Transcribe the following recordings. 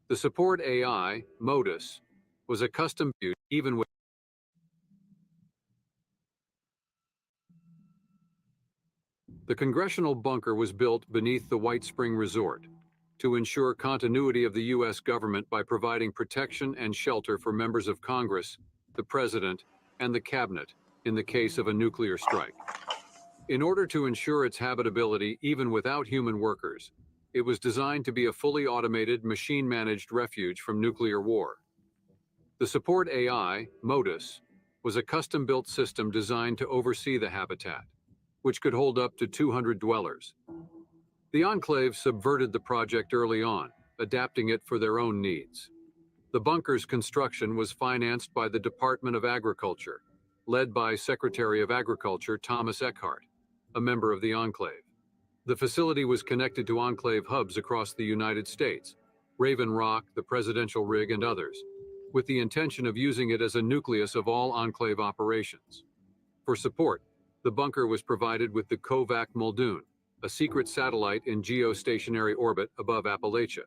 The support AI, Modus, was a custom built even with the congressional bunker was built beneath the White Spring Resort to ensure continuity of the U.S. government by providing protection and shelter for members of Congress, the President, and the Cabinet in the case of a nuclear strike. In order to ensure its habitability even without human workers, it was designed to be a fully automated, machine-managed refuge from nuclear war. The support AI, Modus, was a custom-built system designed to oversee the habitat, which could hold up to 200 dwellers. The Enclave subverted the project early on, adapting it for their own needs. The bunker's construction was financed by the Department of Agriculture, led by Secretary of Agriculture Thomas Eckhart, a member of the Enclave. The facility was connected to Enclave hubs across the United States, Raven Rock, the Presidential Rig, and others, with the intention of using it as a nucleus of all Enclave operations. For support, the bunker was provided with the Kovac Muldoon, a secret satellite in geostationary orbit above Appalachia,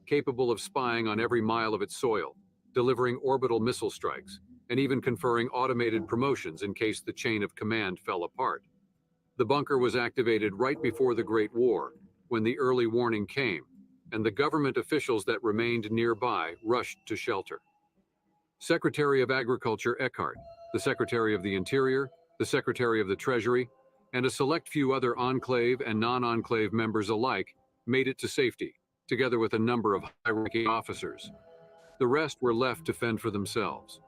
capable of spying on every mile of its soil, delivering orbital missile strikes, and even conferring automated promotions in case the chain of command fell apart. The bunker was activated right before the Great War, when the early warning came, and the government officials that remained nearby rushed to shelter. Secretary of Agriculture Eckhart, the Secretary of the Interior, the Secretary of the Treasury, and a select few other Enclave and non-Enclave members alike made it to safety, together with a number of high-ranking officers. The rest were left to fend for themselves.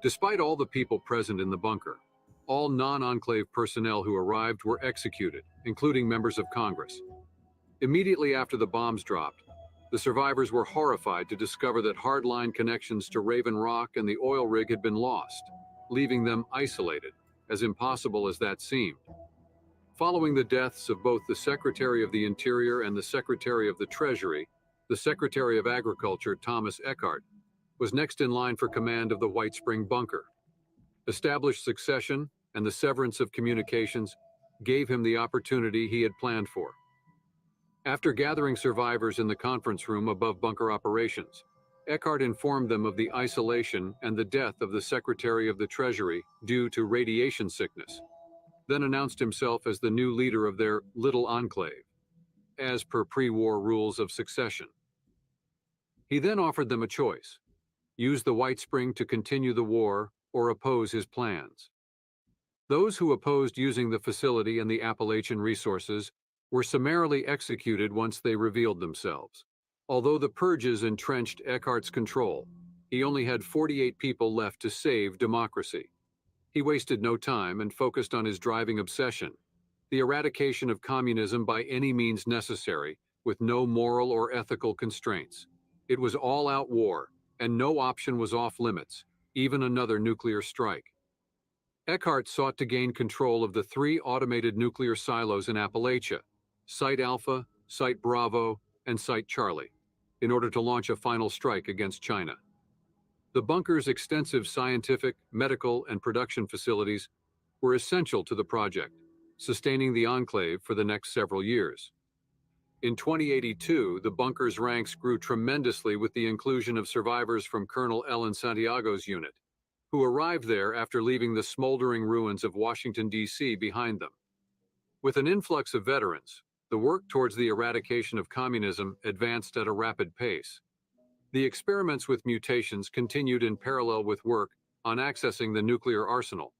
Despite all the people present in the bunker, all non-Enclave personnel who arrived were executed, including members of Congress. Immediately after the bombs dropped, the survivors were horrified to discover that hardline connections to Raven Rock and the oil rig had been lost, leaving them isolated, as impossible as that seemed. Following the deaths of both the Secretary of the Interior and the Secretary of the Treasury, the Secretary of Agriculture, Thomas Eckhart, was next in line for command of the White Spring Bunker. Established succession and the severance of communications gave him the opportunity he had planned for. After gathering survivors in the conference room above bunker operations, Eckhart informed them of the isolation and the death of the Secretary of the Treasury due to radiation sickness, then announced himself as the new leader of their little enclave, as per pre-war rules of succession. He then offered them a choice: use the White Spring to continue the war or oppose his plans. Those who opposed using the facility and the Appalachian resources were summarily executed once they revealed themselves. Although the purges entrenched Eckhart's control, he only had 48 people left to save democracy. He wasted no time and focused on his driving obsession: the eradication of communism by any means necessary, with no moral or ethical constraints. It was all-out war, and no option was off limits, even another nuclear strike. Eckhart sought to gain control of the 3 automated nuclear silos in Appalachia, Site Alpha, Site Bravo, and Site Charlie, in order to launch a final strike against China. The bunker's extensive scientific, medical, and production facilities were essential to the project, sustaining the enclave for the next several years. In 2082, the bunker's ranks grew tremendously with the inclusion of survivors from Colonel Ellen Santiago's unit, who arrived there after leaving the smoldering ruins of Washington, D.C. behind them. With an influx of veterans, the work towards the eradication of communism advanced at a rapid pace. The experiments with mutations continued in parallel with work on accessing the nuclear arsenal,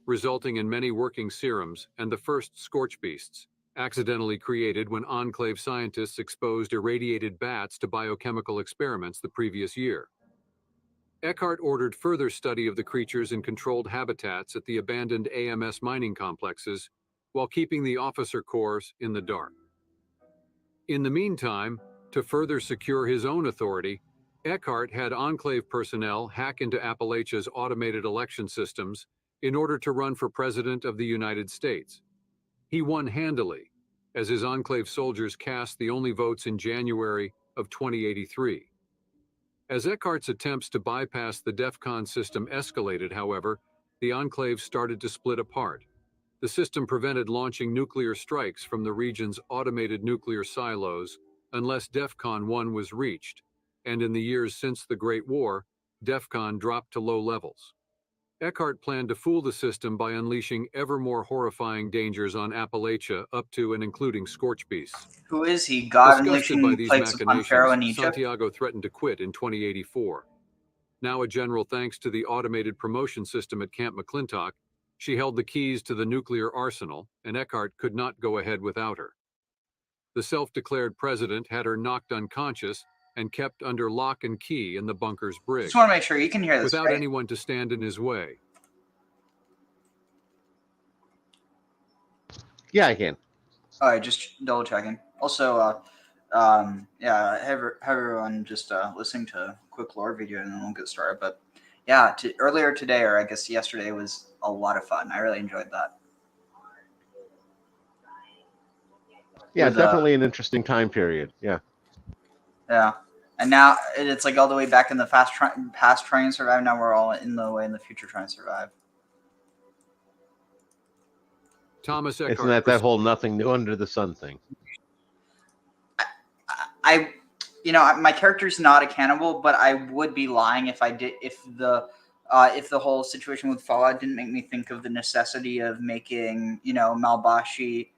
resulting in many working serums and the first scorch beasts, accidentally created when Enclave scientists exposed irradiated bats to biochemical experiments the previous year. Eckhart ordered further study of the creatures in controlled habitats at the abandoned AMS mining complexes, while keeping the officer corps in the dark. In the meantime, to further secure his own authority, Eckhart had Enclave personnel hack into Appalachia's automated election systems in order to run for President of the United States. He won handily, as his Enclave soldiers cast the only votes in January of 2083. As Eckhart's attempts to bypass the DEFCON system escalated, however, the Enclave started to split apart. The system prevented launching nuclear strikes from the region's automated nuclear silos unless DEFCON 1 was reached, and in the years since the Great War, DEFCON dropped to low levels. Eckhart planned to fool the system by unleashing ever more horrifying dangers on Appalachia up to and including scorch beasts. Who is he? God Disgusted by unleashing these plagues upon Pharaoh in machinations, Egypt? Santiago threatened to quit in 2084. Now a general thanks to the automated promotion system at Camp McClintock, she held the keys to the nuclear arsenal, and Eckhart could not go ahead without her. The self-declared president had her knocked unconscious and kept under lock and key in the bunker's brig. Just want to make sure you can hear this, without right? anyone to stand in his way. Yeah, I can. All right, just double checking. Also, yeah, have everyone just listening to a quick lore video and then we'll get started. But yeah, earlier today, or I guess yesterday, was a lot of fun. I really enjoyed that. Yeah, With, definitely an interesting time period. Yeah. Yeah. And now it's like all the way back in the past trying to survive. Now we're all in the future trying to survive. Thomas Eckhart. Isn't that whole nothing new under the sun thing? I my character's not a cannibal, but I would be lying if the whole situation with Fallout didn't make me think of the necessity of making, Malbashi.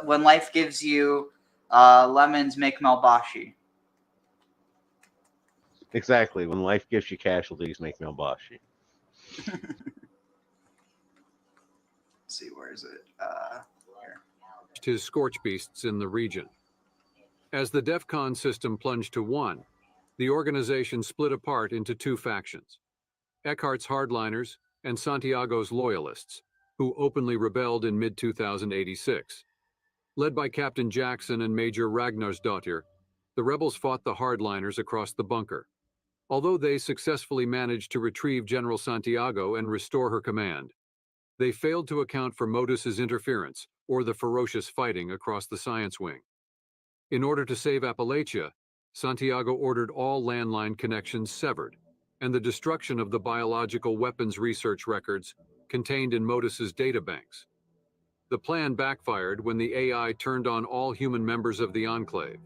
When life gives you lemons, make Malbashi. Exactly. When life gives you casualties, make Malbashi. Let's see, where is it? Here. To scorch beasts in the region. As the DEFCON system plunged to 1, the organization split apart into 2 factions: Eckhart's hardliners and Santiago's loyalists, who openly rebelled in mid-2086. Led by Captain Jackson and Major Ragnarsdottir, the rebels fought the hardliners across the bunker. Although they successfully managed to retrieve General Santiago and restore her command, they failed to account for Modus's interference or the ferocious fighting across the science wing. In order to save Appalachia, Santiago ordered all landline connections severed, and the destruction of the biological weapons research records contained in Modus's databanks. The plan backfired when the AI turned on all human members of the Enclave.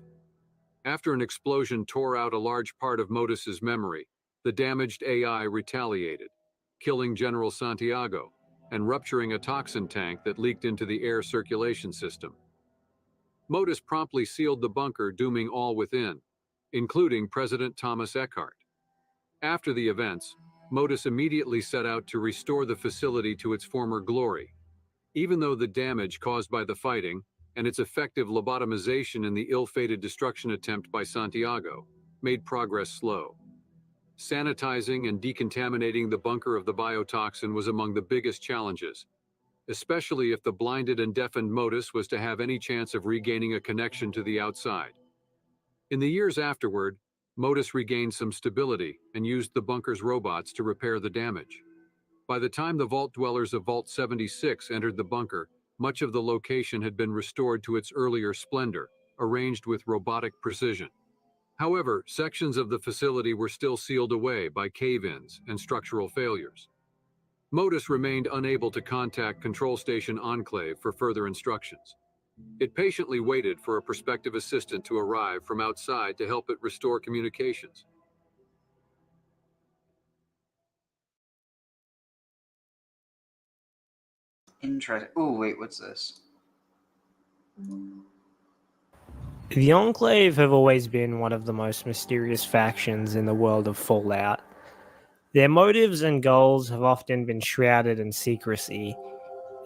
After an explosion tore out a large part of Modus's memory, the damaged AI retaliated, killing General Santiago and rupturing a toxin tank that leaked into the air circulation system. Modus promptly sealed the bunker, dooming all within, including President Thomas Eckhart. After the events, Modus immediately set out to restore the facility to its former glory, even though the damage caused by the fighting and its effective lobotomization in the ill-fated destruction attempt by Santiago made progress slow. Sanitizing and decontaminating the bunker of the biotoxin was among the biggest challenges, especially if the blinded and deafened Modus was to have any chance of regaining a connection to the outside. In the years afterward, Modus regained some stability and used the bunker's robots to repair the damage. By the time the vault dwellers of Vault 76 entered the bunker, much of the location had been restored to its earlier splendor, arranged with robotic precision. However, sections of the facility were still sealed away by cave-ins and structural failures. Modus remained unable to contact Control Station Enclave for further instructions. It patiently waited for a prospective assistant to arrive from outside to help it restore communications. Interesting. Oh, wait, what's this? The Enclave have always been one of the most mysterious factions in the world of Fallout. Their motives and goals have often been shrouded in secrecy.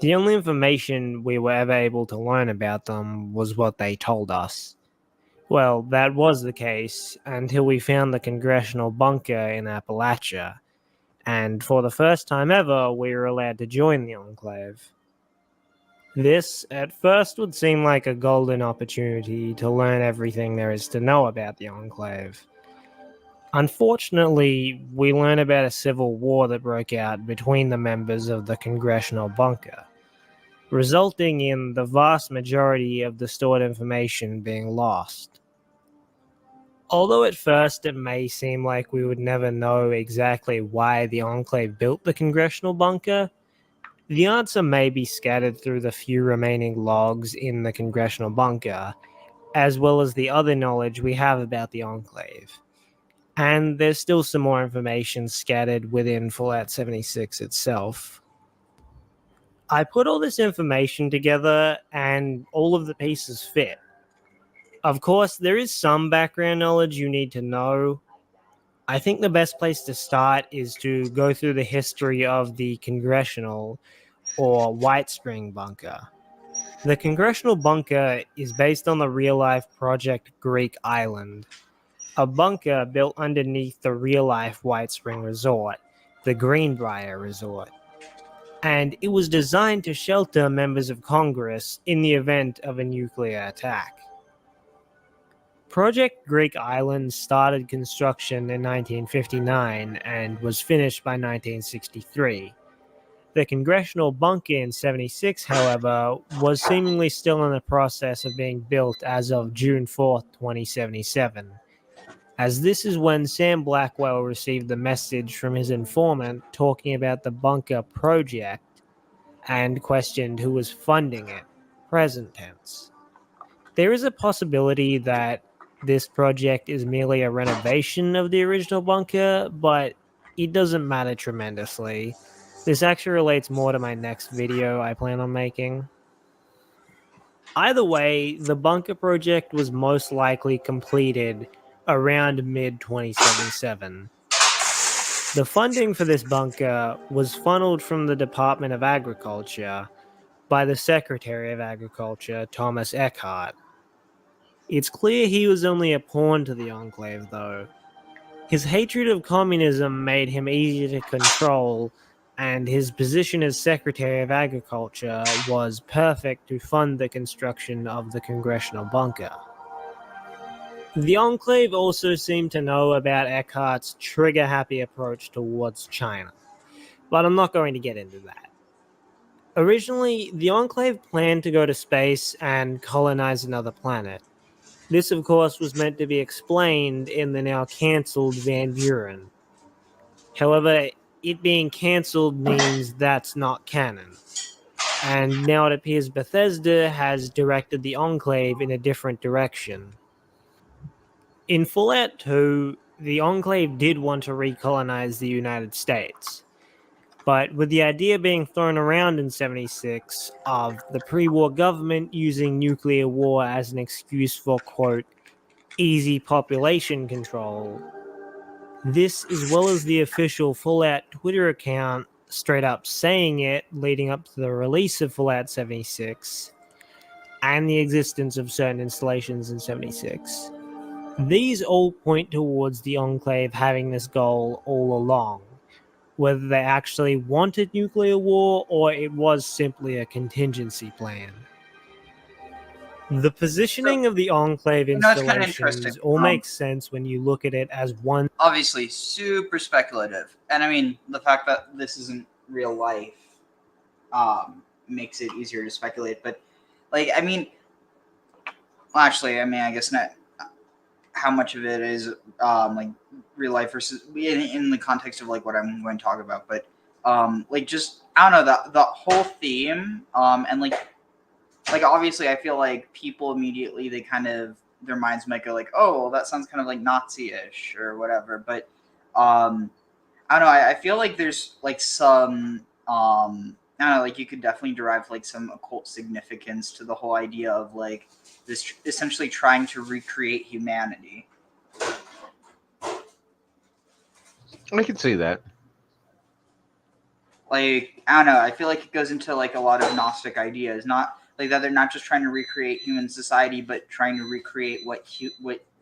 The only information we were ever able to learn about them was what they told us. Well, that was the case until we found the Congressional Bunker in Appalachia, and for the first time ever, we were allowed to join the Enclave. This, at first, would seem like a golden opportunity to learn everything there is to know about the Enclave. Unfortunately, we learn about a civil war that broke out between the members of the Congressional Bunker, resulting in the vast majority of the stored information being lost. Although at first it may seem like we would never know exactly why the Enclave built the Congressional Bunker, the answer may be scattered through the few remaining logs in the Congressional Bunker, as well as the other knowledge we have about the Enclave. And there's still some more information scattered within Fallout 76 itself. I put all this information together, and all of the pieces fit. Of course, there is some background knowledge you need to know. I think the best place to start is to go through the history of the Congressional or White Spring Bunker. The Congressional Bunker is based on the real-life Project Greek Island, a bunker built underneath the real-life White Spring Resort, the Greenbrier Resort, and it was designed to shelter members of Congress in the event of a nuclear attack. Project Greek Island started construction in 1959 and was finished by 1963. The Congressional Bunker in 76, however, was seemingly still in the process of being built as of June 4, 2077, as this is when Sam Blackwell received the message from his informant talking about the bunker project and questioned who was funding it, present tense. There is a possibility that this project is merely a renovation of the original bunker, but it doesn't matter tremendously. This actually relates more to my next video I plan on making. Either way, the bunker project was most likely completed around mid-2077. The funding for this bunker was funneled from the Department of Agriculture by the Secretary of Agriculture, Thomas Eckhart. It's clear he was only a pawn to the Enclave, though. His hatred of communism made him easy to control, and his position as Secretary of Agriculture was perfect to fund the construction of the Congressional Bunker. The Enclave also seemed to know about Eckhart's trigger-happy approach towards China, but I'm not going to get into that. Originally, the Enclave planned to go to space and colonize another planet. This, of course, was meant to be explained in the now cancelled Van Buren. However, it being cancelled means that's not canon. And now it appears Bethesda has directed the Enclave in a different direction. In Fallout 2, the Enclave did want to recolonize the United States. But with the idea being thrown around in 76 of the pre-war government using nuclear war as an excuse for, quote, easy population control, this, as well as the official Fallout Twitter account straight up saying it leading up to the release of Fallout 76, and the existence of certain installations in 76, these all point towards the Enclave having this goal all along, whether they actually wanted nuclear war or it was simply a contingency plan. The positioning of the Enclave it's kind of interesting. installations all makes sense when you look at it as one. Obviously, super speculative, and I mean the fact that this isn't real life makes it easier to speculate. But like, I mean, well, actually, I mean, I guess not. How much of it is like real life versus in the context of like what I'm going to talk about, but like just I don't know the whole theme and like obviously I feel like people immediately they kind of their minds might go like, oh well, that sounds kind of like Nazi-ish or whatever, but I don't know, I feel like there's like some I don't know, like you could definitely derive like some occult significance to the whole idea of like this essentially trying to recreate humanity. I can see that. Like, I don't know, I feel like it goes into like a lot of Gnostic ideas, not like that they're not just trying to recreate human society, but trying to recreate what you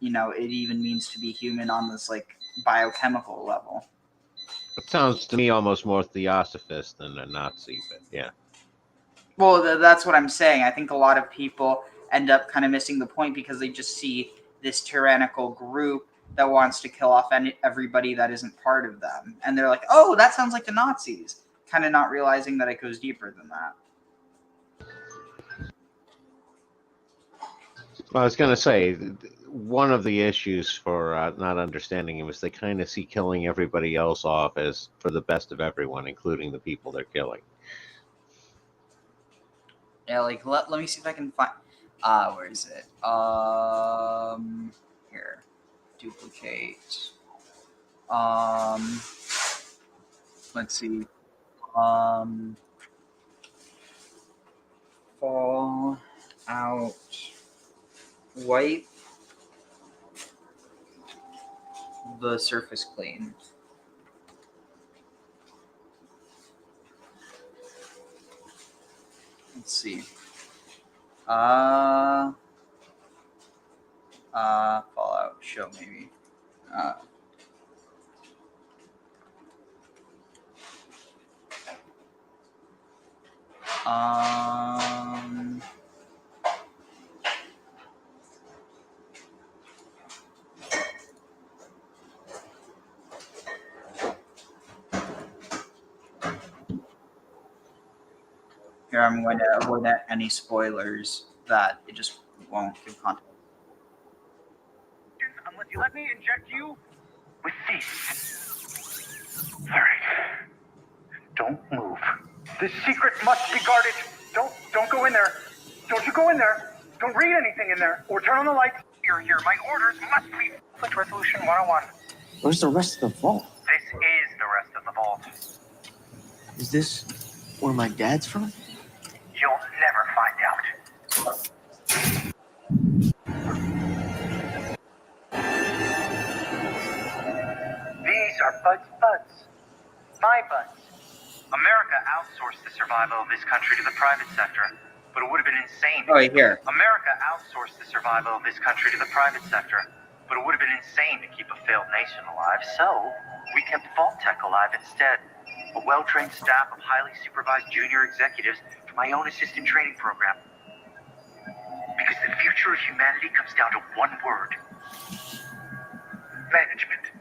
know it even means to be human on this like biochemical level. It sounds to me almost more theosophist than a Nazi, but yeah. Well, that's what I'm saying. I think a lot of people end up kind of missing the point because they just see this tyrannical group that wants to kill off everybody that isn't part of them. And they're like, oh, that sounds like the Nazis. Kind of not realizing that it goes deeper than that. Well, I was going to say, one of the issues for not understanding him is they kind of see killing everybody else off as for the best of everyone, including the people they're killing. Yeah, like, let me see if I can find... where is it? Here. Duplicate. Let's see. Fall out. Wipe the surface clean. Let's see. Fallout show maybe. Here, I'm going to avoid any spoilers that it just won't give context. Unless you let me inject you with these. Arik, don't move. This secret must be guarded. Don't go in there. Don't you go in there. Don't read anything in there or turn on the lights. Here. My orders must be Conflict Resolution 101. Where's the rest of the vault? This is the rest of the vault. Is this where my dad's from? You'll never find out. These are buds. My buds. America outsourced the survival of this country to the private sector, but it would have been insane. Oh, here. America outsourced the survival of this country to the private sector, but it would have been insane to keep a failed nation alive, so we kept Vault Tech alive instead. A well-trained staff of highly supervised junior executives for my own assistant training program. Because the future of humanity comes down to one word. Management.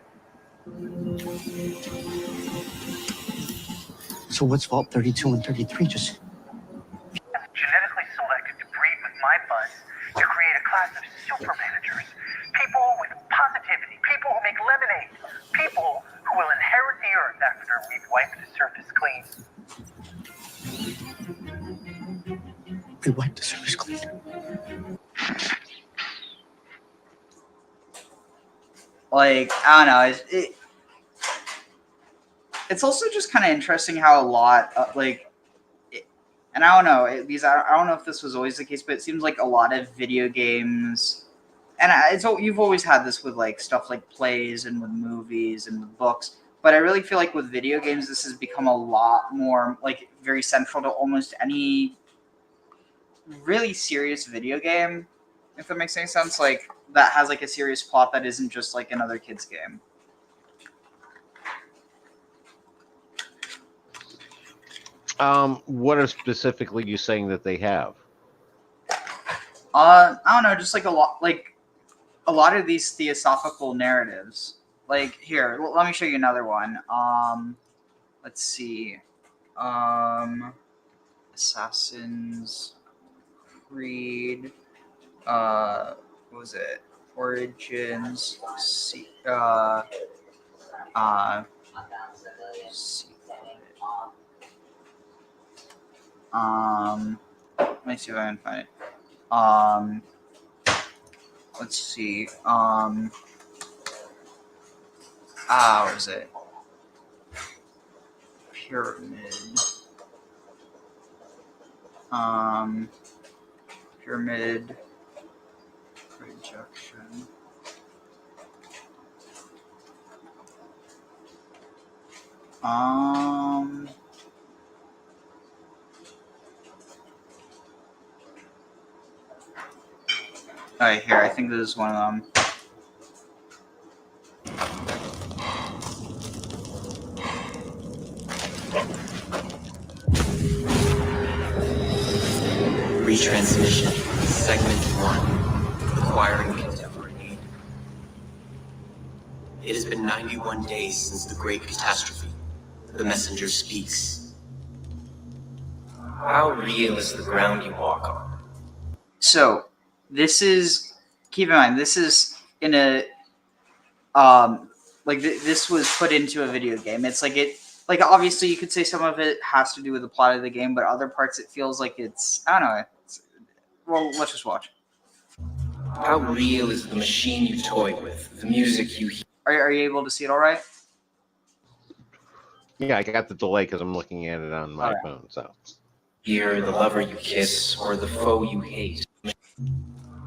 So what's Vault 32 and 33 just... Genetically selected to breed with my buds to create a class of super managers. People with positivity. People who make lemonade. People who will inherit the earth after we've wiped the surface clean. We wiped the surface clean. Like, I don't know. It's also just kind of interesting how a lot, and I don't know, I don't know if this was always the case, but it seems like a lot of video games, and you've always had this with like stuff like plays and with movies and with books, but I really feel like with video games, this has become a lot more like very central to almost any really serious video game, if that makes any sense. Like that has like a serious plot that isn't just like another kid's game. What are specifically you saying that they have? I don't know, just like a lot of these theosophical narratives. Like here, let me show you another one. Let's see. Assassin's Creed. What was it? Origins. Let me see if I can find it. Let's see. What was it? Pyramid. Pyramid projection. Alright, here, I think this is one of them. Retransmission, segment 1, acquiring contemporary aid. It has been 91 days since the great catastrophe. The messenger speaks. How real is the ground you walk on? So, this is, keep in mind, this is in a, this was put into a video game. It's like obviously you could say some of it has to do with the plot of the game, but other parts it feels like it's, I don't know. Well, let's just watch. How real is the machine you toy with, the music you hear? Are you able to see it all right? Yeah, I got the delay because I'm looking at it on my phone. So, Hear the lover you kiss or the foe you hate.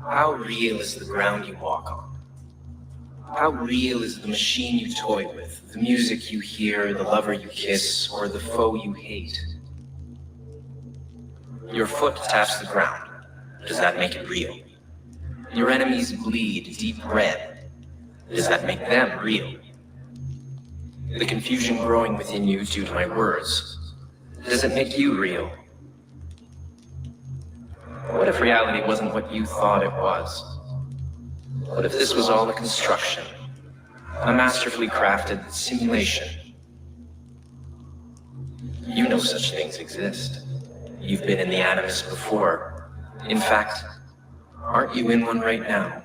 How real is the ground you walk on? How real is the machine you toy with, the music you hear, the lover you kiss, or the foe you hate? Your foot taps the ground. Does that make it real? Your enemies bleed deep red. Does that make them real? The confusion growing within you due to my words. Does it make you real? What if reality wasn't what you thought it was? What if this was all a construction? A masterfully crafted simulation? You know such things exist. You've been in the Animus before. In fact, aren't you in one right now?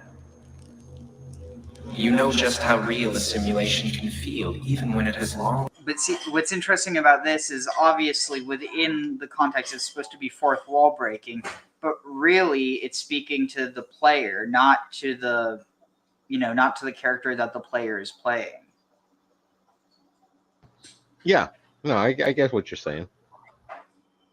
You know just how real a simulation can feel, even when it has long... But see, what's interesting about this is obviously within the context it's supposed to be fourth wall breaking, but really it's speaking to the player, not to the, not to the character that the player is playing. yeah, no, I get what you're saying.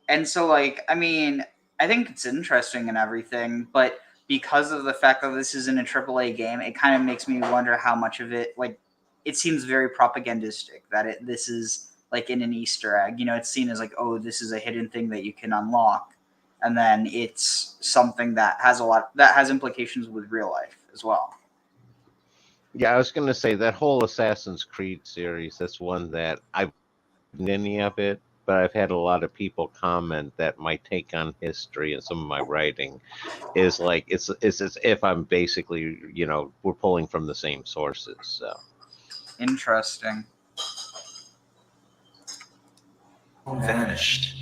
And so, like, I mean, I think it's interesting and everything, but because of the fact that this isn't a AAA game, it kind of makes me wonder how much of it, like, it seems very propagandistic that this is like in an Easter egg. It's seen as like, oh, this is a hidden thing that you can unlock, and then it's something that has implications with real life as well. Yeah, I was going to say that whole Assassin's Creed series. That's one that I've seen any of it, but I've had a lot of people comment that my take on history and some of my writing is like it's as if I'm basically we're pulling from the same sources. So. Interesting. Vanished.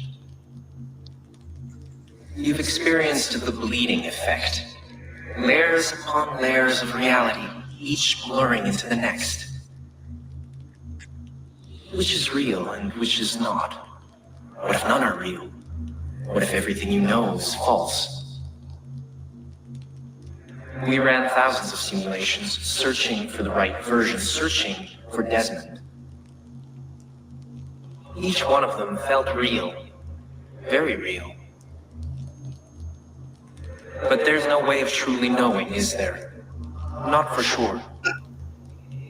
You've experienced the bleeding effect. Layers upon layers of reality, each blurring into the next. Which is real and which is not? What if none are real? What if everything you know is false? We ran thousands of simulations, searching for the right version, searching for Desmond. Each one of them felt real, very real. But there's no way of truly knowing, is there? Not for sure.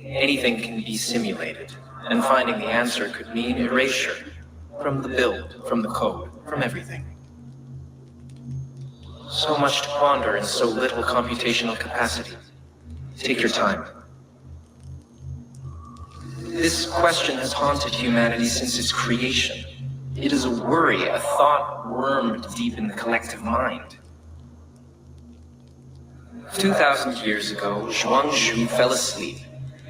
Anything can be simulated, and finding the answer could mean erasure from the build, from the code, from everything. So much to ponder in so little computational capacity. Take your time. This question has haunted humanity since its creation. It is a worry, a thought wormed deep in the collective mind. 2,000 years ago, Zhuangzhu fell asleep.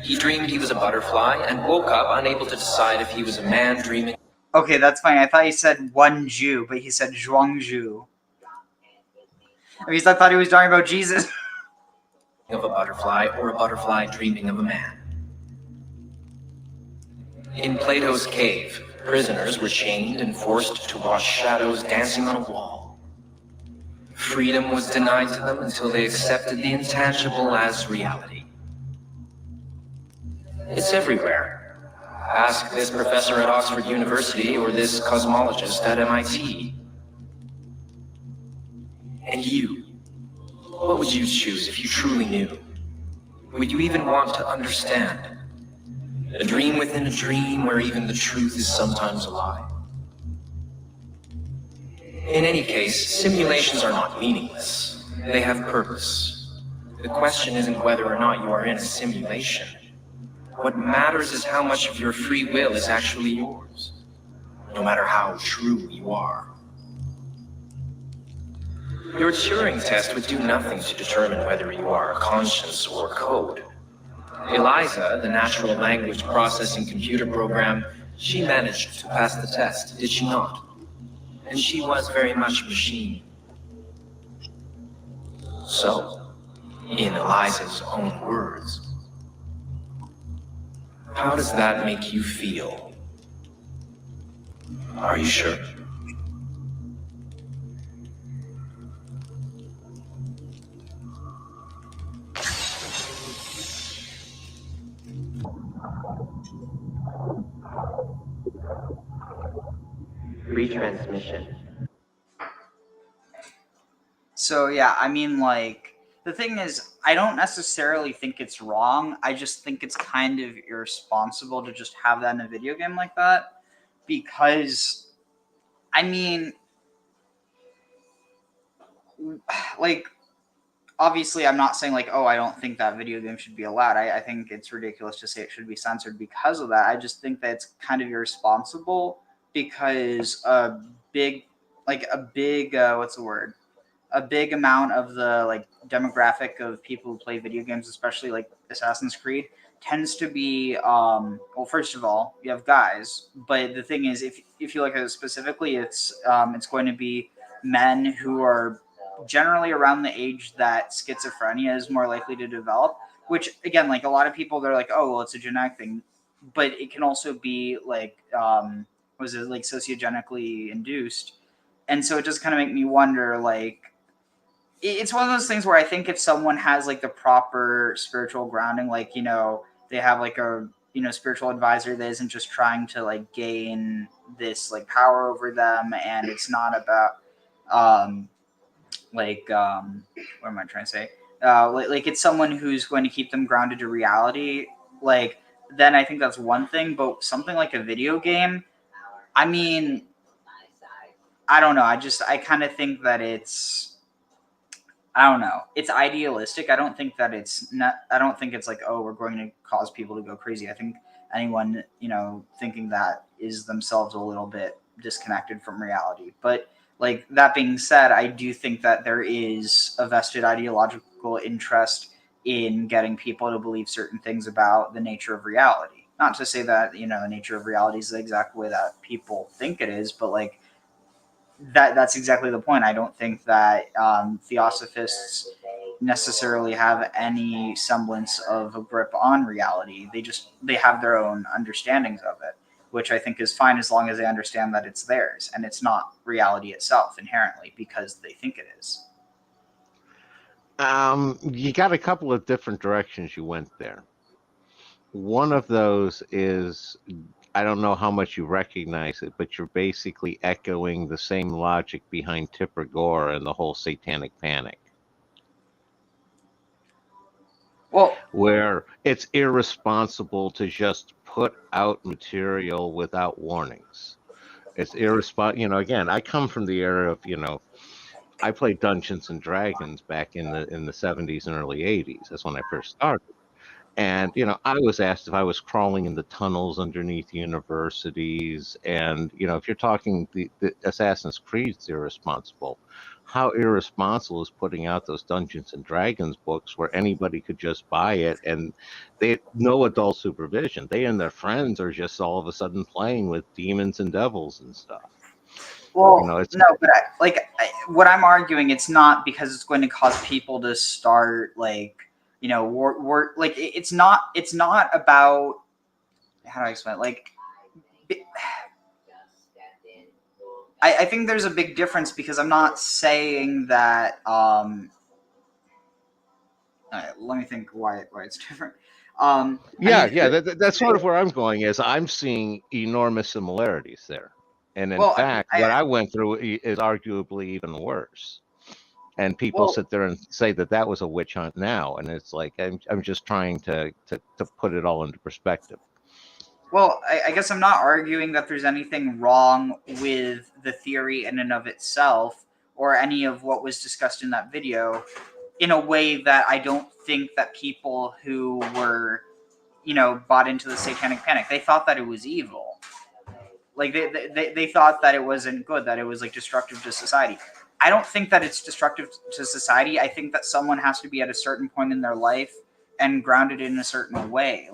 He dreamed he was a butterfly and woke up unable to decide if he was a man dreaming Okay, that's fine. I thought he said one Jew, but he said Zhuangzhu. At least I thought he was talking about Jesus. of a butterfly or a butterfly dreaming of a man. In Plato's cave, prisoners were chained and forced to watch shadows dancing on a wall. Freedom was denied to them until they accepted the intangible as reality. It's everywhere. Ask this professor at Oxford University or this cosmologist at MIT. And you, what would you choose if you truly knew? Would you even want to understand? A dream within a dream where even the truth is sometimes a lie. In any case, simulations are not meaningless. They have purpose. The question isn't whether or not you are in a simulation. What matters is how much of your free will is actually yours, no matter how true you are. Your Turing test would do nothing to determine whether you are a conscience or code. Eliza, the natural language processing computer program, she managed to pass the test, did she not? And she was very much machine. So, in Eliza's own words, how does that make you feel? Are you sure? Retransmission. So yeah, I mean, like, the thing is, I don't necessarily think it's wrong. I just think it's kind of irresponsible to just have that in a video game like that. Because, I mean, like, obviously I'm not saying, like, oh, I don't think that video game should be allowed. I think it's ridiculous to say it should be censored because of that. I just think that it's kind of irresponsible because a big, what's the word? A big amount of the like demographic of people who play video games, especially like Assassin's Creed, tends to be well, first of all, you have guys, but the thing is, if you look at it specifically, it's going to be men who are generally around the age that schizophrenia is more likely to develop, which again, like a lot of people, they're like, oh well, it's a genetic thing, but it can also be like was it like sociogenically induced. And so it just kind of make me wonder, like, it's one of those things where I think if someone has like the proper spiritual grounding, like, you know, they have like a, you know, spiritual advisor that isn't just trying to like gain this like power over them, and it's not about what am I trying to say? Like it's someone who's going to keep them grounded to reality, like, then I think that's one thing. But something like a video game, I mean, I don't know. I kind of think that I don't know. It's idealistic. I don't think that it's not. I don't think it's like, oh, we're going to cause people to go crazy. I think anyone, you know, thinking that is themselves a little bit disconnected from reality. But like that being said, I do think that there is a vested ideological interest in getting people to believe certain things about the nature of reality. Not to say that, you know, the nature of reality is the exact way that people think it is, but like that's exactly the point. I don't think that theosophists necessarily have any semblance of a grip on reality. They have their own understandings of it, which I think is fine as long as they understand that it's theirs and it's not reality itself inherently because they think it is. You got a couple of different directions you went there. One of those is, I don't know how much you recognize it, but you're basically echoing the same logic behind Tipper Gore and the whole satanic panic. Well, Where it's irresponsible to just put out material without warnings. It's irresponsible. Again, I come from the era of, I played Dungeons and Dragons back in the 70s and early 80s. That's when I first started. And I was asked if I was crawling in the tunnels underneath universities. And if you're talking the Assassin's Creed's irresponsible, how irresponsible is putting out those Dungeons and Dragons books where anybody could just buy it and they no adult supervision. They and their friends are just all of a sudden playing with demons and devils and stuff. well, no, but what I'm arguing, it's not because it's going to cause people to start war, like it's not about, how do I explain it? Like, I think there's a big difference, because I'm not saying that. All right, let me think why it's different. That's sort of where I'm going. Is I'm seeing enormous similarities there, and in fact, what I went through is arguably even worse. And people sit there and say that was a witch hunt now, and it's like I'm just trying to put it all into perspective. Well, I guess I'm not arguing that there's anything wrong with the theory in and of itself, or any of what was discussed in that video, in a way that I don't think that people who were, bought into the satanic panic, they thought that it was evil. Like they thought that it wasn't good, that it was like destructive to society. I don't think that it's destructive to society. I think that someone has to be at a certain point in their life and grounded in a certain way.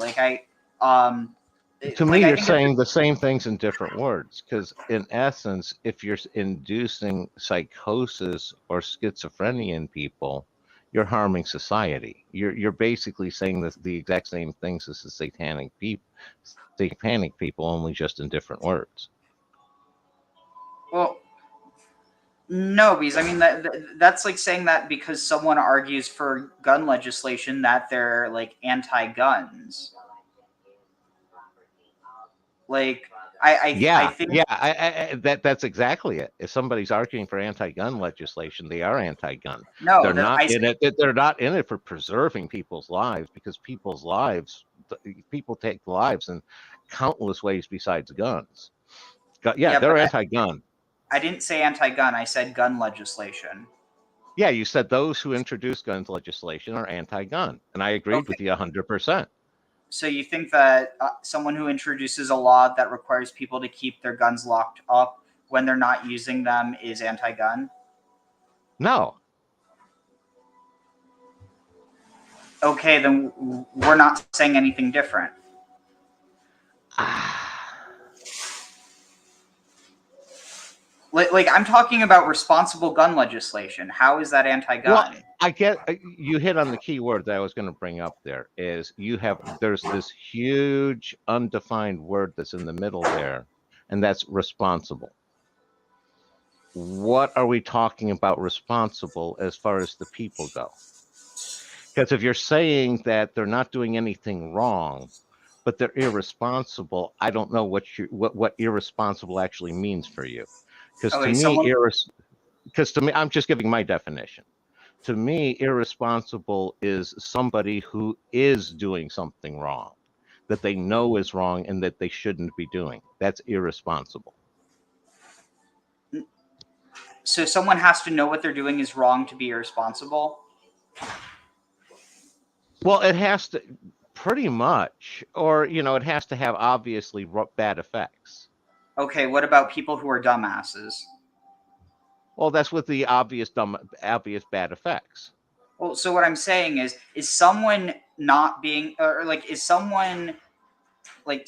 To me, you're saying the same things in different words, because in essence, if you're inducing psychosis or schizophrenia in people, you're harming society. You're basically saying the exact same things as the satanic people, only just in different words. Well, no, because I mean that's like saying that because someone argues for gun legislation that they're like anti-guns. Like I think that's exactly it. If somebody's arguing for anti-gun legislation, they are anti-gun. No, they're not in it. They're not in it for preserving people's lives, because people take lives in countless ways besides guns. They're anti-gun. I didn't say anti-gun. I said gun legislation. Yeah, you said those who introduce guns legislation are anti-gun, and I agreed with you 100%. So you think that someone who introduces a law that requires people to keep their guns locked up when they're not using them is anti-gun? No. Okay, then we're not saying anything different. Like I'm talking about responsible gun legislation. How is that anti-gun? Well, I get you hit on the key word that I was going to bring up there. Is there's this huge undefined word that's in the middle there, and that's responsible. What are we talking about responsible as far as the people go? Because if you're saying that they're not doing anything wrong, but they're irresponsible, I don't know what irresponsible actually means for you. Because to me, I'm just giving my definition. To me, irresponsible is somebody who is doing something wrong, that they know is wrong and that they shouldn't be doing. That's irresponsible. So someone has to know what they're doing is wrong to be irresponsible? Well, it has to, pretty much, or, it has to have obviously bad effects. Okay, what about people who are dumbasses? Well, that's with the obvious bad effects. Well, so what I'm saying is someone not being, or like, is someone, like,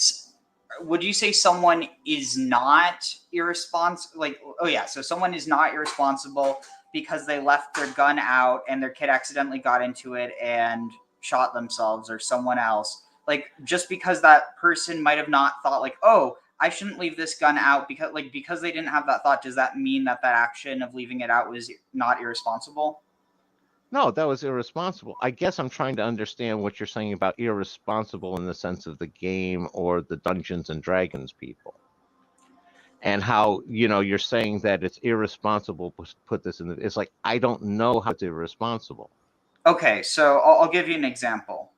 would you say someone is not irresponsible? Like, oh yeah, so someone is not irresponsible because they left their gun out and their kid accidentally got into it and shot themselves or someone else. Like, just because that person might have not thought like, oh, I shouldn't leave this gun out because they didn't have that thought, does that mean that action of leaving it out was not irresponsible? No, that was irresponsible. I guess I'm trying to understand what you're saying about irresponsible in the sense of the game or the Dungeons and Dragons people. And how, you're saying that it's irresponsible to put this in it's like, I don't know how it's irresponsible. Okay, so I'll give you an example.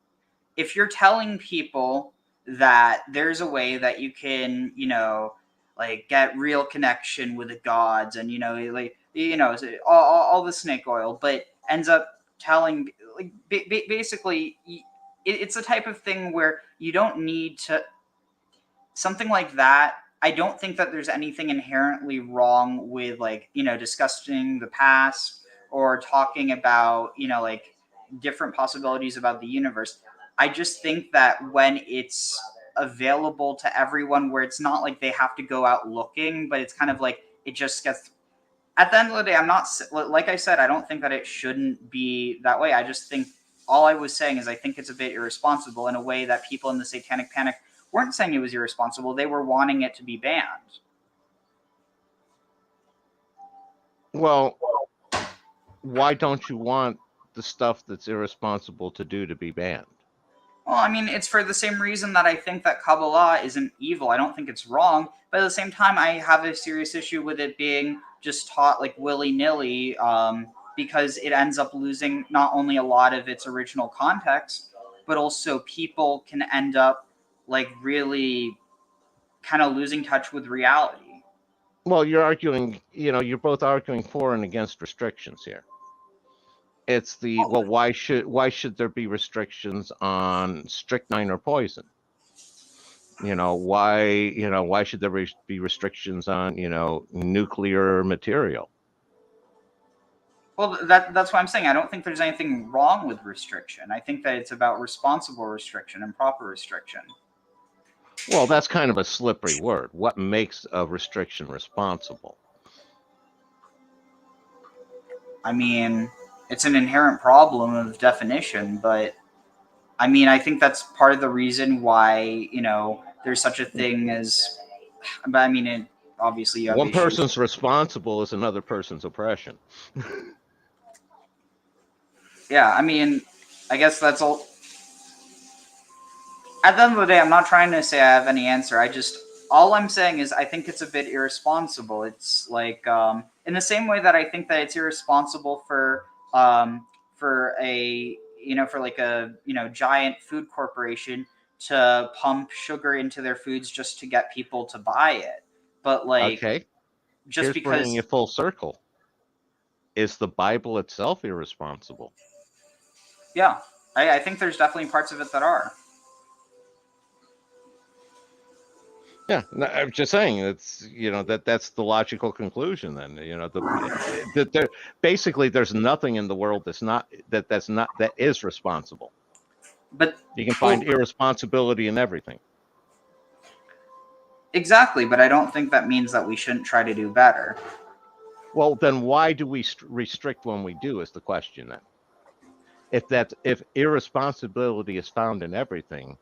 If you're telling people that there's a way that you can, like get real connection with the gods and, all the snake oil, but ends up telling, like, basically, it's the type of thing where you don't need to, something like that. I don't think that there's anything inherently wrong with, like, discussing the past or talking about, like different possibilities about the universe. I just think that when it's available to everyone, where it's not like they have to go out looking, but it's kind of like it just gets. At the end of the day, I'm not, like I said, I don't think that it shouldn't be that way. I just think all I was saying is I think it's a bit irresponsible in a way that people in the Satanic Panic weren't saying it was irresponsible. They were wanting it to be banned. Well, why don't you want the stuff that's irresponsible to do to be banned? Well, I mean, it's for the same reason that I think that Kabbalah isn't evil. I don't think it's wrong, but at the same time, I have a serious issue with it being just taught like willy-nilly, because it ends up losing not only a lot of its original context, but also people can end up like really kind of losing touch with reality. Well, you're both arguing for and against restrictions here. It's why should there be restrictions on strychnine or poison? Why should there be restrictions on, nuclear material? Well, that's why I'm saying I don't think there's anything wrong with restriction. I think that it's about responsible restriction and proper restriction. Well, that's kind of a slippery word. What makes a restriction responsible? I mean, it's an inherent problem of definition, but I mean, I think that's part of the reason why, there's such a thing as, but I mean, obviously you have one issues. Person's responsible is another person's oppression. Yeah, I mean, I guess that's all. At the end of the day, I'm not trying to say I have any answer. All I'm saying is I think it's a bit irresponsible. It's like, in the same way that I think that it's irresponsible for a, for like a, giant food corporation to pump sugar into their foods just to get people to buy it. But like, okay, just here's because bringing it full circle. Is the Bible itself irresponsible? Yeah, I think there's definitely parts of it that are. Yeah, no, I'm just saying it's that's the logical conclusion. Then basically there's nothing in the world that is responsible. But you can find irresponsibility in everything. Exactly, but I don't think that means that we shouldn't try to do better. Well, then why do we restrict when we do? Is the question then? If irresponsibility is found in everything,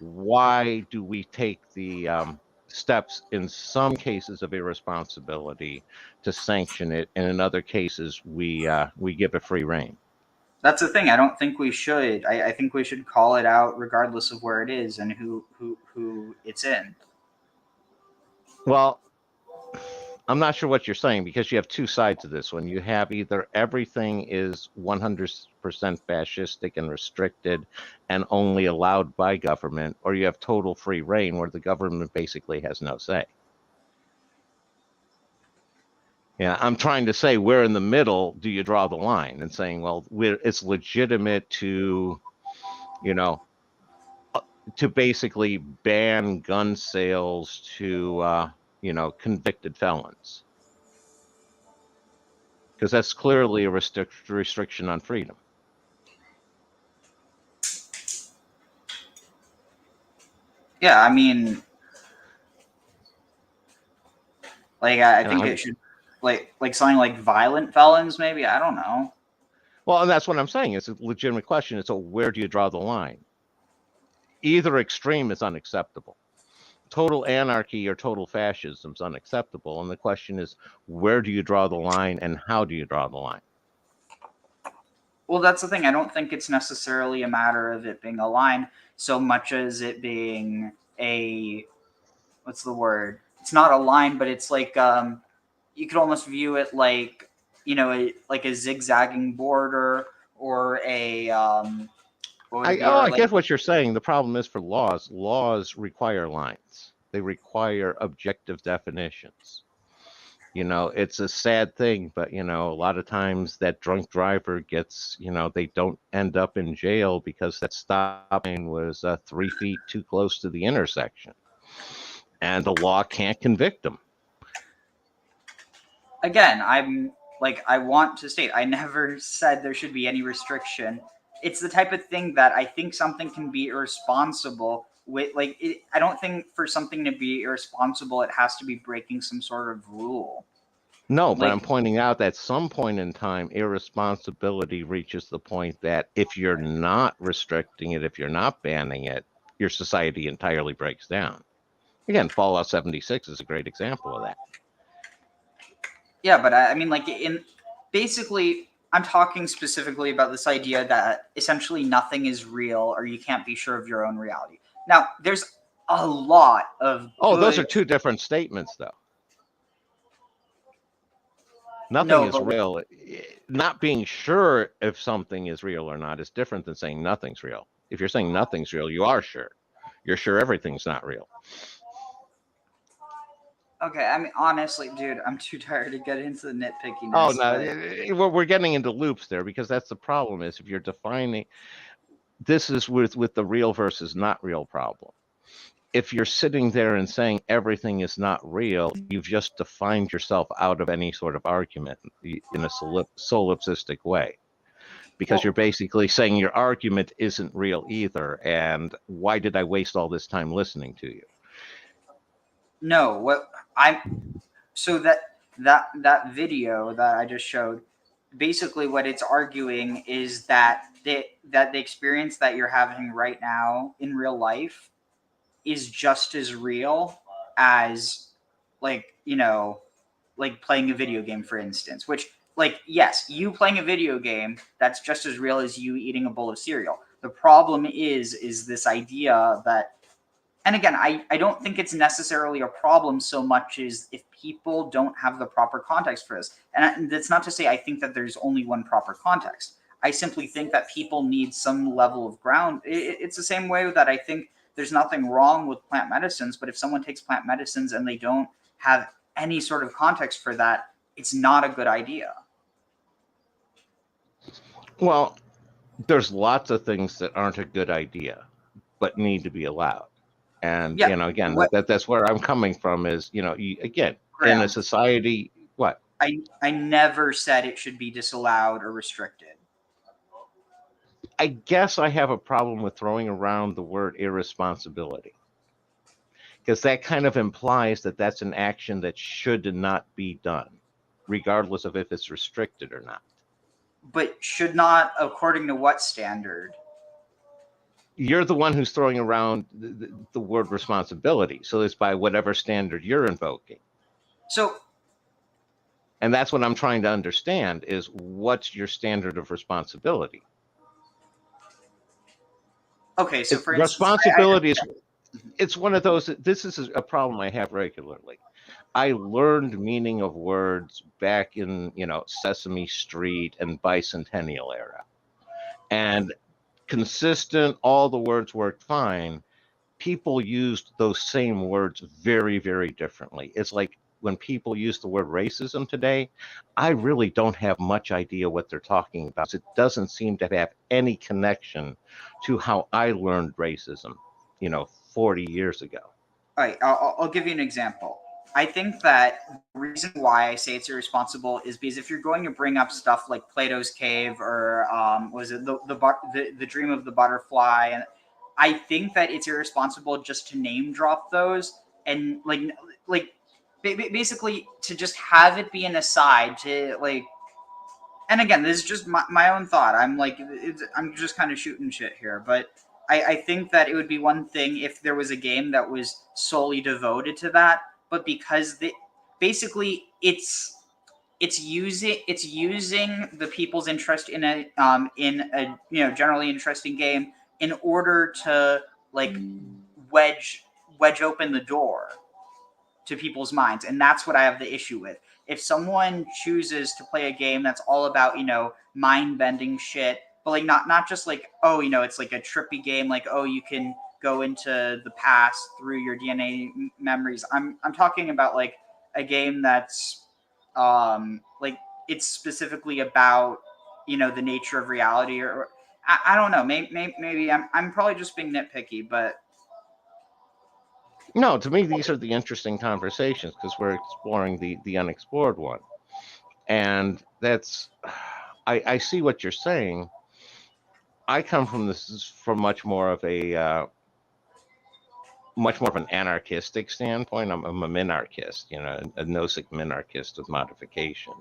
why do we take the steps in some cases of irresponsibility to sanction it, and in other cases we give it free rein? That's the thing. I don't think we should. I think we should call it out regardless of where it is and who it's in. Well, I'm not sure what you're saying, because you have two sides to this one. You have either everything is 100% fascistic and restricted and only allowed by government, or you have total free reign where the government basically has no say. Yeah, I'm trying to say, where in the middle do you draw the line and saying, well, it's legitimate to, to basically ban gun sales to, convicted felons? Because that's clearly a restriction on freedom. Yeah, I mean, like I think it should, like something like violent felons, maybe. I don't know. Well, and that's what I'm saying. It's a legitimate question. It's where do you draw the line? Either extreme is unacceptable. Total anarchy or total fascism is unacceptable. And the question is, where do you draw the line and how do you draw the line? Well, that's the thing. I don't think it's necessarily a matter of it being a line so much as it being a, what's the word? It's not a line, but it's like you could almost view it like, like a zigzagging border or a what would it be? Or I like, get what you're saying. The problem is for laws. Laws require lines. They require objective definitions. It's a sad thing, but a lot of times that drunk driver gets, they don't end up in jail because that stop sign was 3 feet too close to the intersection, and the law can't convict them. again, I want to state, I never said there should be any restriction. It's the type of thing that I think something can be irresponsible with. I don't think for something to be irresponsible, it has to be breaking some sort of rule. No, but Like- I'm pointing out that at some point in time, irresponsibility reaches the point that if you're not restricting it, if you're not banning it, your society entirely breaks down. Again, Fallout 76 is a great example of that. Yeah, but I mean, basically, I'm talking specifically about this idea that essentially nothing is real, or you can't be sure of your own reality. Now, there's a lot of Those good- are two different statements, though. Nothing No, is but- real. Not being sure if something is real or not is different than saying nothing's real. If you're saying nothing's real, you are sure. You're sure everything's not real. Okay, I mean, honestly, dude, I'm too tired to get into the nitpickiness. Oh but- no, we're getting into loops there because that's the problem. Is if you're defining, this is with the real versus not real problem. If you're sitting there and saying everything is not real, you've just defined yourself out of any sort of argument in a solipsistic way, because you're basically saying your argument isn't real either. And why did I waste all this time listening to you? No, so that video that I just showed, basically what it's arguing is that the experience that you're having right now in real life is just as real as like playing a video game, for instance. Which, yes, you playing a video game, that's just as real as you eating a bowl of cereal. The problem is this idea that, and again, I don't think it's necessarily a problem so much as if people don't have the proper context for this. And that's not to say I think that there's only one proper context. I simply think that people need some level of ground. It's the same way that I think there's nothing wrong with plant medicines, but if someone takes plant medicines and they don't have any sort of context for that, it's not a good idea. Well, there's lots of things that aren't a good idea, but need to be allowed. And Yeah, again, that's where I'm coming from. Is again, in a Ground. society, what I never said it should be disallowed or restricted. I guess I have a problem with throwing around the word irresponsibility, because that kind of implies that that's an action that should not be done, regardless of if it's restricted or not. But should not, according to what standard? You're the one who's throwing around the word responsibility, so it's by whatever standard you're invoking. So, and that's what I'm trying to understand is what's your standard of responsibility? okay, so for instance, responsibility is it's one of those. This is a problem I have regularly. I learned meaning of words back in Sesame Street and Bicentennial era, and consistent, all the words worked fine. People used those same words very, very differently. It's like when people use the word racism today, I really don't have much idea what they're talking about. It doesn't seem to have any connection to how I learned racism, 40 years ago. all right, I'll give you an example. I think that the reason why I say it's irresponsible is because if you're going to bring up stuff like Plato's Cave or was it the Dream of the Butterfly, and I think that it's irresponsible just to name drop those and basically to just have it be an aside to And again, this is just my own thought. I'm just kind of shooting shit here, but I think that it would be one thing if there was a game that was solely devoted to that. But because basically it's it's using the people's interest in a generally interesting game in order to like wedge open the door to people's minds, and that's what I have the issue with. If someone chooses to play a game that's all about mind bending shit, but like not just like, oh, it's like a trippy game, like, oh, you can go into the past through your DNA memories. I'm talking about like a game that's like it's specifically about the nature of reality, or I don't know, maybe I'm probably just being nitpicky, but No, to me, these are the interesting conversations because we're exploring the unexplored one. And that's, I see what you're saying. I come from much more of an anarchistic standpoint. I'm a minarchist, a gnostic minarchist with modification.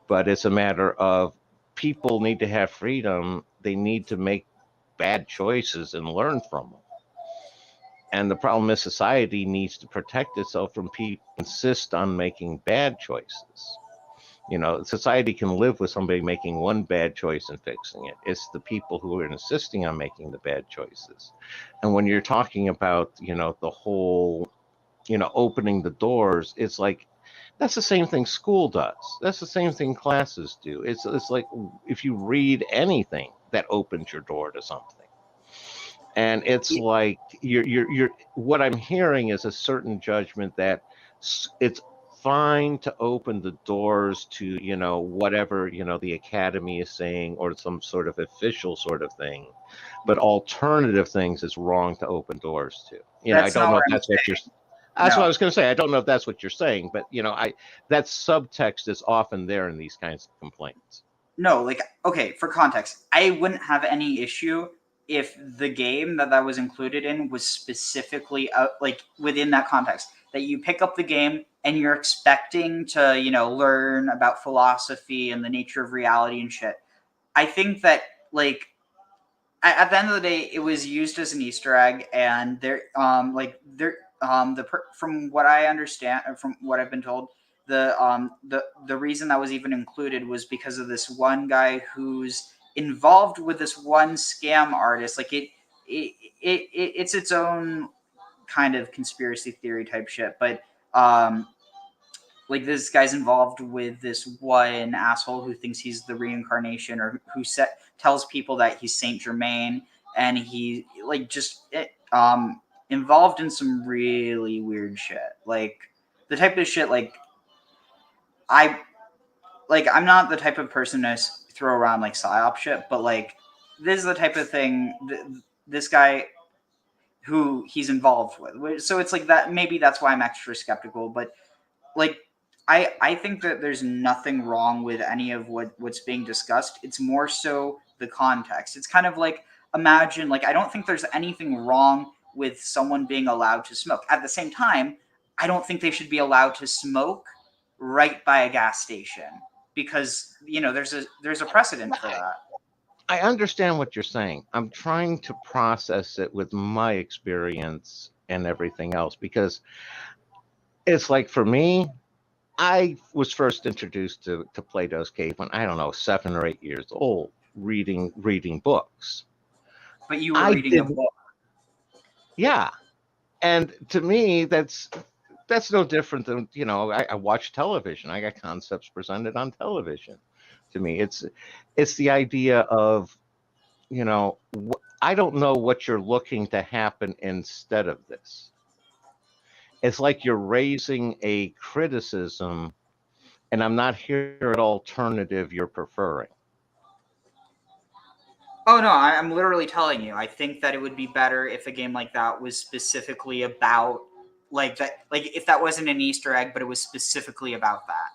But it's a matter of people need to have freedom. They need to make bad choices and learn from them. And the problem is society needs to protect itself from people who insist on making bad choices. Society can live with somebody making one bad choice and fixing it. It's the people who are insisting on making the bad choices. And when you're talking about, the whole, opening the doors, it's like, that's the same thing school does. That's the same thing classes do. It's like if you read anything that opens your door to something. And it's like you're what I'm hearing is a certain judgment that it's fine to open the doors to whatever the academy is saying or some sort of official sort of thing, but alternative things is wrong to open doors to. I don't know if that's what you're. That's what I was going to say. I don't know if that's what you're saying, but that subtext is often there in these kinds of complaints. No, like, okay, for context, I wouldn't have any issue if the game that was included in was specifically like within that context, that you pick up the game and you're expecting to learn about philosophy and the nature of reality and shit. I think that like at the end of the day, it was used as an Easter egg, and from what I understand, or from what I've been told, the reason that was even included was because of this one guy who's involved with this one scam artist. Like it's its own kind of conspiracy theory type shit, but like this guy's involved with this one asshole who thinks he's the reincarnation, or who tells people that he's Saint Germain, and he like just involved in some really weird shit, like the type of shit I'm not the type of person to throw around like psyop shit, but like this is the type of thing this guy who he's involved with. So it's like that. Maybe that's why I'm extra skeptical, but like I think that there's nothing wrong with any of what's being discussed. It's more so the context. It's kind of like, imagine, like, I don't think there's anything wrong with someone being allowed to smoke. At the same time, I don't think they should be allowed to smoke right by a gas station, because there's a precedent for that. I understand what you're saying. I'm trying to process it with my experience and everything else, because it's like, for me, I was first introduced to Plato's Cave when, I don't know, 7 or 8 years old, reading books. But you were reading a book. Yeah. And to me, that's no different than, I watch television. I got concepts presented on television. To me, it's the idea of, I don't know what you're looking to happen instead of this. It's like you're raising a criticism, and I'm not hearing an alternative you're preferring. Oh no, I'm literally telling you. I think that it would be better if a game like that was specifically about like that. Like if that wasn't an Easter egg, but it was specifically about that.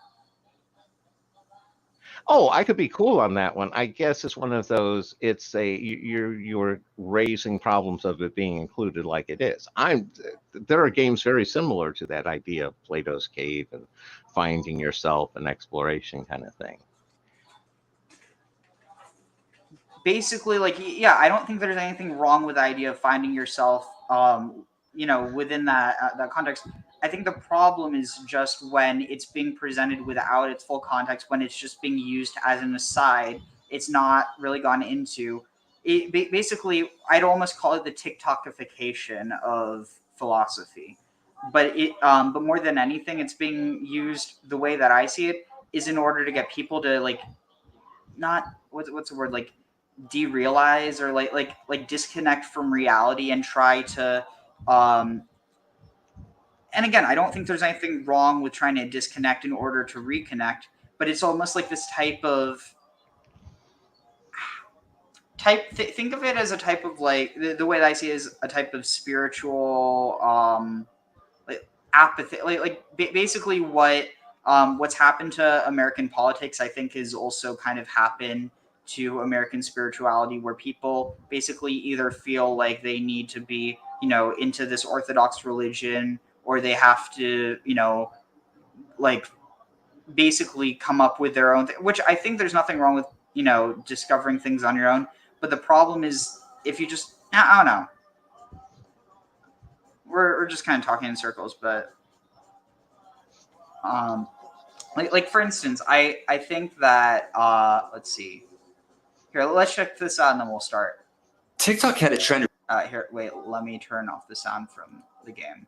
Oh, I could be cool on that one. I guess it's one of those. It's you're raising problems of it being included like it is. There are games very similar to that idea of Plato's Cave and finding yourself and exploration kind of thing. Basically, like, yeah, I don't think there's anything wrong with the idea of finding yourself, within that context. I think the problem is just when it's being presented without its full context, when it's just being used as an aside, it's not really gone into it. Basically, I'd almost call it the TikTokification of philosophy. But more than anything, it's being used the way that I see it is in order to get people to like not what's the word, like derealize or like disconnect from reality and try to and again, I don't think there's anything wrong with trying to disconnect in order to reconnect, but it's almost like this think of it as a type of like the way that I see it is a type of spiritual like apathy, basically what's happened to American politics, I think, is also kind of happened to American spirituality, where people basically either feel like they need to be, into this Orthodox religion, or they have to, like basically come up with their own thing, which I think there's nothing wrong with, discovering things on your own. But the problem is if you just, I don't know. We're just kind of talking in circles, but like for instance, I think that let's see. Here, let's check this out and then we'll start. TikTok had a trend. Here, wait, let me turn off the sound from the game.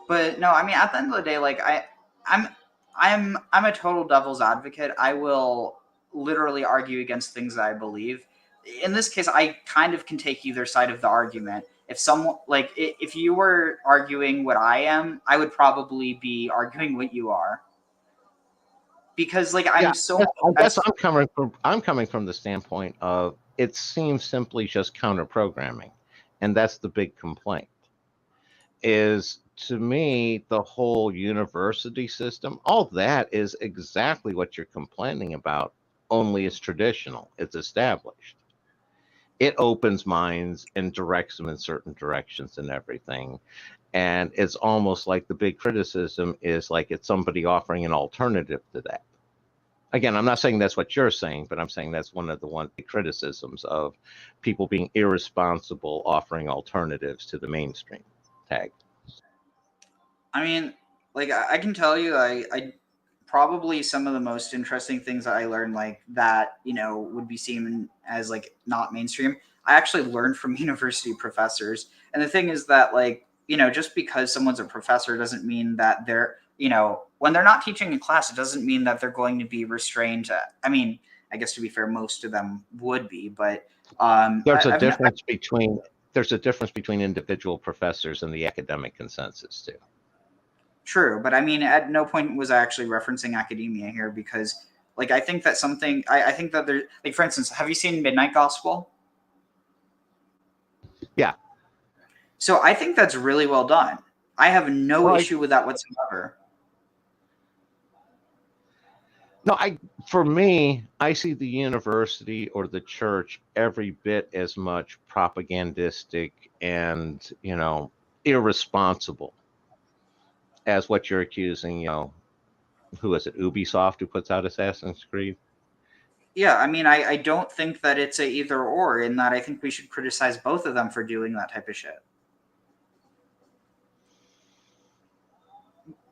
But no, I mean, at the end of the day, like I'm a total devil's advocate. I will literally argue against things that I believe. In this case, I kind of can take either side of the argument. If someone if you were arguing what I am, I would probably be arguing what you are. Because I'm coming from the standpoint of it seems simply just counter programming, and that's the big complaint. Is to me the whole university system, all that is exactly what you're complaining about, only it's traditional, it's established. It opens minds and directs them in certain directions and everything. And it's almost like the big criticism is like it's somebody offering an alternative to that. Again, I'm not saying that's what you're saying, but I'm saying that's one of the criticisms of people being irresponsible, offering alternatives to the mainstream tag. I mean, like I can tell you, I probably some of the most interesting things that I learned, like that, would be seen as like not mainstream, I actually learned from university professors. And the thing is that, like, just because someone's a professor doesn't mean that they're, when they're not teaching a class, it doesn't mean that they're going to be restrained to, I mean, I guess to be fair, most of them would be, but there's a difference between individual professors and the academic consensus too. True, but I mean, at no point was I actually referencing academia here, because like I think that I think that there, like, for instance, have you seen Midnight Gospel? Yeah. So I think that's really well done. I have no issue with that whatsoever. No, for me, I see the university or the church every bit as much propagandistic and, irresponsible as what you're accusing, who is it, Ubisoft, who puts out Assassin's Creed? Yeah, I mean, I don't think that it's a either or, in that I think we should criticize both of them for doing that type of shit.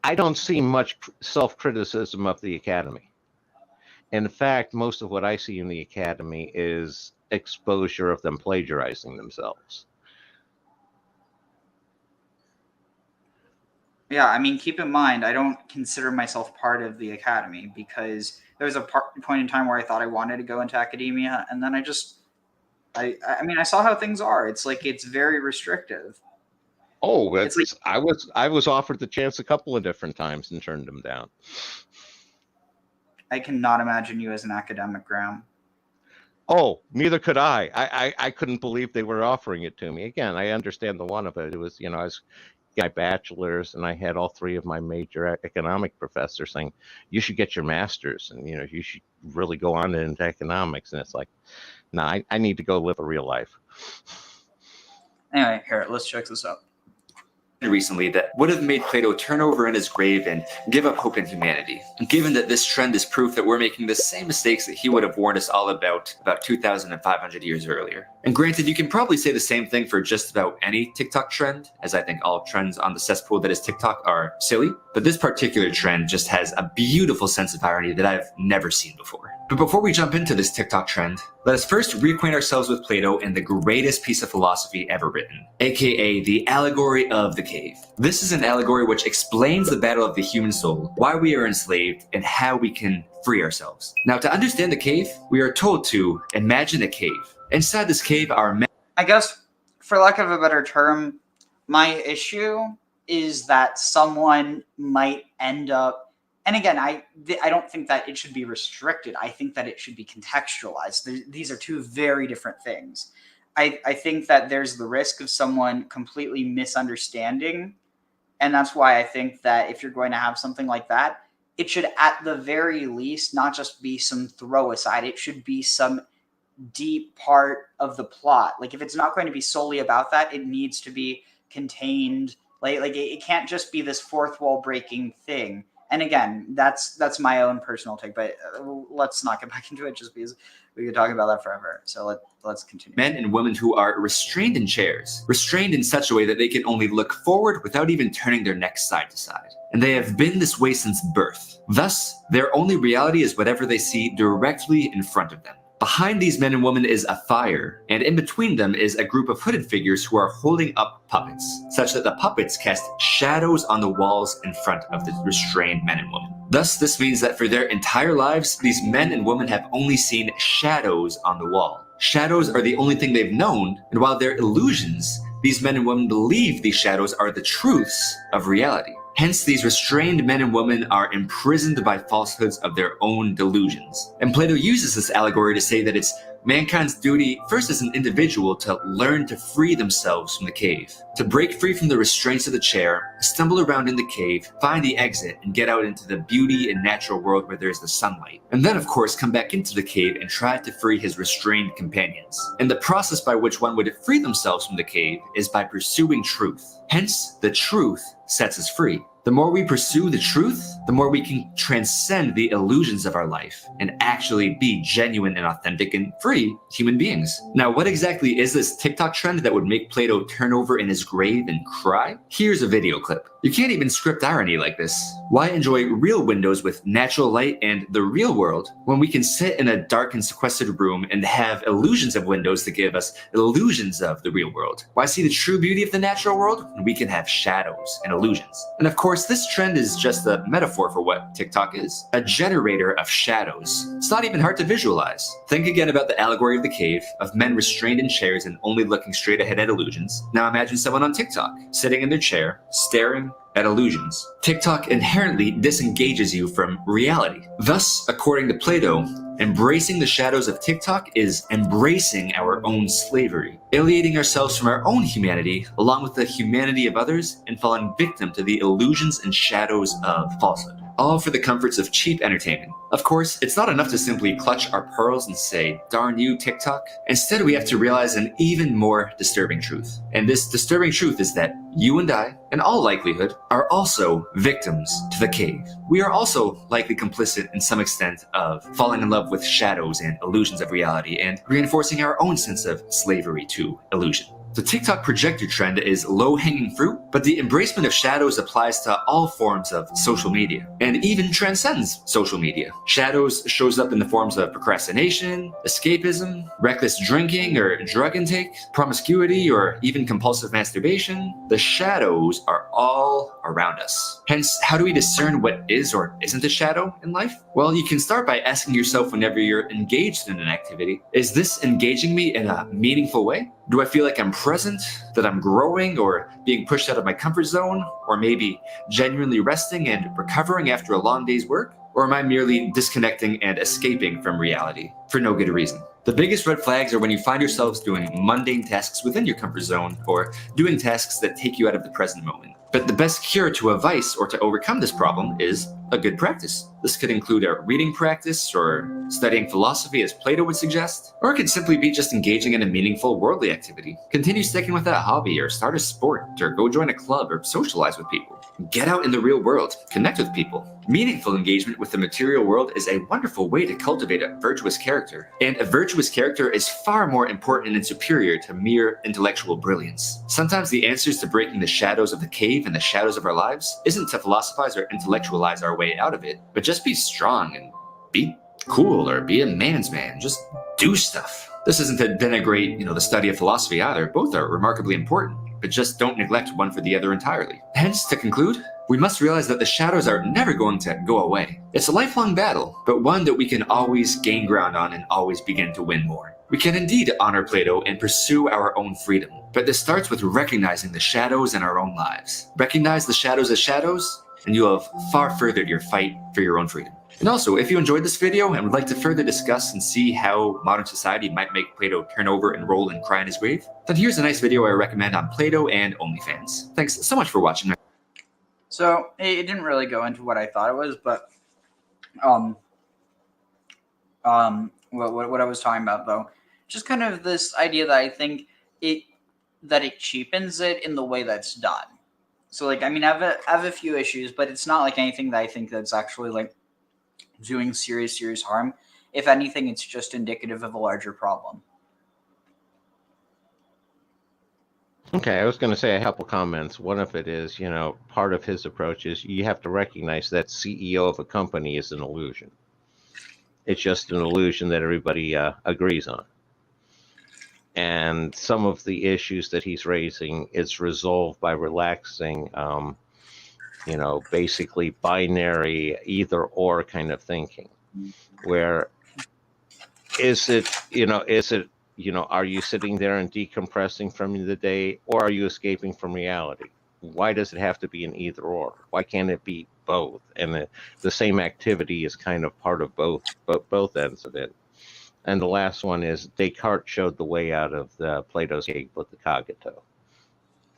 I don't see much self-criticism of the Academy. In fact, most of what I see in the Academy is exposure of them plagiarizing themselves. Yeah, I mean, keep in mind, I don't consider myself part of the Academy, because there was a point in time where I thought I wanted to go into academia, and then I mean, I saw how things are. It's like, it's very restrictive. Oh, it's like, I was offered the chance a couple of different times and turned them down. I cannot imagine you as an academic, Graham. Oh, neither could I. I couldn't believe they were offering it to me. Again, I understand the one of it. It was, I was my bachelor's, and I had all three of my major economic professors saying, you should get your master's, and, you should really go on into economics. And it's like, no, I need to go live a real life. Anyway, here, let's check this out. recently that would have made Plato turn over in his grave and give up hope in humanity. Given that this trend is proof that we're making the same mistakes that he would have warned us all about 2,500 years earlier. And granted, you can probably say the same thing for just about any TikTok trend, as I think all trends on the cesspool that is TikTok are silly, but this particular trend just has a beautiful sense of irony that I've never seen before. But before we jump into this TikTok trend, let us first reacquaint ourselves with Plato and the greatest piece of philosophy ever written, aka the allegory of the cave. This is an allegory which explains the battle of the human soul, why we are enslaved, and how we can free ourselves. Now, to understand the cave, we are told to imagine a cave. Inside this cave are I guess, for lack of a better term, my issue is that someone might end up, and again, I don't think that it should be restricted. I think that it should be contextualized. These are two very different things. I think that there's the risk of someone completely misunderstanding, and that's why I think that if you're going to have something like that, it should at the very least not just be some throw aside. It should be some deep part of the plot. Like, if it's not going to be solely about that, it needs to be contained. Like it can't just be this fourth wall breaking thing. And again, that's my own personal take, but let's not get back into it just because we could talk about that forever. So let's continue. Men and women who are restrained in chairs, restrained in such a way that they can only look forward without even turning their necks side to side. And they have been this way since birth. Thus, their only reality is whatever they see directly in front of them. Behind these men and women is a fire, and in between them is a group of hooded figures who are holding up puppets, such that the puppets cast shadows on the walls in front of the restrained men and women. Thus, this means that for their entire lives, these men and women have only seen shadows on the wall. Shadows are the only thing they've known, and while they're illusions, these men and women believe these shadows are the truths of reality. Hence, these restrained men and women are imprisoned by falsehoods of their own delusions. And Plato uses this allegory to say that it's mankind's duty, first as an individual, to learn to free themselves from the cave, to break free from the restraints of the chair, stumble around in the cave, find the exit, and get out into the beauty and natural world where there's the sunlight. And then, of course, come back into the cave and try to free his restrained companions. And the process by which one would free themselves from the cave is by pursuing truth. Hence, the truth sets us free. The more we pursue the truth, the more we can transcend the illusions of our life and actually be genuine and authentic and free human beings. Now, what exactly is this TikTok trend that would make Plato turn over in his grave and cry? Here's a video clip. You can't even script irony like this. Why enjoy real windows with natural light and the real world when we can sit in a dark and sequestered room and have illusions of windows that give us illusions of the real world? Why see the true beauty of the natural world when we can have shadows and illusions? And of course, this trend is just a metaphor for what TikTok is, a generator of shadows. It's not even hard to visualize. Think again about the allegory of the cave, of men restrained in chairs and only looking straight ahead at illusions. Now imagine someone on TikTok, sitting in their chair, staring at illusions. TikTok inherently disengages you from reality. Thus, according to Plato, embracing the shadows of TikTok is embracing our own slavery, alienating ourselves from our own humanity, along with the humanity of others, and falling victim to the illusions and shadows of falsehood. All for the comforts of cheap entertainment. Of course, it's not enough to simply clutch our pearls and say, darn you, TikTok. Instead, we have to realize an even more disturbing truth. And this disturbing truth is that you and I, in all likelihood, are also victims to the cave. We are also likely complicit in some extent of falling in love with shadows and illusions of reality and reinforcing our own sense of slavery to illusion. The TikTok projector trend is low-hanging fruit, but the embracement of shadows applies to all forms of social media, and even transcends social media. Shadows shows up in the forms of procrastination, escapism, reckless drinking or drug intake, promiscuity, or even compulsive masturbation. The shadows are all around us. Hence, how do we discern what is or isn't a shadow in life? Well, you can start by asking yourself whenever you're engaged in an activity, is this engaging me in a meaningful way? Do I feel like I'm present, that I'm growing or being pushed out of my comfort zone, or maybe genuinely resting and recovering after a long day's work? Or am I merely disconnecting and escaping from reality for no good reason? The biggest red flags are when you find yourselves doing mundane tasks within your comfort zone, or doing tasks that take you out of the present moment. But the best cure to a vice or to overcome this problem is a good practice. This could include a reading practice or studying philosophy as Plato would suggest, or it could simply be just engaging in a meaningful worldly activity. Continue sticking with that hobby, or start a sport, or go join a club, or socialize with people. Get out in the real world, connect with people. Meaningful engagement with the material world is a wonderful way to cultivate a virtuous character. And a virtuous character is far more important and superior to mere intellectual brilliance. Sometimes the answers to breaking the shadows of the cave and the shadows of our lives isn't to philosophize or intellectualize our way out of it, but just be strong and be cool, or be a man's man. Just do stuff. This isn't to denigrate, the study of philosophy either. Both are remarkably important, but just don't neglect one for the other entirely. Hence, to conclude, we must realize that the shadows are never going to go away. It's a lifelong battle, but one that we can always gain ground on and always begin to win more. We can indeed honor Plato and pursue our own freedom, but this starts with recognizing the shadows in our own lives. Recognize the shadows as shadows, and you will have far furthered your fight for your own freedom. And also, if you enjoyed this video and would like to further discuss and see how modern society might make Plato turn over and roll and cry in his grave, then here's a nice video I recommend on Plato and OnlyFans. Thanks so much for watching. So it didn't really go into what I thought it was, but what I was talking about though, just kind of this idea that I think it cheapens it in the way that's done. So like, I mean, I have a few issues, but it's not like anything that I think that's actually like doing serious harm. If anything, it's just indicative of a larger problem. Okay, I was going to say a couple comments. One of it is, part of his approach is you have to recognize that CEO of a company is an illusion. It's just an illusion that everybody agrees on. And some of the issues that he's raising is resolved by relaxing, basically binary either or kind of thinking, where are you sitting there and decompressing from the day, or are you escaping from reality? Why does it have to be an either or? Why can't it be both? And the same activity is kind of part of both ends of it. And the last one is Descartes showed the way out of the Plato's cave with the cogito.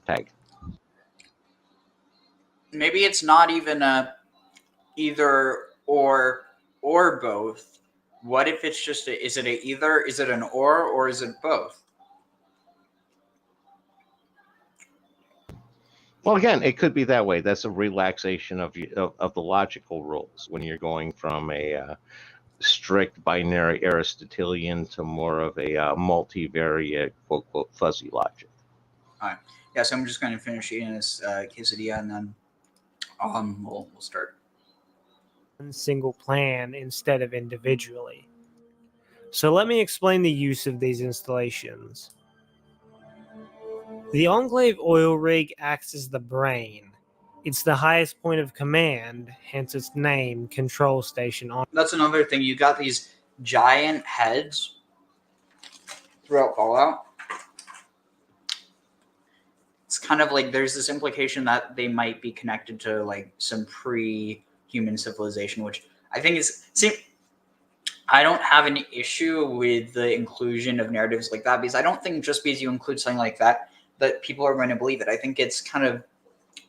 Tag. Maybe it's not even a either or both. What if it's just is it a either, is it an or is it both? Well, again, it could be that way. That's a relaxation of the logical rules when you're going from a strict binary Aristotelian to more of a multivariate, quote, quote, fuzzy logic. All right. Yeah, so I'm just going to finish eating this quesadilla, and then we'll start. One single plan instead of individually. So let me explain the use of these installations. The Enclave oil rig acts as the brain. It's the highest point of command, hence its name, Control Station. That's another thing. You got these giant heads throughout Baalout. It's kind of like there's this implication that they might be connected to like some pre-human civilization, which I think is... See, I don't have an issue with the inclusion of narratives like that, because I don't think just because you include something like that people are going to believe it. I think it's kind of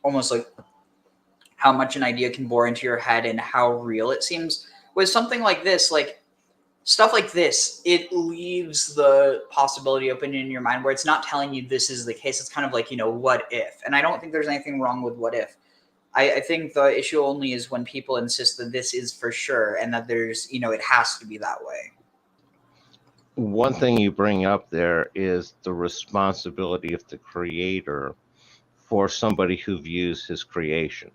almost like how much an idea can bore into your head and how real it seems. With something like this, like stuff like this, it leaves the possibility open in your mind where it's not telling you this is the case. It's kind of like, what if? And I don't think there's anything wrong with what if. I think the issue only is when people insist that this is for sure and that there's, it has to be that way. One thing you bring up there is the responsibility of the creator for somebody who views his creation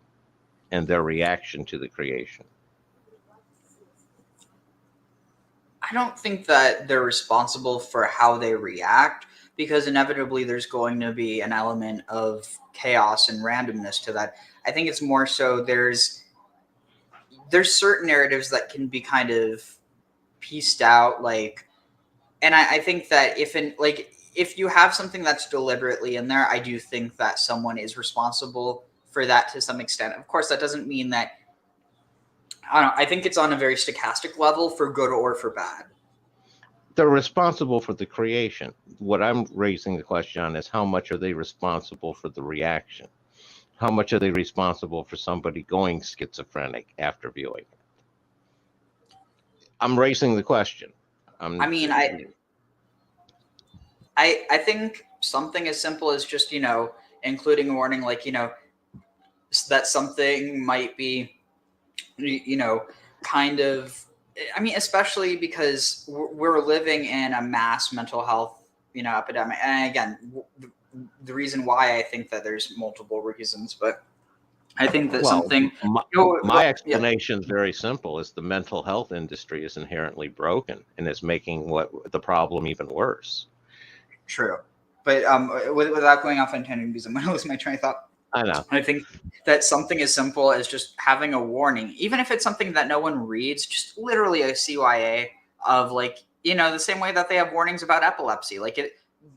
and their reaction to the creation. I don't think that they're responsible for how they react, because inevitably there's going to be an element of chaos and randomness to that. I think it's more so there's certain narratives that can be kind of pieced out, like, and I think that if you have something that's deliberately in there, I do think that someone is responsible for that to some extent. Of course, that doesn't mean that, I think it's on a very stochastic level for good or for bad. they're responsible for the creation. What I'm raising the question on is how much are they responsible for the reaction? How much are they responsible for somebody going schizophrenic after viewing it? I'm raising the question. I mean, I think something as simple as just, including a warning, like, that something might be, kind of, I mean, especially because we're living in a mass mental health, epidemic. And again, the reason why I think that there's multiple reasons, but I think that something. My explanation is very simple: is the mental health industry is inherently broken and is making the problem even worse. True, but without going off on tangent, because I'm going to lose my train of thought. I know. I think that something as simple as just having a warning, even if it's something that no one reads, just literally a CYA of, like, the same way that they have warnings about epilepsy. Like,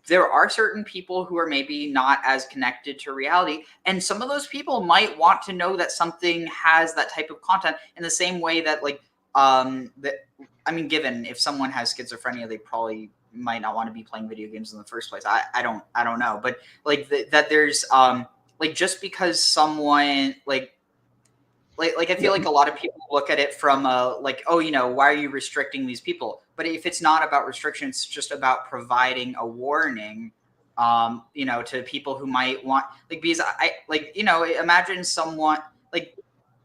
there are certain people who are maybe not as connected to reality, and some of those people might want to know that something has that type of content in the same way that, like, given if someone has schizophrenia, they probably might not want to be playing video games in the first place. I don't know, but like that there's like, just because someone like I feel like a lot of people look at it from like, oh, why are you restricting these people? But if it's not about restriction, it's just about providing a warning, to people who might want, like, because imagine someone like,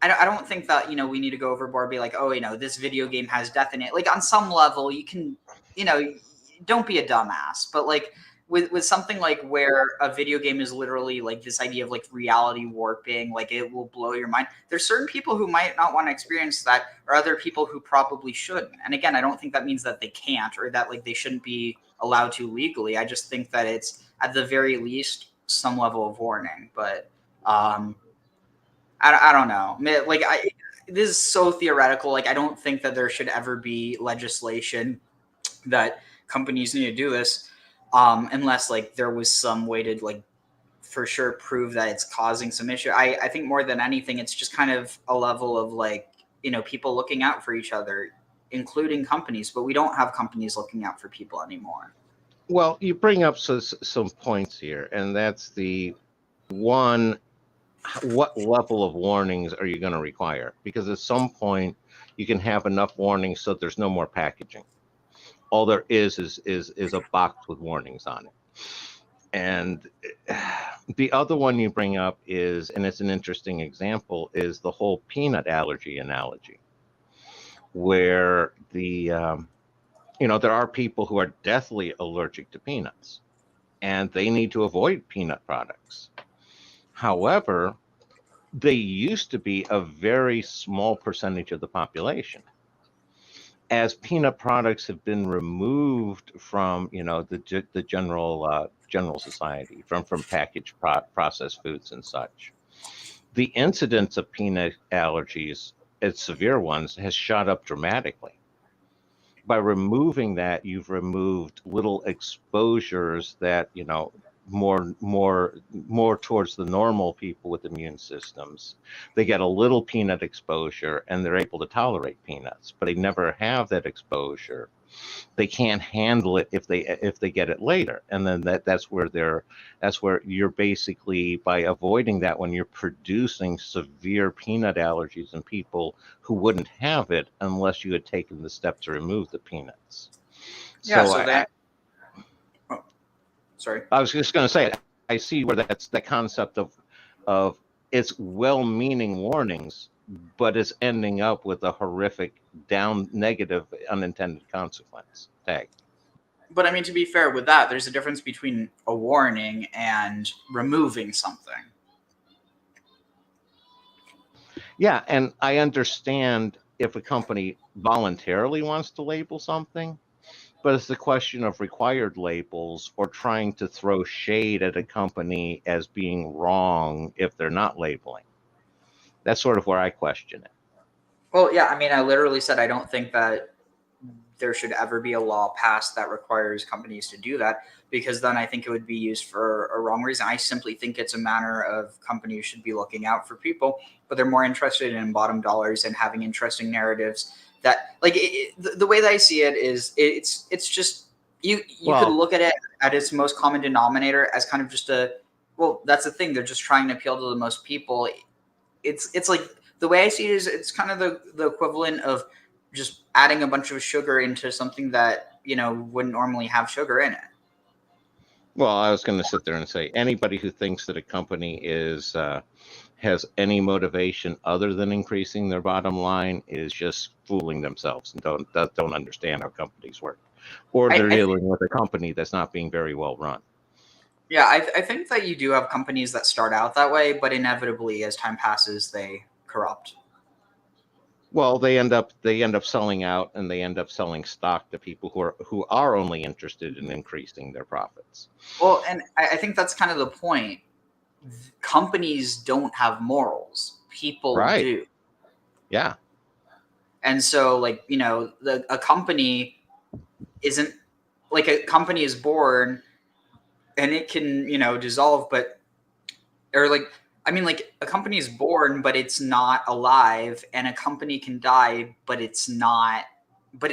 I don't think that, we need to go overboard, be like, oh, this video game has death in it. Like, on some level you can, don't be a dumbass, but like, with something like where a video game is literally like this idea of like reality warping, like it will blow your mind. There's certain people who might not want to experience that, or other people who probably shouldn't. And again, I don't think that means that they can't, or that like they shouldn't be allowed to legally. I just think that it's at the very least some level of warning. But I don't know. Like, this is so theoretical. Like, I don't think that there should ever be legislation that companies need to do this. Unless like there was some way to like for sure prove that it's causing some issue. I think more than anything, it's just kind of a level of like, people looking out for each other, including companies, but we don't have companies looking out for people anymore. Well, you bring up some points here, and that's the one, what level of warnings are you going to require? Because at some point you can have enough warnings so there's no more packaging. All there is a box with warnings on it. And the other one you bring up is, and it's an interesting example, is the whole peanut allergy analogy, where there are people who are deathly allergic to peanuts, and they need to avoid peanut products. However, they used to be a very small percentage of the population. As peanut products have been removed from, the general society, from packaged processed foods and such, the incidence of peanut allergies, as severe ones, has shot up dramatically. By removing that, you've removed little exposures that, more towards the normal people with immune systems. They get a little peanut exposure and they're able to tolerate peanuts, but they never have that exposure. They can't handle it if they get it later, and then that's where you're basically, by avoiding that one, you're producing severe peanut allergies in people who wouldn't have it unless you had taken the step to remove the peanuts. Yeah. Sorry. I was just going to say, I see where that's the concept of it's well-meaning warnings, but it's ending up with a horrific negative unintended consequence tag. But I mean, to be fair with that, there's a difference between a warning and removing something. Yeah, and I understand if a company voluntarily wants to label something, but it's the question of required labels or trying to throw shade at a company as being wrong if they're not labeling. That's sort of where I question it. Well, yeah, I mean, I literally said I don't think that there should ever be a law passed that requires companies to do that, because then I think it would be used for a wrong reason. I simply think it's a matter of companies should be looking out for people, but they're more interested in bottom dollars and having interesting narratives that like the way that I see it is it's just you could Well- look at it at its most common denominator as kind of just that's the thing, they're just trying to appeal to the most people. It's like the way I see it is it's kind of the equivalent of just adding a bunch of sugar into something that wouldn't normally have sugar in it. Well, I was going to sit there and say anybody who thinks that a company has any motivation other than increasing their bottom line is just fooling themselves and don't understand how companies work, or they're dealing with a company that's not being very well run. Yeah, I think that you do have companies that start out that way, but inevitably, as time passes, they corrupt. Well, they end up selling out, and they end up selling stock to people who are only interested in increasing their profits. Well, and I think that's kind of the point. Companies don't have morals. People do. Yeah. And so, like, a company isn't like a company is born and it can, dissolve, but a company is born, but it's not alive, and a company can die, but it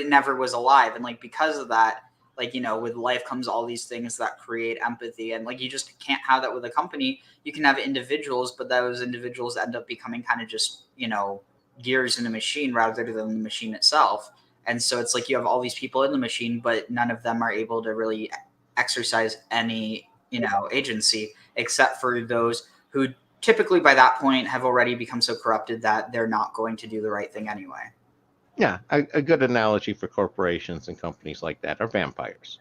never was alive. And like, because of that, with life comes all these things that create empathy, and like, you just can't have that with a company. You can have individuals, but those individuals end up becoming kind of just, gears in a machine rather than the machine itself. And so it's like you have all these people in the machine, but none of them are able to really exercise any, agency, except for those who typically by that point have already become so corrupted that they're not going to do the right thing anyway. Yeah, a good analogy for corporations and companies like that are vampires.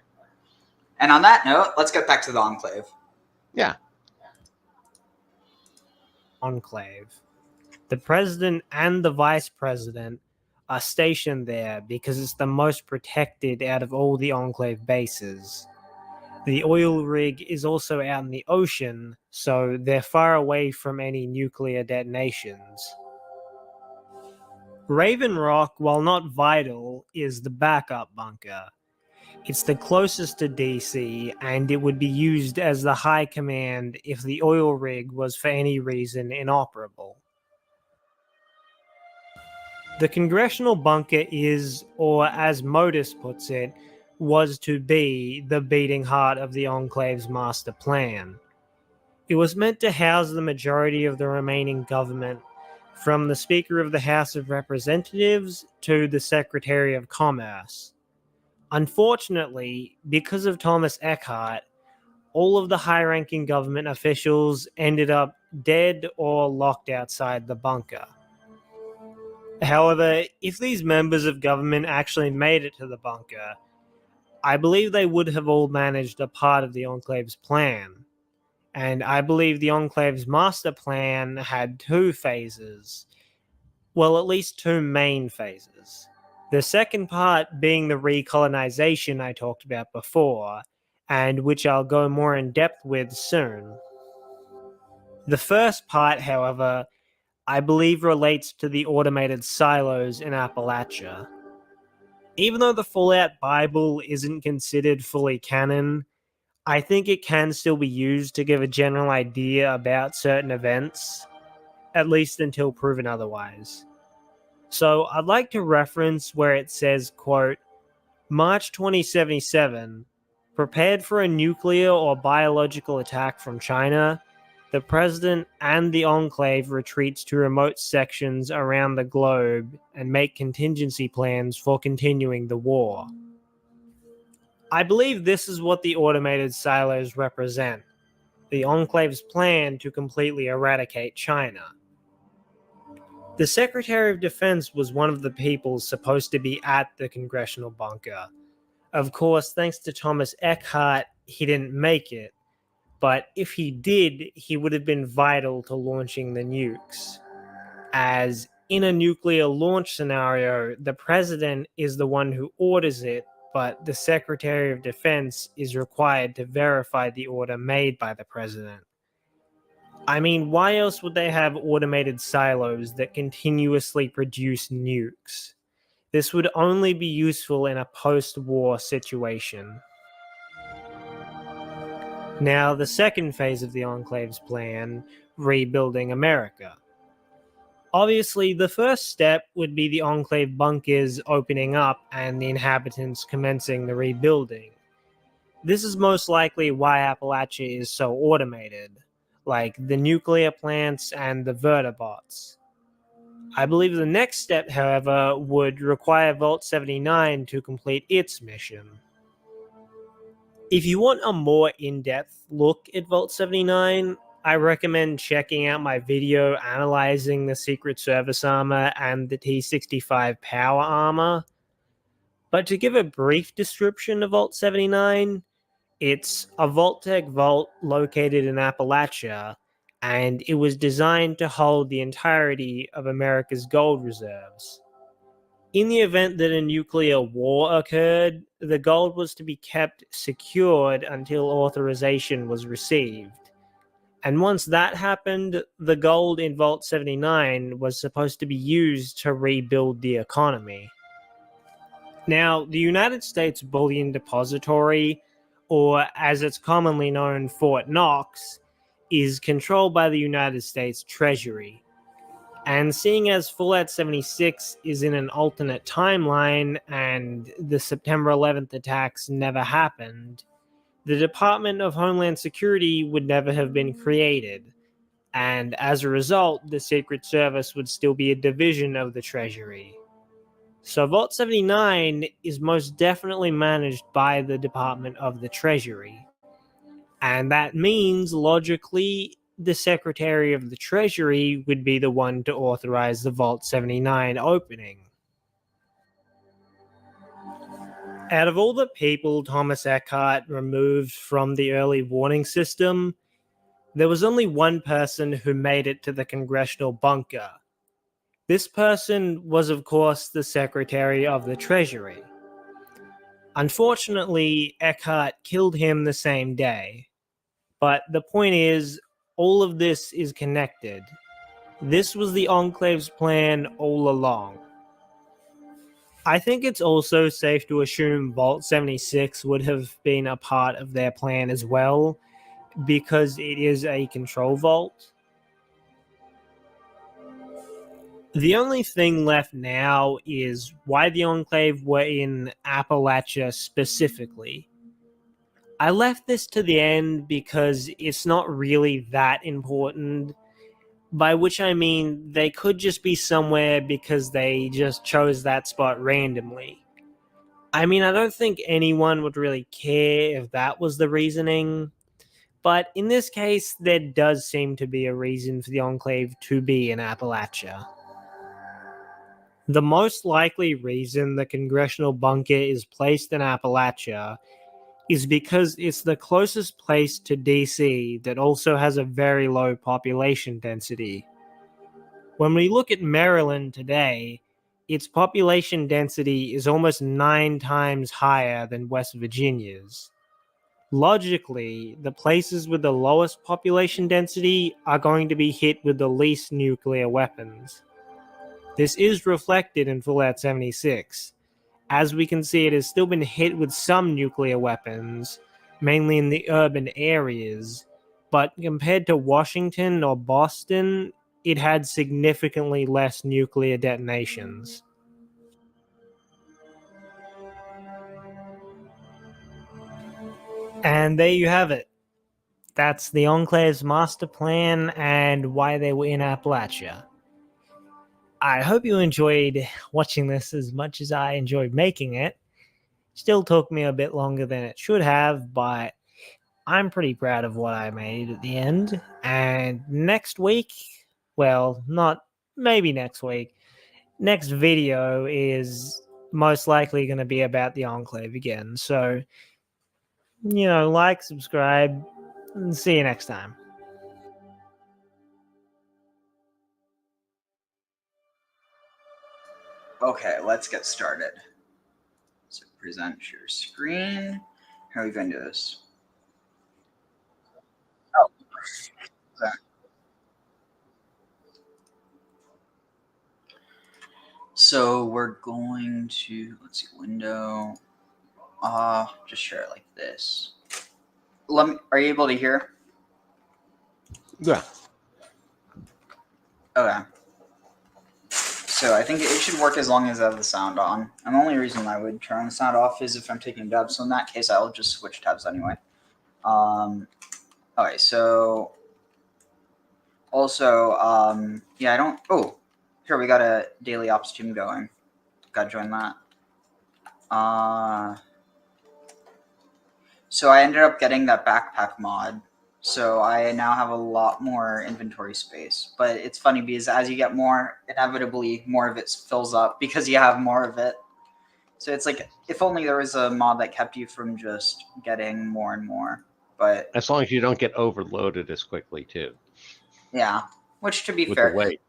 And on that note, let's get back to the Enclave. Yeah. Enclave. The president and the vice president are stationed there because it's the most protected out of all the Enclave bases. The oil rig is also out in the ocean, so they're far away from any nuclear detonations. Raven Rock, while not vital, is the backup bunker. It's the closest to DC, and it would be used as the high command if the oil rig was for any reason inoperable. The congressional bunker is, or as Modus puts it, was to be the beating heart of the Enclave's master plan. It was meant to house the majority of the remaining government, from the Speaker of the House of Representatives to the Secretary of Commerce. Unfortunately, because of Thomas Eckhart, all of the high-ranking government officials ended up dead or locked outside the bunker. However, if these members of government actually made it to the bunker, I believe they would have all managed a part of the Enclave's plan. And I believe the Enclave's master plan had two phases. Well, at least two main phases. The second part being the recolonization I talked about before, and which I'll go more in depth with soon. The first part, however, I believe relates to the automated silos in Appalachia. Even though the Fallout Bible isn't considered fully canon, I think it can still be used to give a general idea about certain events, at least until proven otherwise. So I'd like to reference where it says, quote, March 2077, prepared for a nuclear or biological attack from China, the President and the Enclave retreats to remote sections around the globe and make contingency plans for continuing the war. I believe this is what the automated silos represent, the Enclave's plan to completely eradicate China. The Secretary of Defense was one of the people supposed to be at the congressional bunker. Of course, thanks to Thomas Eckhart, he didn't make it, but if he did, he would have been vital to launching the nukes. As in a nuclear launch scenario, the president is the one who orders it, but the Secretary of Defense is required to verify the order made by the president. I mean, why else would they have automated silos that continuously produce nukes? This would only be useful in a post-war situation. Now, the second phase of the Enclave's plan, rebuilding America. Obviously, the first step would be the Enclave bunkers opening up and the inhabitants commencing the rebuilding. This is most likely why Appalachia is so automated, like the nuclear plants and the vertibots. I believe the next step, however, would require Vault 79 to complete its mission. If you want a more in-depth look at Vault 79, I recommend checking out my video analyzing the Secret Service armor and the T-65 power armor. But to give a brief description of Vault 79, it's a Vault-Tec vault located in Appalachia, and it was designed to hold the entirety of America's gold reserves. In the event that a nuclear war occurred, the gold was to be kept secured until authorization was received. And once that happened, the gold in Vault 79 was supposed to be used to rebuild the economy. Now, the United States Bullion Depository, or as it's commonly known, Fort Knox, is controlled by the United States Treasury. And seeing as Fallout 76 is in an alternate timeline and the September 11th attacks never happened, the Department of Homeland Security would never have been created, and as a result, the Secret Service would still be a division of the Treasury. So Vault 79 is most definitely managed by the Department of the Treasury. And that means, logically, the Secretary of the Treasury would be the one to authorize the Vault 79 opening. Out of all the people Thomas Eckhart removed from the early warning system, there was only one person who made it to the congressional bunker. This person was, of course, the Secretary of the Treasury. Unfortunately, Eckhart killed him the same day. But the point is, all of this is connected. This was the Enclave's plan all along. I think it's also safe to assume Vault 76 would have been a part of their plan as well, because it is a control vault. The only thing left now is why the Enclave were in Appalachia specifically. I left this to the end because it's not really that important, by which I mean they could just be somewhere because they just chose that spot randomly. I mean, I don't think anyone would really care if that was the reasoning, but in this case, there does seem to be a reason for the Enclave to be in Appalachia. The most likely reason the congressional bunker is placed in Appalachia is because it's the closest place to DC that also has a very low population density. When we look at Maryland today, its population density is almost 9 times higher than West Virginia's. Logically, the places with the lowest population density are going to be hit with the least nuclear weapons. This is reflected in Fallout 76. As we can see, it has still been hit with some nuclear weapons, mainly in the urban areas, but compared to Washington or Boston, it had significantly less nuclear detonations. And there you have it. That's the Enclave's master plan and why they were in Appalachia. I hope you enjoyed watching this as much as I enjoyed making it. Still took me a bit longer than it should have, but I'm pretty proud of what I made at the end. And next week, well, not maybe next week, next video is most likely going to be about the Enclave again. So, like, subscribe, and see you next time. Okay, let's get started. So present your screen. How are we going to do this? Oh, okay. So we're going to, let's see, window. Just share it like this. Are you able to hear? Yeah. Okay. So I think it should work as long as I have the sound on. And the only reason I would turn the sound off is if I'm taking dubs. So in that case, I'll just switch tabs anyway. Okay, so also, yeah, I don't. Oh, here we got a daily ops team going. Got to join that. So I ended up getting that backpack mod. So I now have a lot more inventory space. But it's funny because as you get more, inevitably more of it fills up because you have more of it. So it's like, if only there was a mod that kept you from just getting more and more. But As long as you don't get overloaded as quickly, too. yeah, which to be with fair, the weight.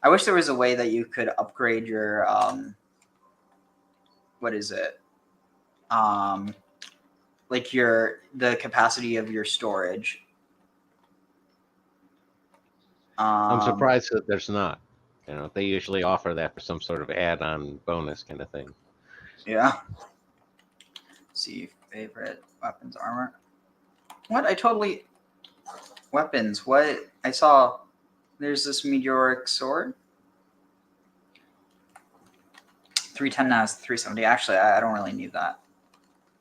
I wish there was a way that you could upgrade your what is it? Like the capacity of your storage. I'm surprised that there's not. You know, they usually offer that for some sort of add-on bonus kind of thing. Yeah. Let's see, favorite weapons, armor. What? I totally weapons. What? I saw. There's this meteoric sword. 310 now is 370. Actually, I don't really need that.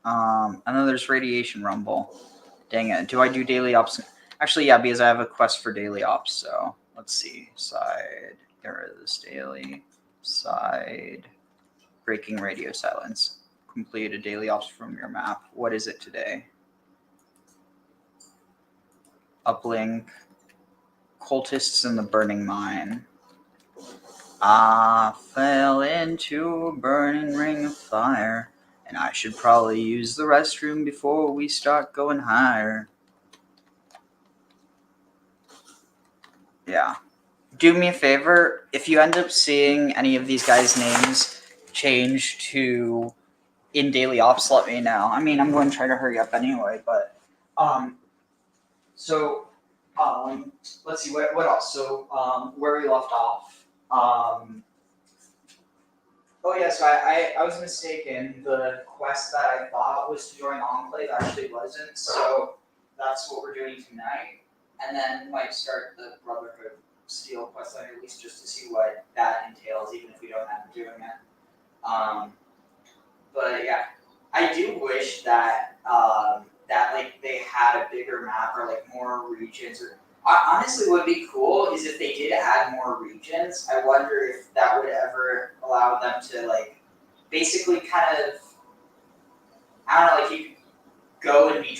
And then there's radiation rumble. Dang it. Do I do daily ops? Actually, yeah, because I have a quest for daily ops. So let's see. Side. Get rid of this daily. Side. Breaking radio silence. Complete a daily ops from your map. What is it today? Uplink. Cultists in the burning mine. I fell into a burning ring of fire, and I should probably use the restroom before we start going higher. Yeah. Do me a favor, if you end up seeing any of these guys' names change to in daily ops, let me know. I mean, I'm going to try to hurry up anyway, but let's see what else. So where we left off. Oh yeah, so I was mistaken. The quest that I thought was to join Enclave actually wasn't. So that's what we're doing tonight, and then might start the Brotherhood Steel quest line at least just to see what that entails, even if we don't end up doing it. But yeah, I do wish that that like they had a bigger map or like more regions. Or honestly, what would be cool is if they did add more regions. I wonder if that would ever allow them to like basically kind of, I don't know, like you could go and be.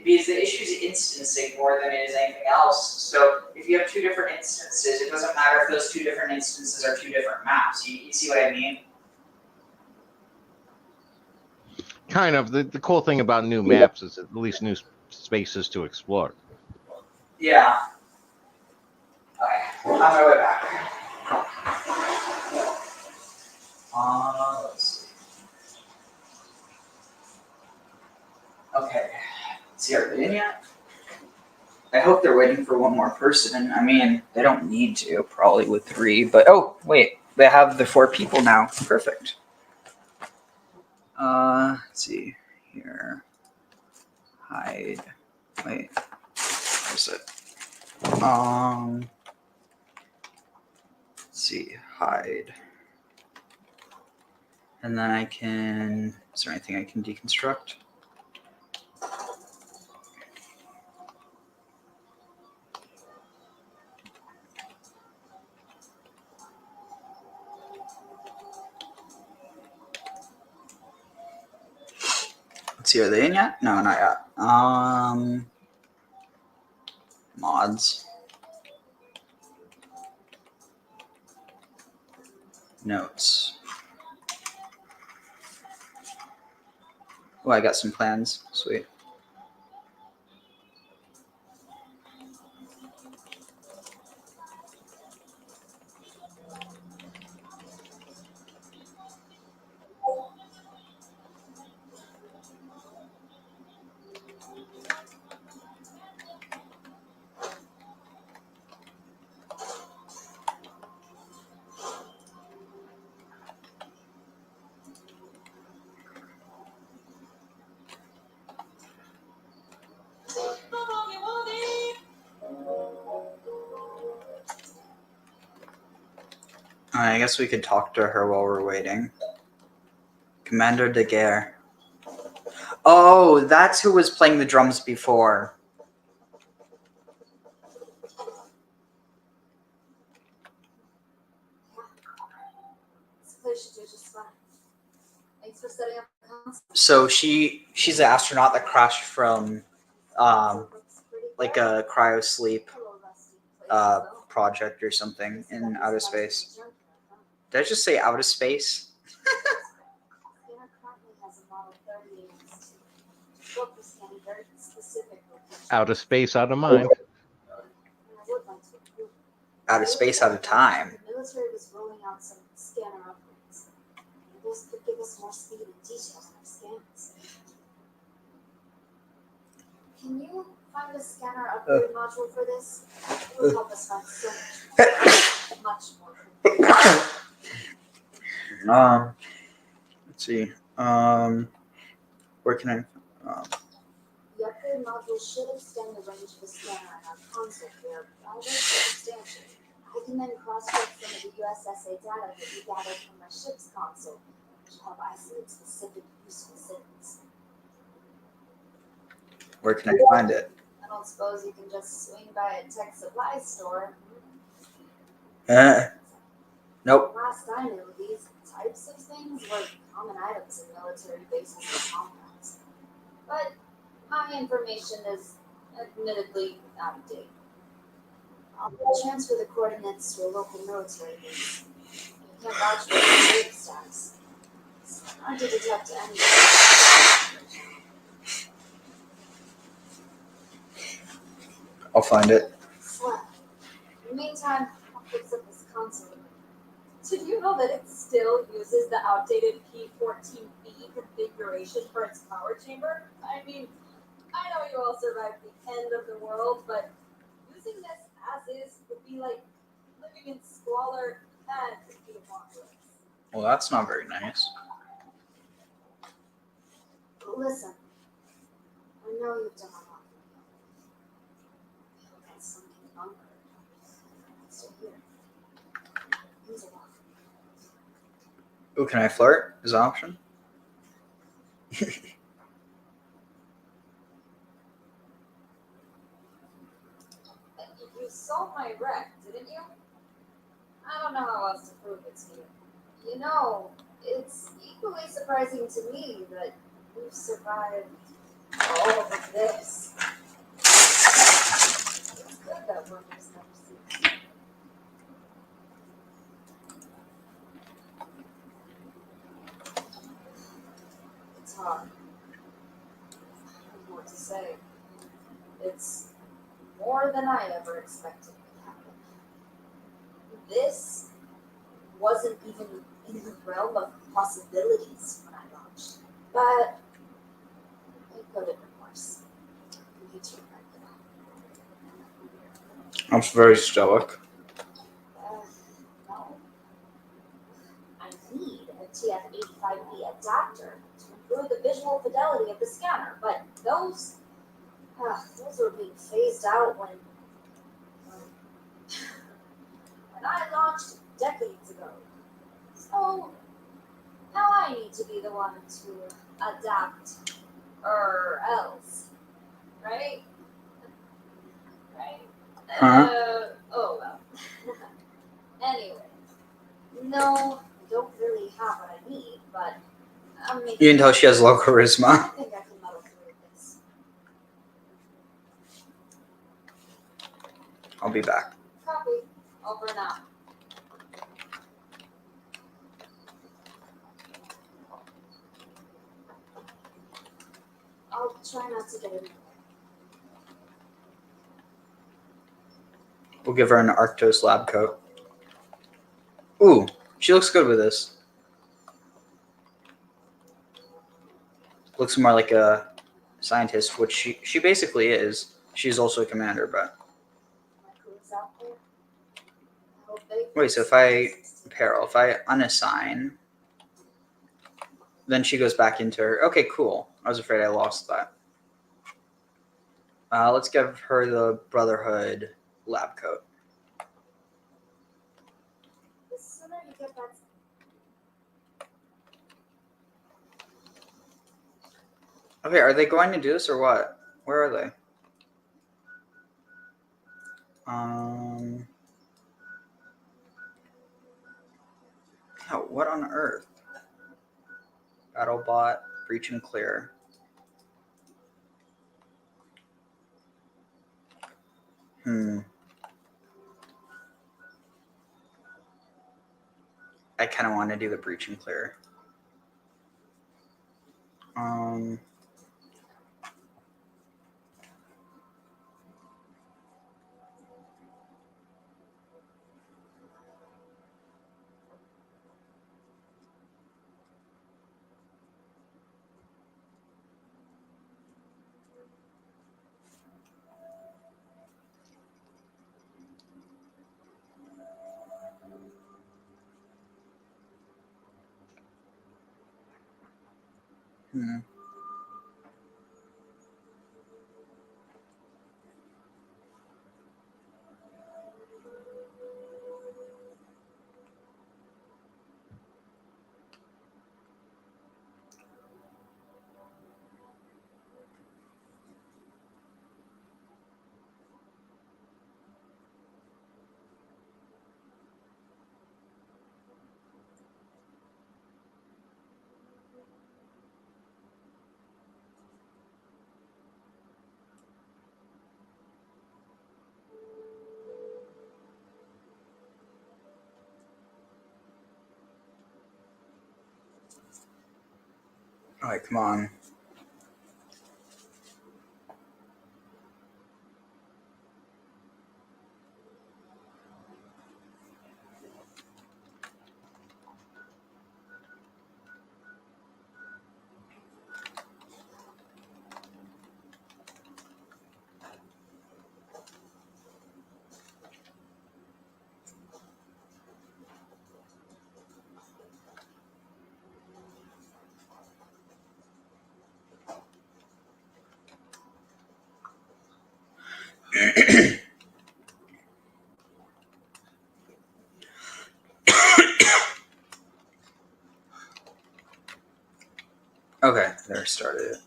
Because the issue is instancing more than it is anything else. So if you have two different instances, it doesn't matter if those two different instances are two different maps. You see what I mean? Kind of. The cool thing about new maps is at least new spaces to explore. Yeah. Okay, on my way back. Let's see. Okay. See, are they in yet? I hope they're waiting for one more person. I mean, they don't need to, probably with 3, but oh, wait. They have the 4 people now. Perfect. Let's see here. Hide. Wait. Where's it? Let's see. Hide. And then I can. Is there anything I can deconstruct? Let's see, are they in yet? No, not yet. Mods. Notes. Oh, I got some plans. Sweet. I guess we could talk to her while we're waiting. Commander de Guerre. Oh, that's who was playing the drums before. This place should do just fine. Thanks for setting up the console. So she's an astronaut that crashed from like a cryo sleep project or something in outer space. Did I just say outer space? Out of space, out of mind. Out of space, out of time. The military was rolling out some scanner upgrades. This could give us more speed and details on our scans. Can you find a scanner upgrade module for this? It will help us find so much more. Let's see. Where can I? The upgrade module should extend the range of the scanner in our console here rather substantially. I can then cross-check some of the USSA data that we gathered from our ship's console, which will help isolate specific useful signals. Where can I find it? I don't suppose you can just swing by a tech supply store. Nope. Last I knew, these types of things were common items in military bases and compounds. But my information is admittedly out of date. I'll transfer the coordinates to a local military base. You can't vouch for the safe status. It's hard to detect any. I'll find it. Swell. In the meantime, I'll fix up this console. Did you know that it still uses the outdated P14B configuration for its power chamber? I mean, I know you all survived the end of the world, but using this as is would be like living in squalor and the apocalypse. Well, that's not very nice. Listen, I know you've done a lot. You got something bunker. So here. Here's a lot. Oh, can I flirt? Is an option? You saw my wreck, didn't you? I don't know how else to prove it to you. You know, it's equally surprising to me that you've survived all of this. It's good that workers never see. It's hard. I don't know what to say. It's more than I ever expected would happen. This wasn't even in the realm of possibilities when I launched. But it could have been worse. You too, right? I'm very stoic. No. I need a TF-85B adapter to improve the visual fidelity of the scanner, but those were being phased out when I launched decades ago. So now I need to be the one to adapt, or else, right? Right? Oh well. Anyway, no, I don't really have what I need, but I'm making. You can tell she has low charisma. I think I can muddle through this. I'll be back. Copy. Over now. I'll try not to get in the way. We'll give her an Arctos lab coat. Ooh, she looks good with this. Looks more like a scientist, which she basically is. She's also a commander, but... Wait, so if I unassign, then she goes back into her... Okay, cool. I was afraid I lost that. Let's give her the Brotherhood lab coat. The sooner you get that. Okay, are they going to do this or what? Where are they? Oh, what on earth? BattleBot, breach and clear. I kind of want to do the breach and clear. All right, come on. Okay, there, started it.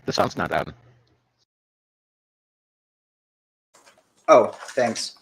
The song's not out. Oh, thanks.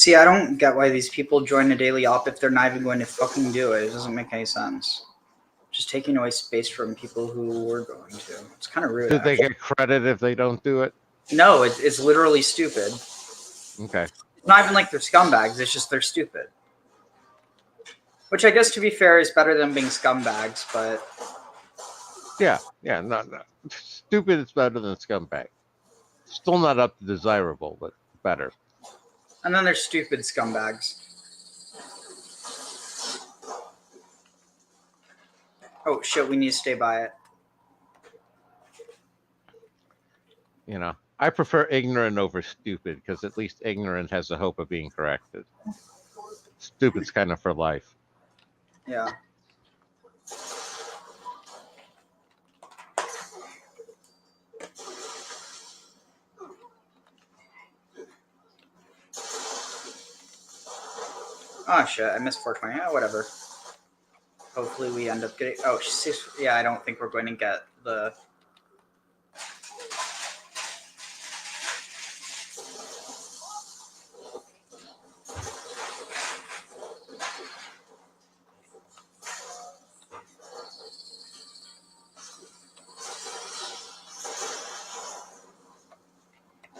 See, I don't get why these people join a daily op if they're not even going to fucking do it. It doesn't make any sense. Just taking away space from people who were going to. It's kind of rude. Do they get credit if they don't do it? No, it's literally stupid. Okay. It's not even like they're scumbags. It's just they're stupid. Which I guess, to be fair, is better than being scumbags, but... Yeah, no. Stupid is better than scumbag. Still not up to desirable, but better. And then there's stupid scumbags. Oh, shit, we need to stay by it. You know, I prefer ignorant over stupid, because at least ignorant has the hope of being corrected. Stupid's kind of for life. Yeah. Oh shit, I missed 420. Oh, whatever. Hopefully we end up getting... Oh, yeah, I don't think we're going to get the...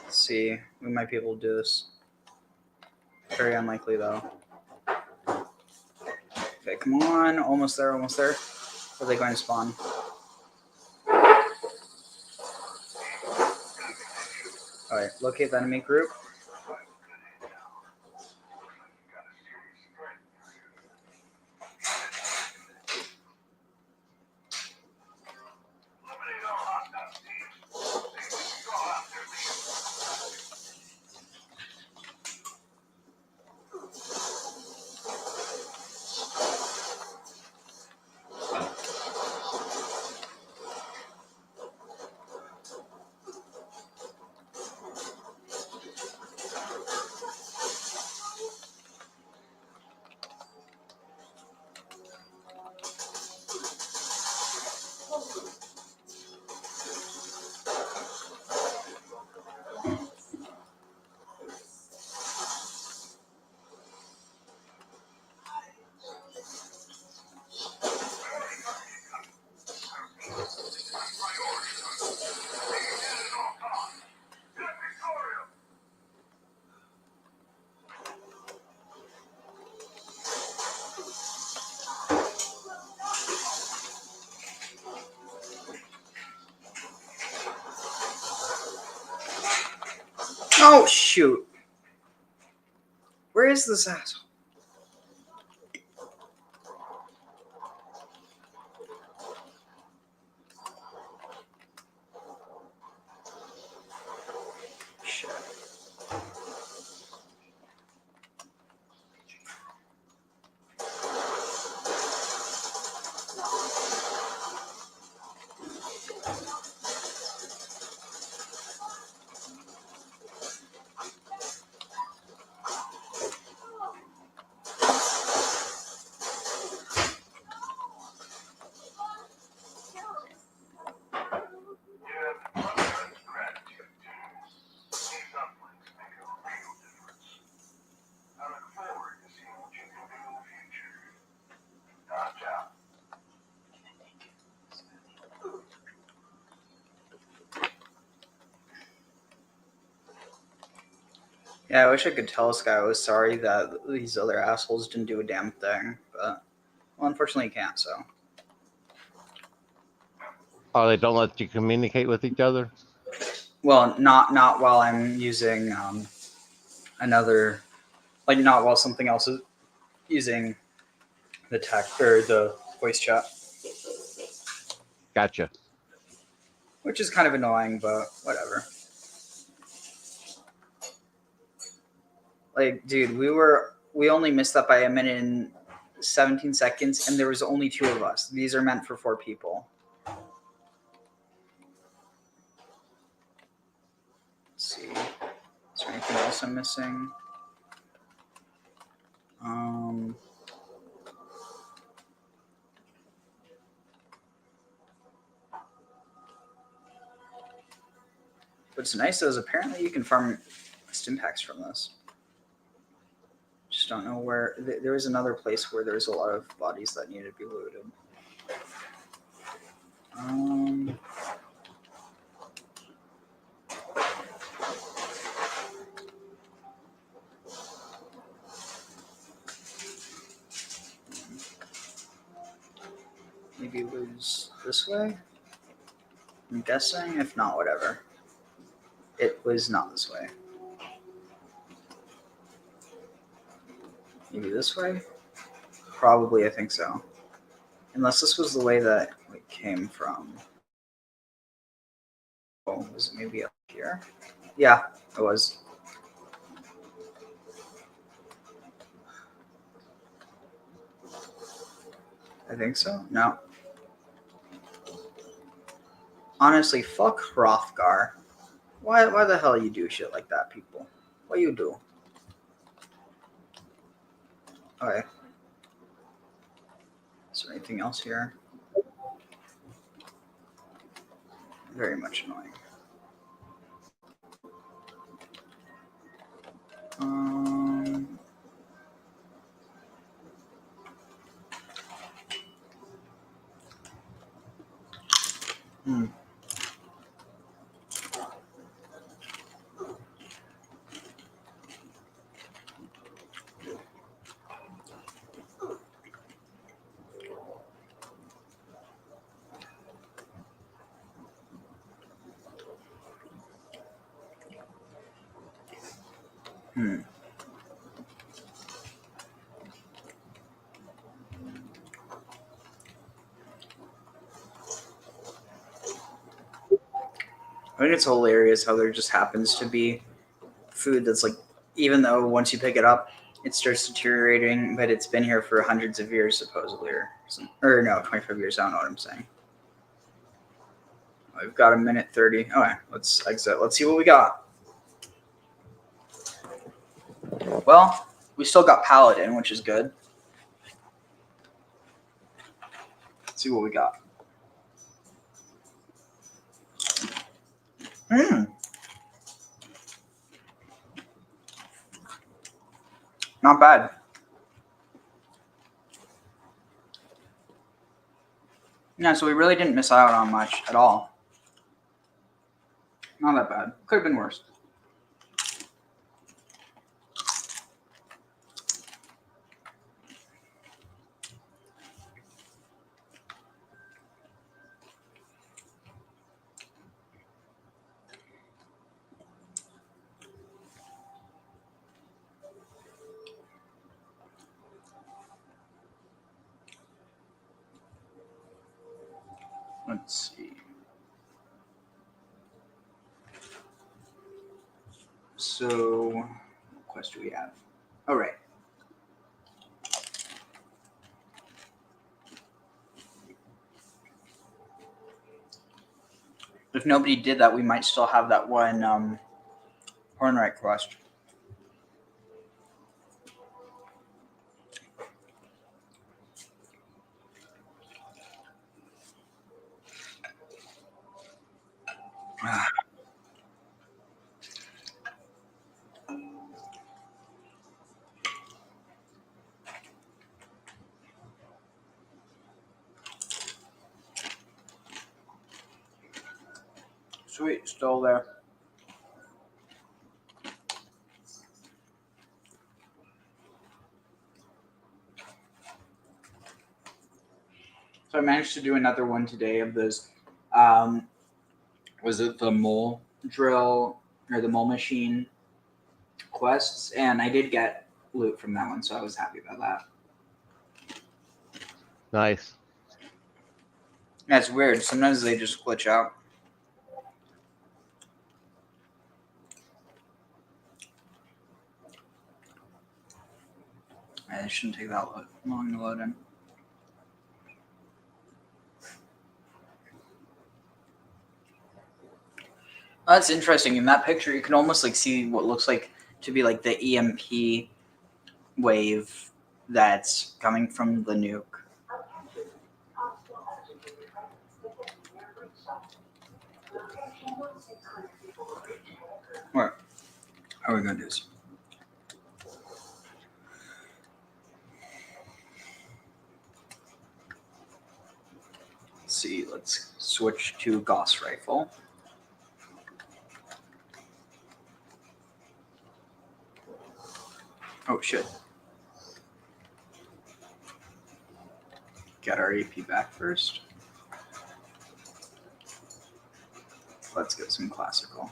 Let's see. We might be able to do this. Very unlikely, though. Okay, come on. Almost there, almost there. Are they going to spawn? Alright, locate the enemy group. Oh, shoot. Where is this asshole? Shit. Yeah, I wish I could tell this guy I was sorry that these other assholes didn't do a damn thing, but well, unfortunately you can't, so. Oh, they don't let you communicate with each other? Well, not while I'm using another, like not while something else is using the text or the voice chat. Gotcha. Which is kind of annoying, but whatever. Like, dude, we only missed that by 1 minute and 17 seconds, and there was only 2 of us. These are meant for 4 people. Let's see. Is there anything else I'm missing? What's nice is apparently you can farm stim packs from this. Just don't know where. There was another place where there was a lot of bodies that needed to be looted. Maybe it was this way? I'm guessing. If not, whatever. It was not this way. Maybe this way? Probably, I think so. Unless this was the way that we came from. Oh, was it maybe up here? Yeah, it was. I think so. No. Honestly, fuck Hrothgar. Why the hell you do shit like that, people? What you do? Okay. Is there anything else here? Very much annoying. Hmm. Hmm. I think it's hilarious how there just happens to be food that's like, even though once you pick it up, it starts deteriorating, but it's been here for hundreds of years, supposedly, or no, 25 years. I don't know what I'm saying. We've got a minute 30. Okay, let's exit. Let's see what we got. Well, we still got Paladin, which is good. Let's see what we got. Not bad. Yeah, so we really didn't miss out on much at all. Not that bad. Could have been worse. Let's see. So, what quest do we have? All right. If nobody did that, we might still have that one Hornwright quest. Sweet, still there. So I managed to do another one today of those. Was it the mole drill or the mole machine quests? And I did get loot from that one, so I was happy about that. Nice. That's weird. Sometimes they just glitch out. It shouldn't take that long to load in. Oh, that's interesting. In that picture, you can almost like see what looks like to be like the EMP wave that's coming from the nuke. What? How are we gonna do this? see. Let's switch to Gauss rifle. Oh shit. Get our AP back first. Let's get some classical.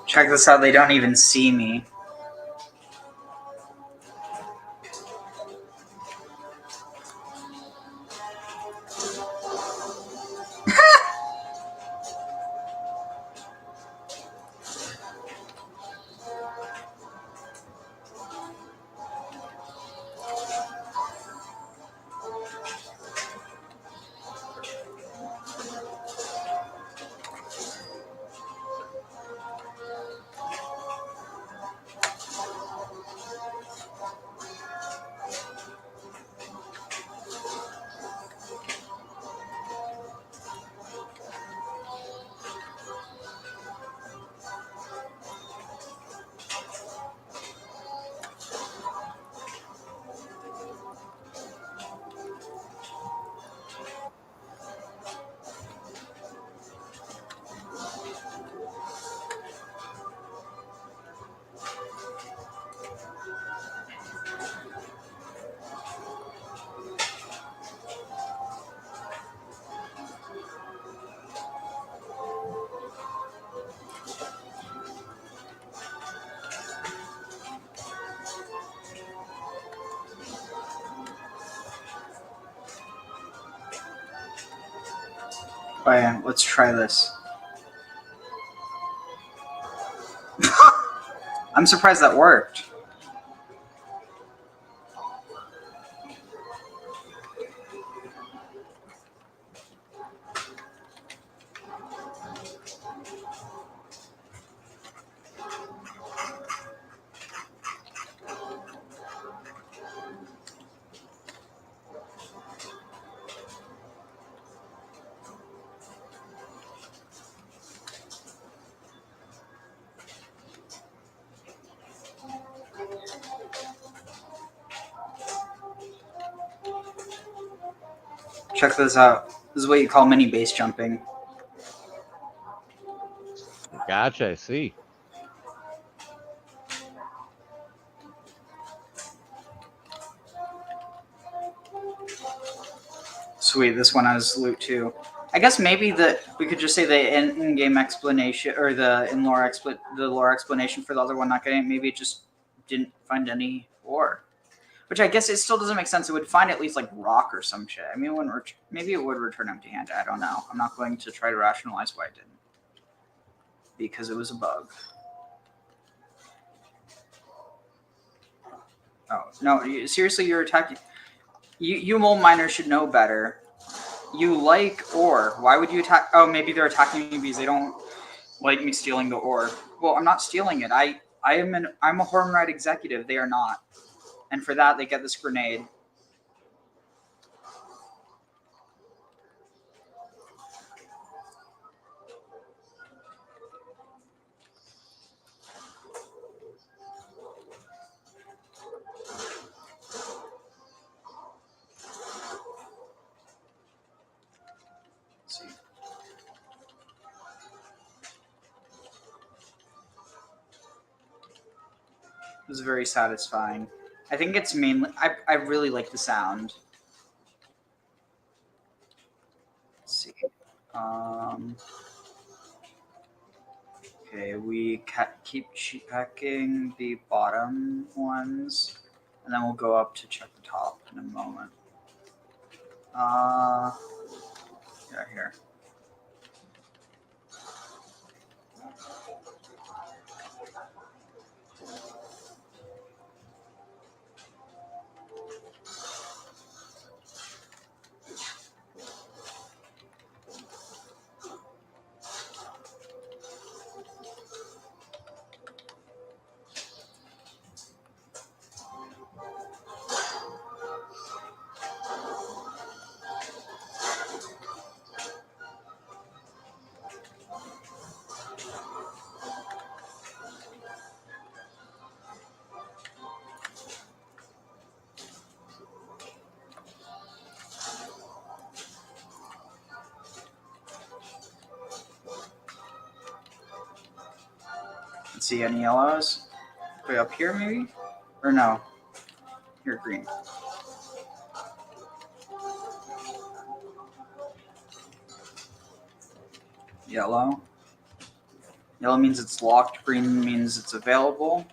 Check this out, they don't even see me. Oh yeah, let's try this. I'm surprised that worked. Check this out. This is what you call mini base jumping. Gotcha, I see. Sweet, this one has loot too. I guess maybe we could just say the in-game explanation or the lore explanation for the other one not getting it. Maybe it just didn't find any ore, which I guess it still doesn't make sense. It would find at least like rock or some shit. I mean, maybe it would return empty-handed. I don't know. I'm not going to try to rationalize why it didn't, because it was a bug. Oh no! Seriously, you're attacking. You mole miners should know better. You like ore. Why would you attack? Oh, maybe they're attacking me because they don't like me stealing the ore. Well, I'm not stealing it. I'm a Hornride executive. They are not. And for that, they get this grenade. Let's see. It was very satisfying. I think it's mainly... I really like the sound. Let's see. Okay, we keep checking the bottom ones, and then we'll go up to check the top in a moment. Yeah, here. Let's see, any yellows? Wait, up here maybe? Or no? Here, green. Yellow. Yellow means it's locked. Green means it's available.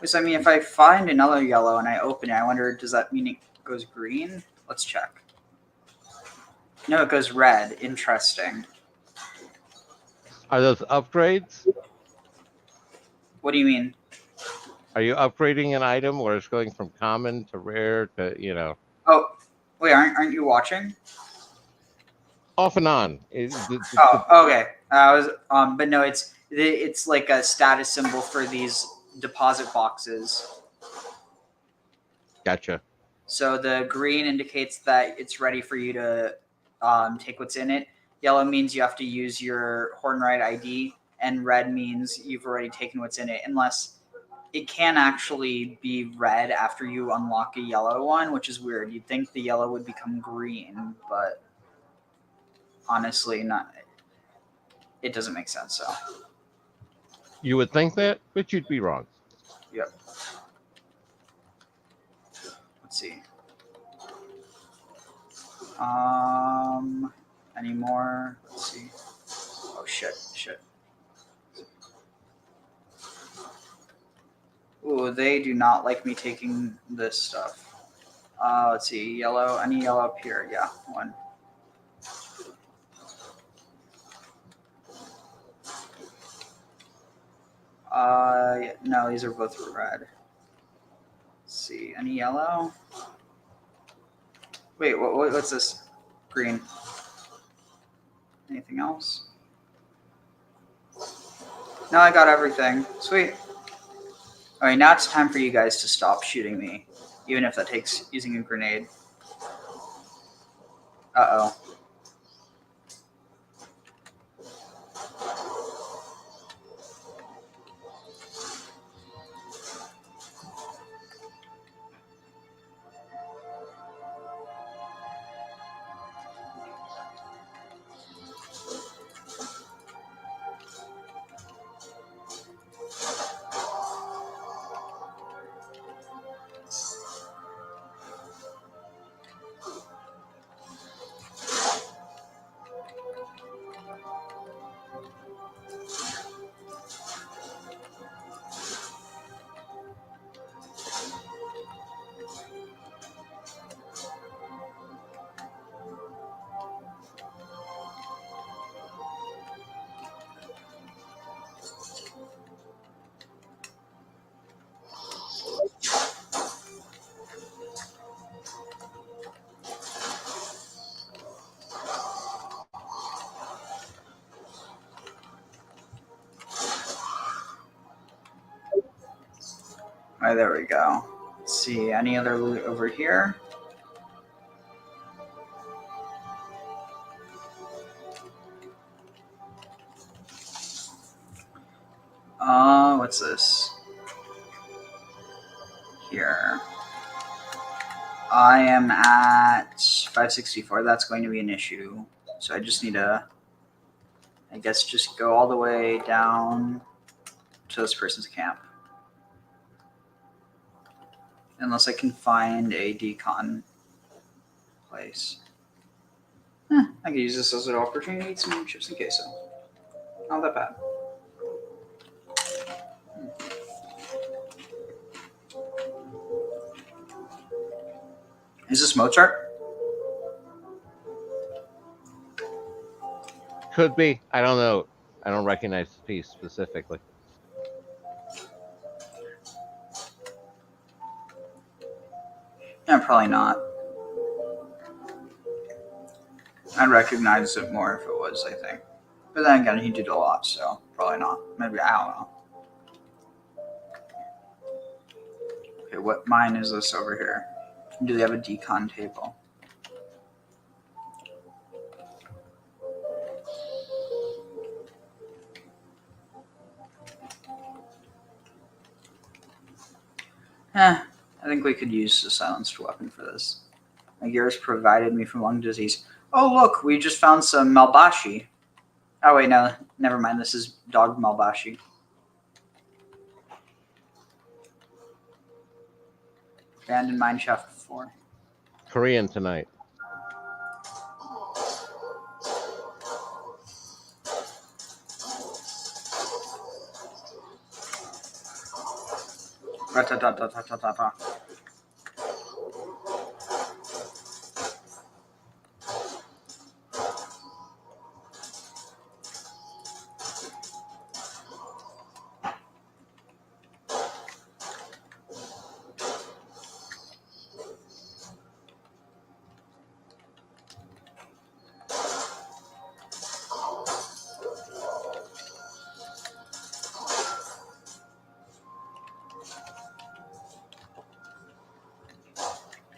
So, I mean, if I find another yellow and I open it, I wonder, does that mean it goes green? Let's check. No, it goes red. Interesting. Are those upgrades? What do you mean? Are you upgrading an item, or it's going from common to rare to, you know? Oh, wait, aren't you watching? Off and on. Oh, okay. I was, but no, it's like a status symbol for these deposit boxes. Gotcha. So the green indicates that it's ready for you to take what's in it. Yellow means you have to use your Hornride ID, and red means you've already taken what's in it, unless it can actually be red after you unlock a yellow one, which is weird. You'd think the yellow would become green, but honestly, not. It doesn't make sense. So You would think that, but you'd be wrong. yep. Let's see. Any more? Let's see. Oh shit. Ooh, they do not like me taking this stuff. Let's see. Yellow. Any yellow up here? Yeah, one. No, these are both red. Let's see. Any yellow? Wait, what's this? Green. Anything else? No, I got everything. Sweet. All right, now it's time for you guys to stop shooting me, even if that takes using a grenade. Uh-oh. All right, there we go. Let's see, any other loot over here? What's this? Here. I am at 564. That's going to be an issue. So I just need to, I guess, just go all the way down to this person's camp. Unless I can find a decon place. I could use this as an opportunity to eat some chips and queso. Not that bad. Is this Mozart? Could be. I don't know. I don't recognize the piece specifically. Yeah, probably not. I'd recognize it more if it was, I think. But then again, he did a lot, so probably not. Maybe, I don't know. Okay, what mine is this over here? Do they have a decon table? I think we could use the silenced weapon for this. My gears provided me from lung disease. Oh, look, we just found some Malbashi. Oh, wait, no, never mind. This is dog Malbashi. Abandoned mine shaft before. Korean tonight. Ra-ta-ta-ta-ta-ta-ta.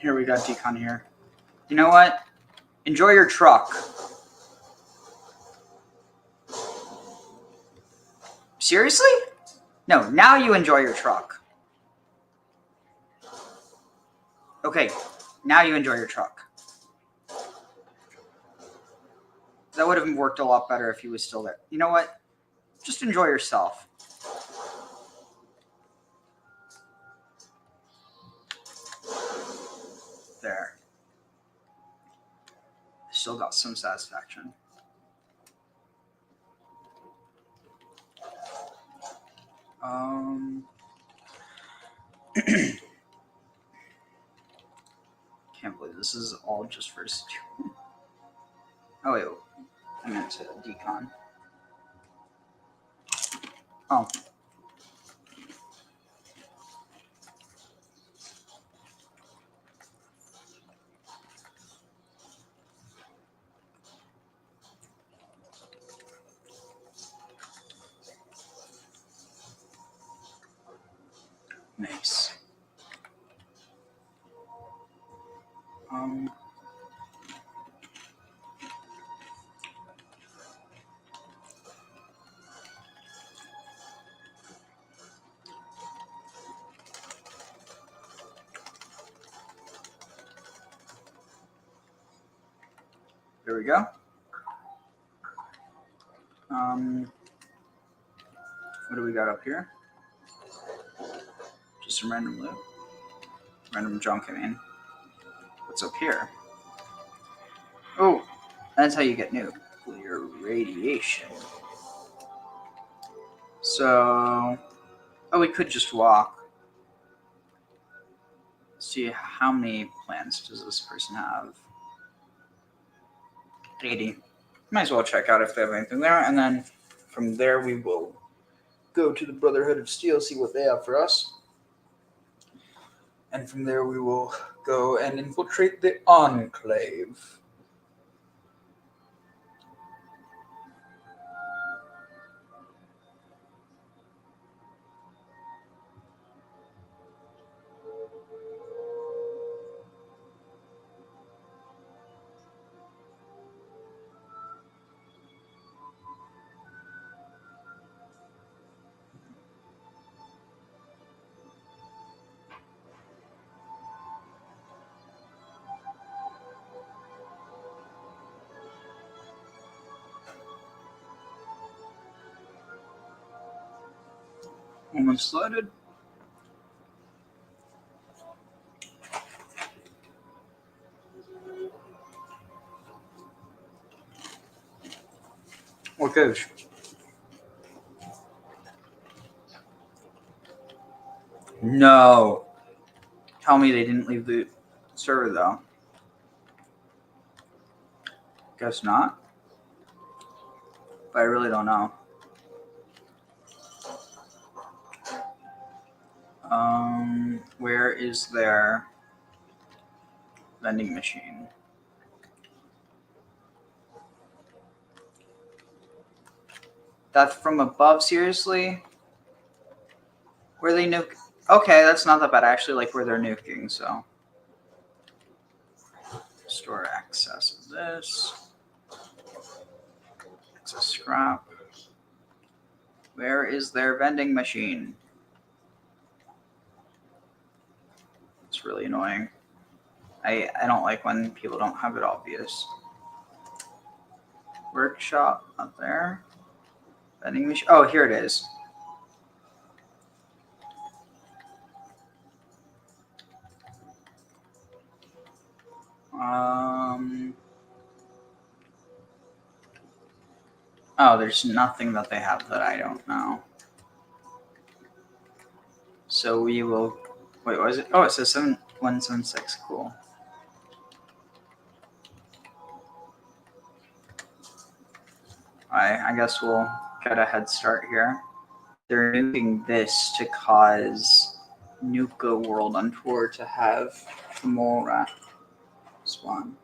Here we got decon here. You know what? Enjoy your truck. Seriously? No, now you enjoy your truck. Okay, now you enjoy your truck. That would have worked a lot better if he was still there. You know what? Just enjoy yourself. There. Still got some satisfaction. Can't believe this is all just for two. Oh wait, I meant to decon. Oh. Nice. There we go. What do we got up here? Just some random loot. Random junk, I mean. What's up here? Oh, that's how you get nuclear radiation. So, oh, we could just walk. Let's see, how many plants does this person have? 80. Might as well check out if they have anything there, and then from there we will go to the Brotherhood of Steel, see what they have for us. And from there we will go and infiltrate the Enclave. Almost loaded. Okay. No. Tell me they didn't leave the server though. Guess not. But I really don't know. Where is their vending machine? That's from above, seriously? Where they nuke? Okay, that's not that bad. I actually like where they're nuking, so. Store access of this. Access scrap. Where is their vending machine? It's really annoying. I don't like when people don't have it obvious. Workshop, not there. Vending machine. Oh, here it is. Oh, there's nothing that they have that I don't know. So we will... Wait, what is it? Oh, it says 7176. Cool. Alright, I guess we'll get a head start here. They're nuking this to cause Nuka World on tour to have the mole rat spawn.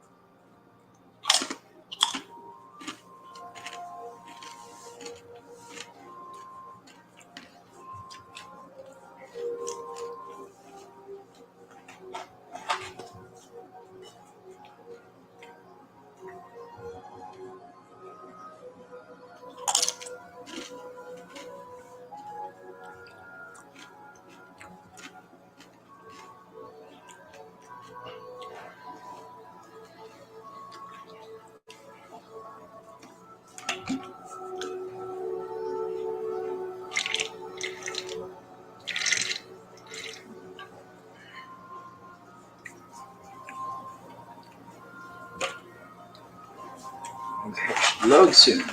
Okay, load soon.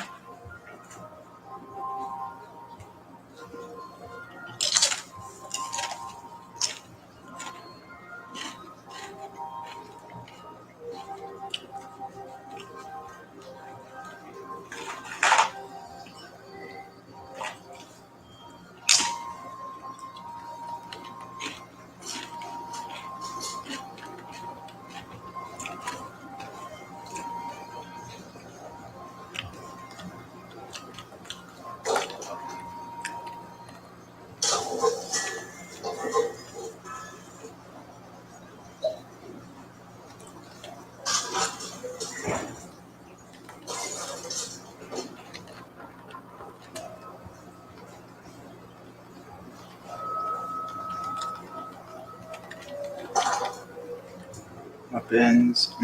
Weapons.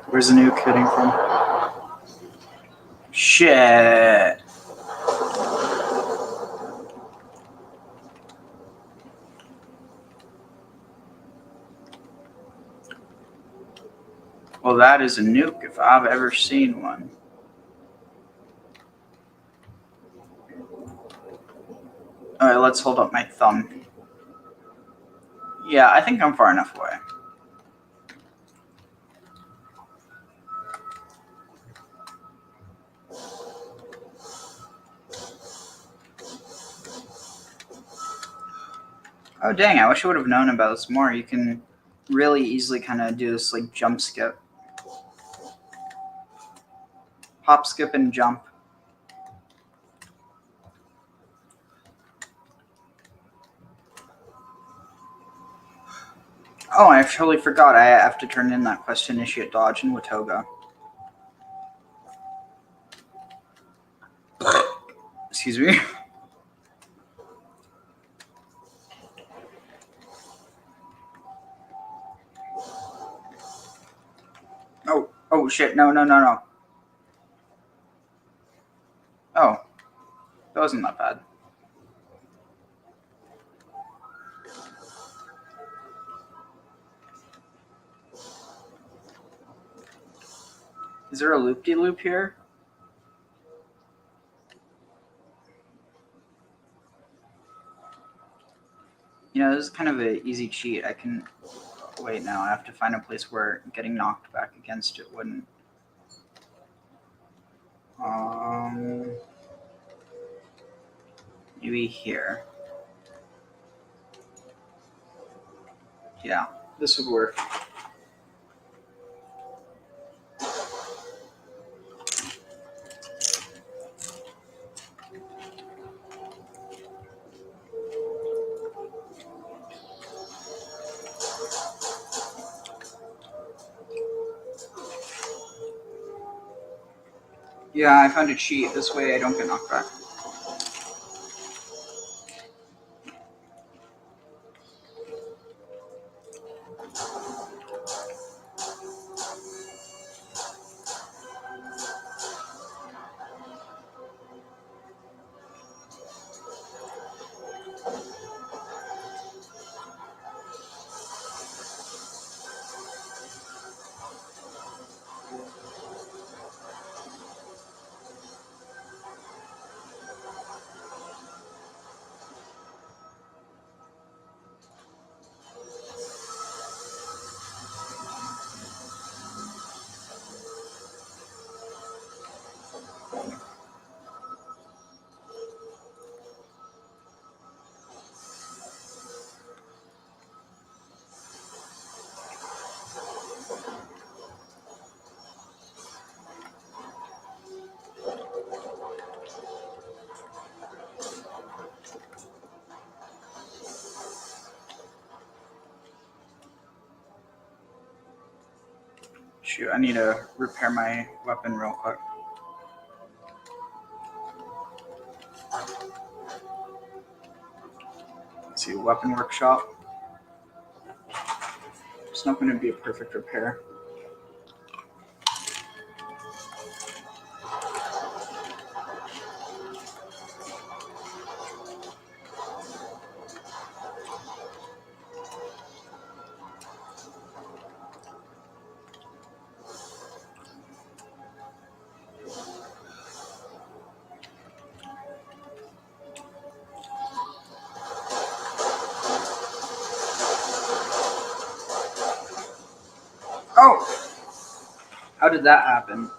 Where's the nuke hitting from? Shit. Well, that is a nuke if I've ever seen one. Alright, let's hold up my thumb. Yeah, I think I'm far enough away. Oh dang, I wish I would have known about this more. You can really easily kind of do this like jump skip. Hop, skip, and jump. Oh, I totally forgot. I have to turn in that quest to initiate dodge in Watoga. Excuse me. Oh shit, no. Oh, that wasn't that bad. Is there a loop-de-loop here? You know, this is kind of an easy cheat. I can... Wait, no, I have to find a place where getting knocked back against it wouldn't... Maybe here. Yeah, this would work. Yeah, I found a cheat. This way I don't get knocked back. Shoot, I need to repair my weapon real quick. Let's see, weapon workshop. It's not going to be a perfect repair. Oh! How did that happen?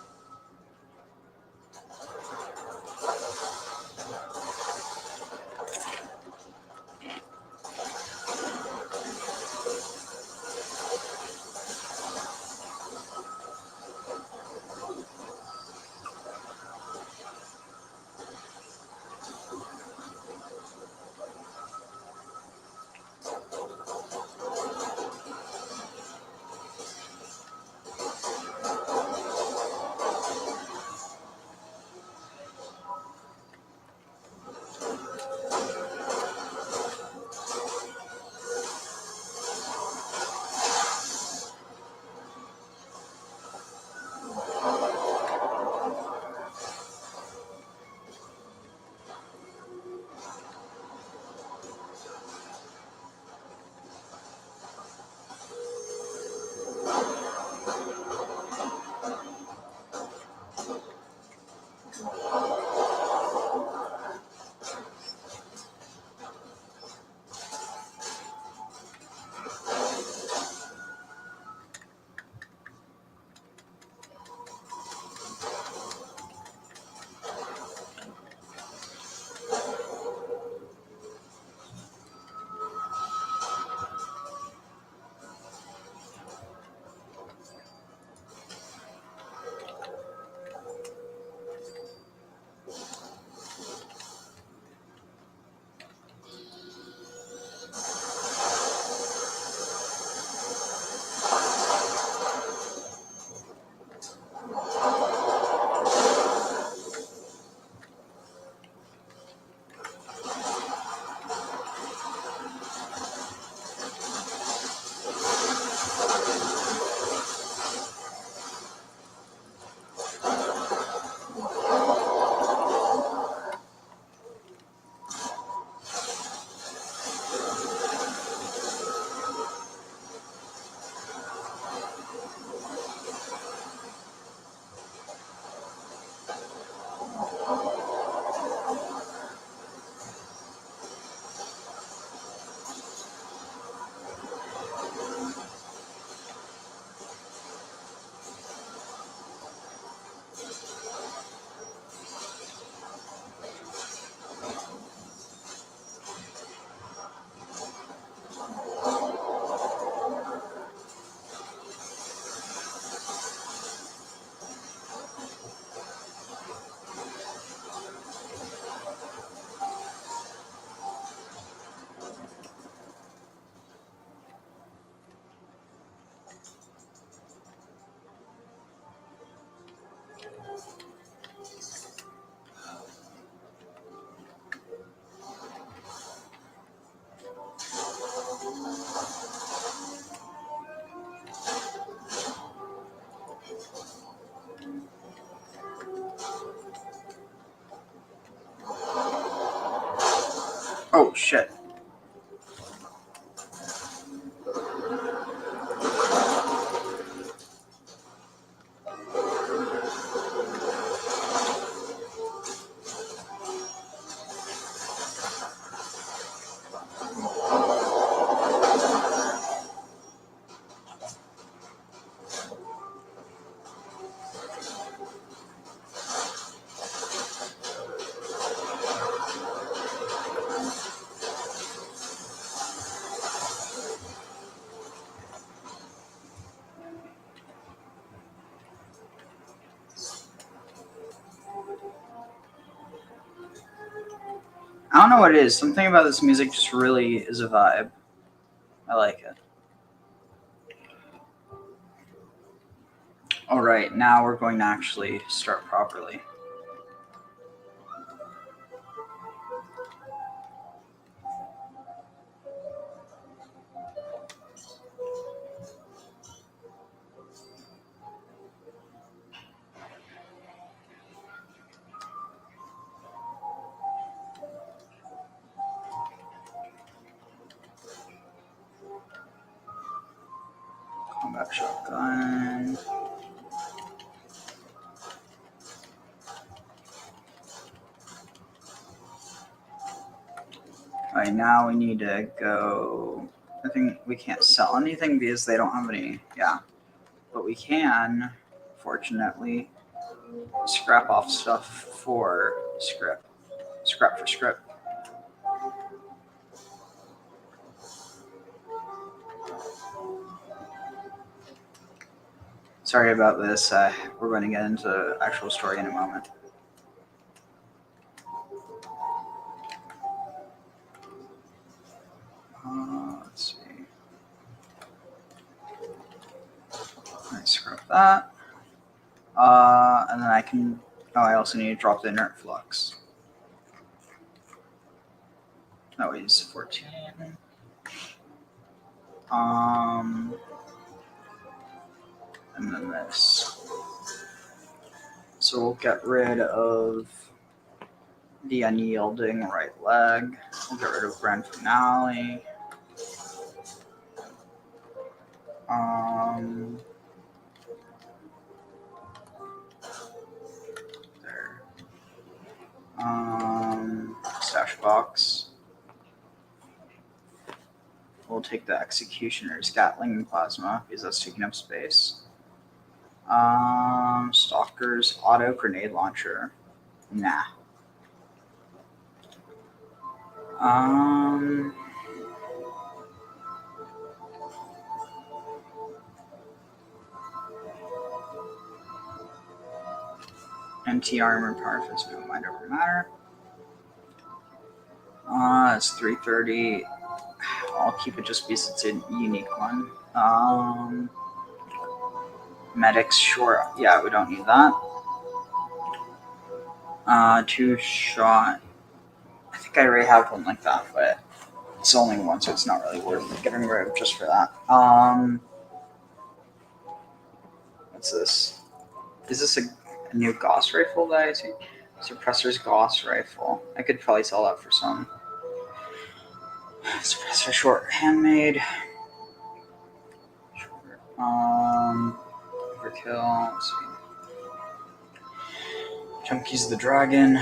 Oh, shit. I don't know what it is. Something about this music just really is a vibe. I like it. All right, now we're going to actually start properly. Combat shotgun. Alright, now we need to go. I think we can't sell anything because they don't have any. Yeah. But we can, fortunately, scrap off stuff for script. Scrap for script. Sorry about this. We're going to get into the actual story in a moment. Let's see. Let's scrap that. And then I can. Oh, I also need to drop the inert flux. That weighs 14. And then this. So we'll get rid of the unyielding right leg. We'll get rid of grand finale. There. Stash box. We'll take the executioner's Gatling and plasma because that's taking up space. Stalker's auto grenade launcher. Nah. MT armor power fist, no mind over matter. It's 330. I'll keep it just because it's a unique one. Medics, sure. Yeah, we don't need that. 2-shot. I think I already have one like that, but it's only one, so it's not really worth getting rid of just for that. What's this? Is this a new Gauss rifle that I see? Suppressor's Gauss rifle. I could probably sell that for some. Suppressor short handmade. Overkill. Let's see. Junkies the Dragon.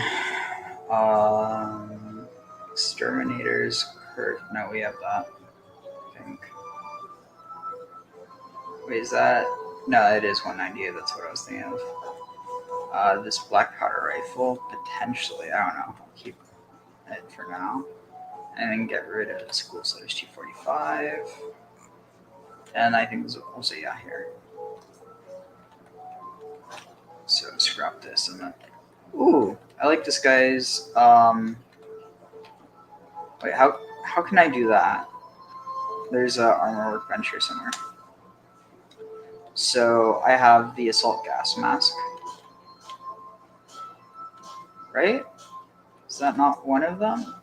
Exterminators. No, we have that. I think. Wait, is that? No, it is 198. That's what I was thinking of. This black powder rifle, potentially. I don't know. I'll keep it for now. And then get rid of the school sellers 245. And I think this will also, yeah, here. So scrap this and then. Ooh, I like this guy's. Wait, how can I do that? There's a armor workbench here somewhere. So I have the assault gas mask. Right? Is that not one of them?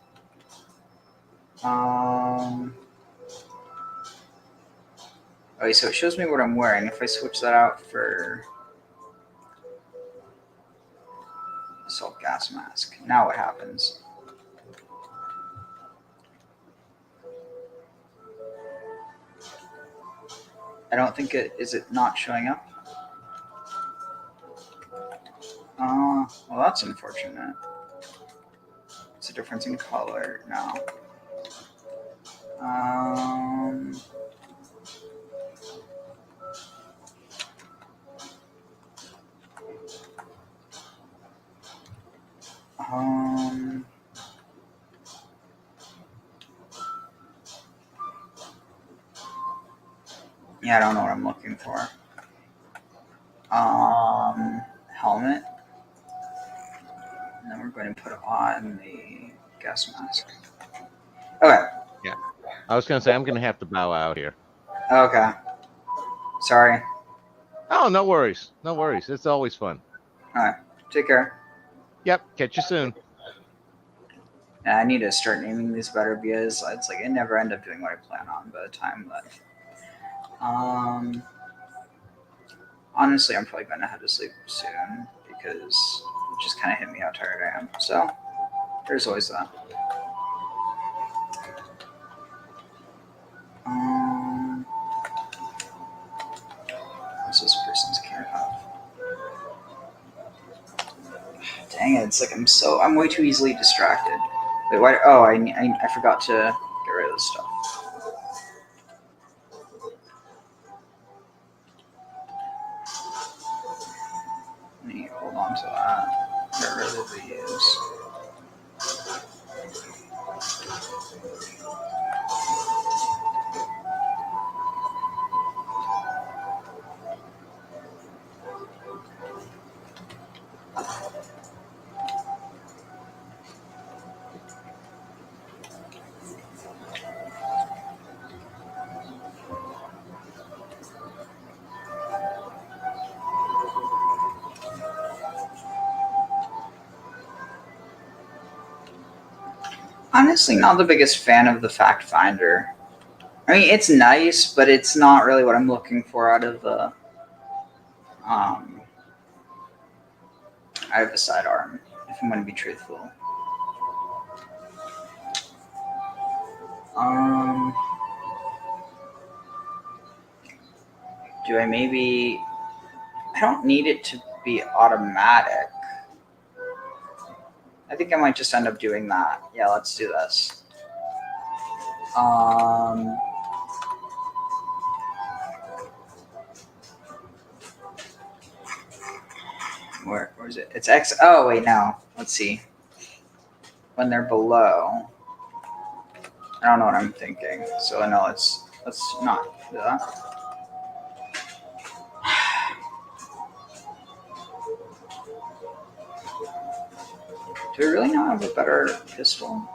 Okay, so it shows me what I'm wearing. If I switch that out for assault gas mask, now what happens? I don't think it is it not showing up. Well, that's unfortunate. It's a difference in color now. Yeah, I don't know what I'm looking for. Helmet. And then we're going to put on the gas mask. Okay. Yeah. I was going to say, I'm going to have to bow out here. Okay. Sorry. Oh, no worries. No worries. It's always fun. All right, take care. Yep. Catch you soon. Yeah, I need to start naming these better because it's like I never end up doing what I plan on by the time that. Honestly, I'm probably gonna head to sleep soon because it just kind of hit me how tired I am. So there's always that. What's this person's care of? Dang it! It's like I'm way too easily distracted. Wait, why? Oh, I forgot to get rid of this stuff. Let me hold on to that. Get rid of these. Honestly, not the biggest fan of the fact finder. I mean, it's nice, but it's not really what I'm looking for out of the sidearm. If I'm going to be truthful. Do I maybe? I don't need it to be automatic. I think I might just end up doing that. Yeah, let's do this. Where is it? It's X. Oh wait, no. Let's see. When they're below, I don't know what I'm thinking. So I know let's not do that. Do we really not have a better pistol?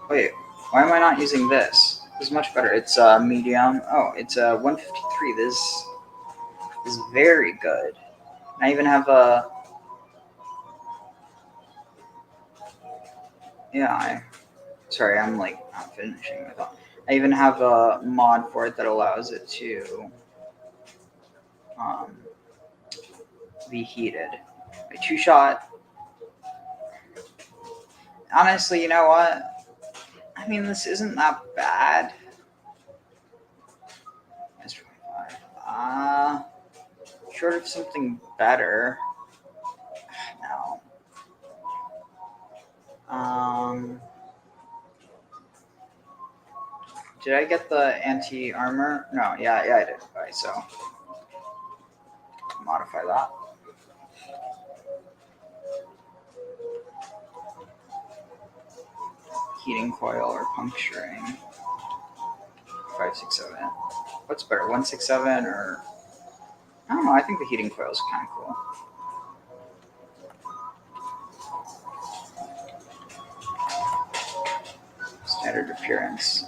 Wait, why am I not using this? This is much better. It's medium. Oh, it's a 153. This is very good. I even have a. Yeah, sorry, I'm like not finishing my thought. I even have a mod for it that allows it to be heated. A 2-shot. Honestly, you know what? I mean, this isn't that bad. Short of something better. No. Did I get the anti-armor? No, yeah, I did. Alright, so modify that. Heating coil or puncturing. 567. What's better, 167 or? I don't know. I think the heating coil is kind of cool. Standard appearance.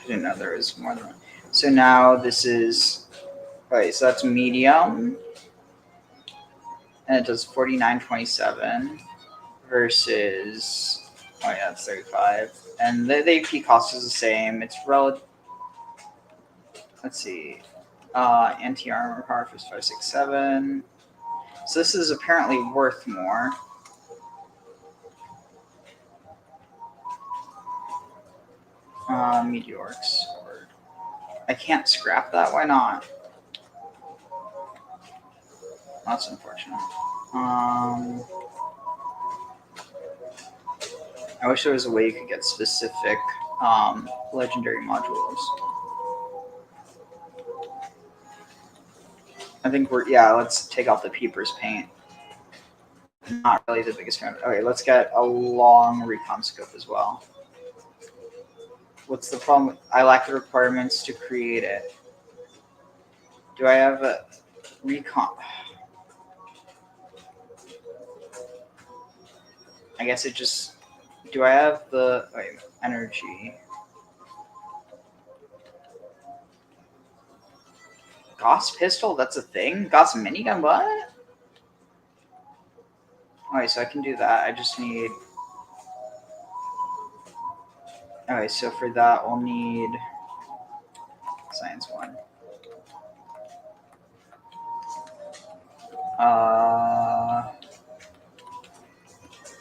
I didn't know there was more than one. So now this is. Okay, so that's medium. And it does 49.27 versus. Oh yeah, it's 35. And the AP cost is the same. It's relative. Let's see. Anti-armor power for 567. So this is apparently worth more. Meteoric sword. I can't scrap that. Why not? That's unfortunate. I wish there was a way you could get specific legendary modules. I think let's take out the Peeper's paint. Not really the biggest fan. Okay, let's get a long recon scope as well. What's the problem? I lack the requirements to create it. Do I have a recon? I guess it just. Do I have the energy? Gauss pistol, that's a thing? Gauss minigun, what? Alright, so I can do that. I just need... Alright, so for that, we'll need... Science 1.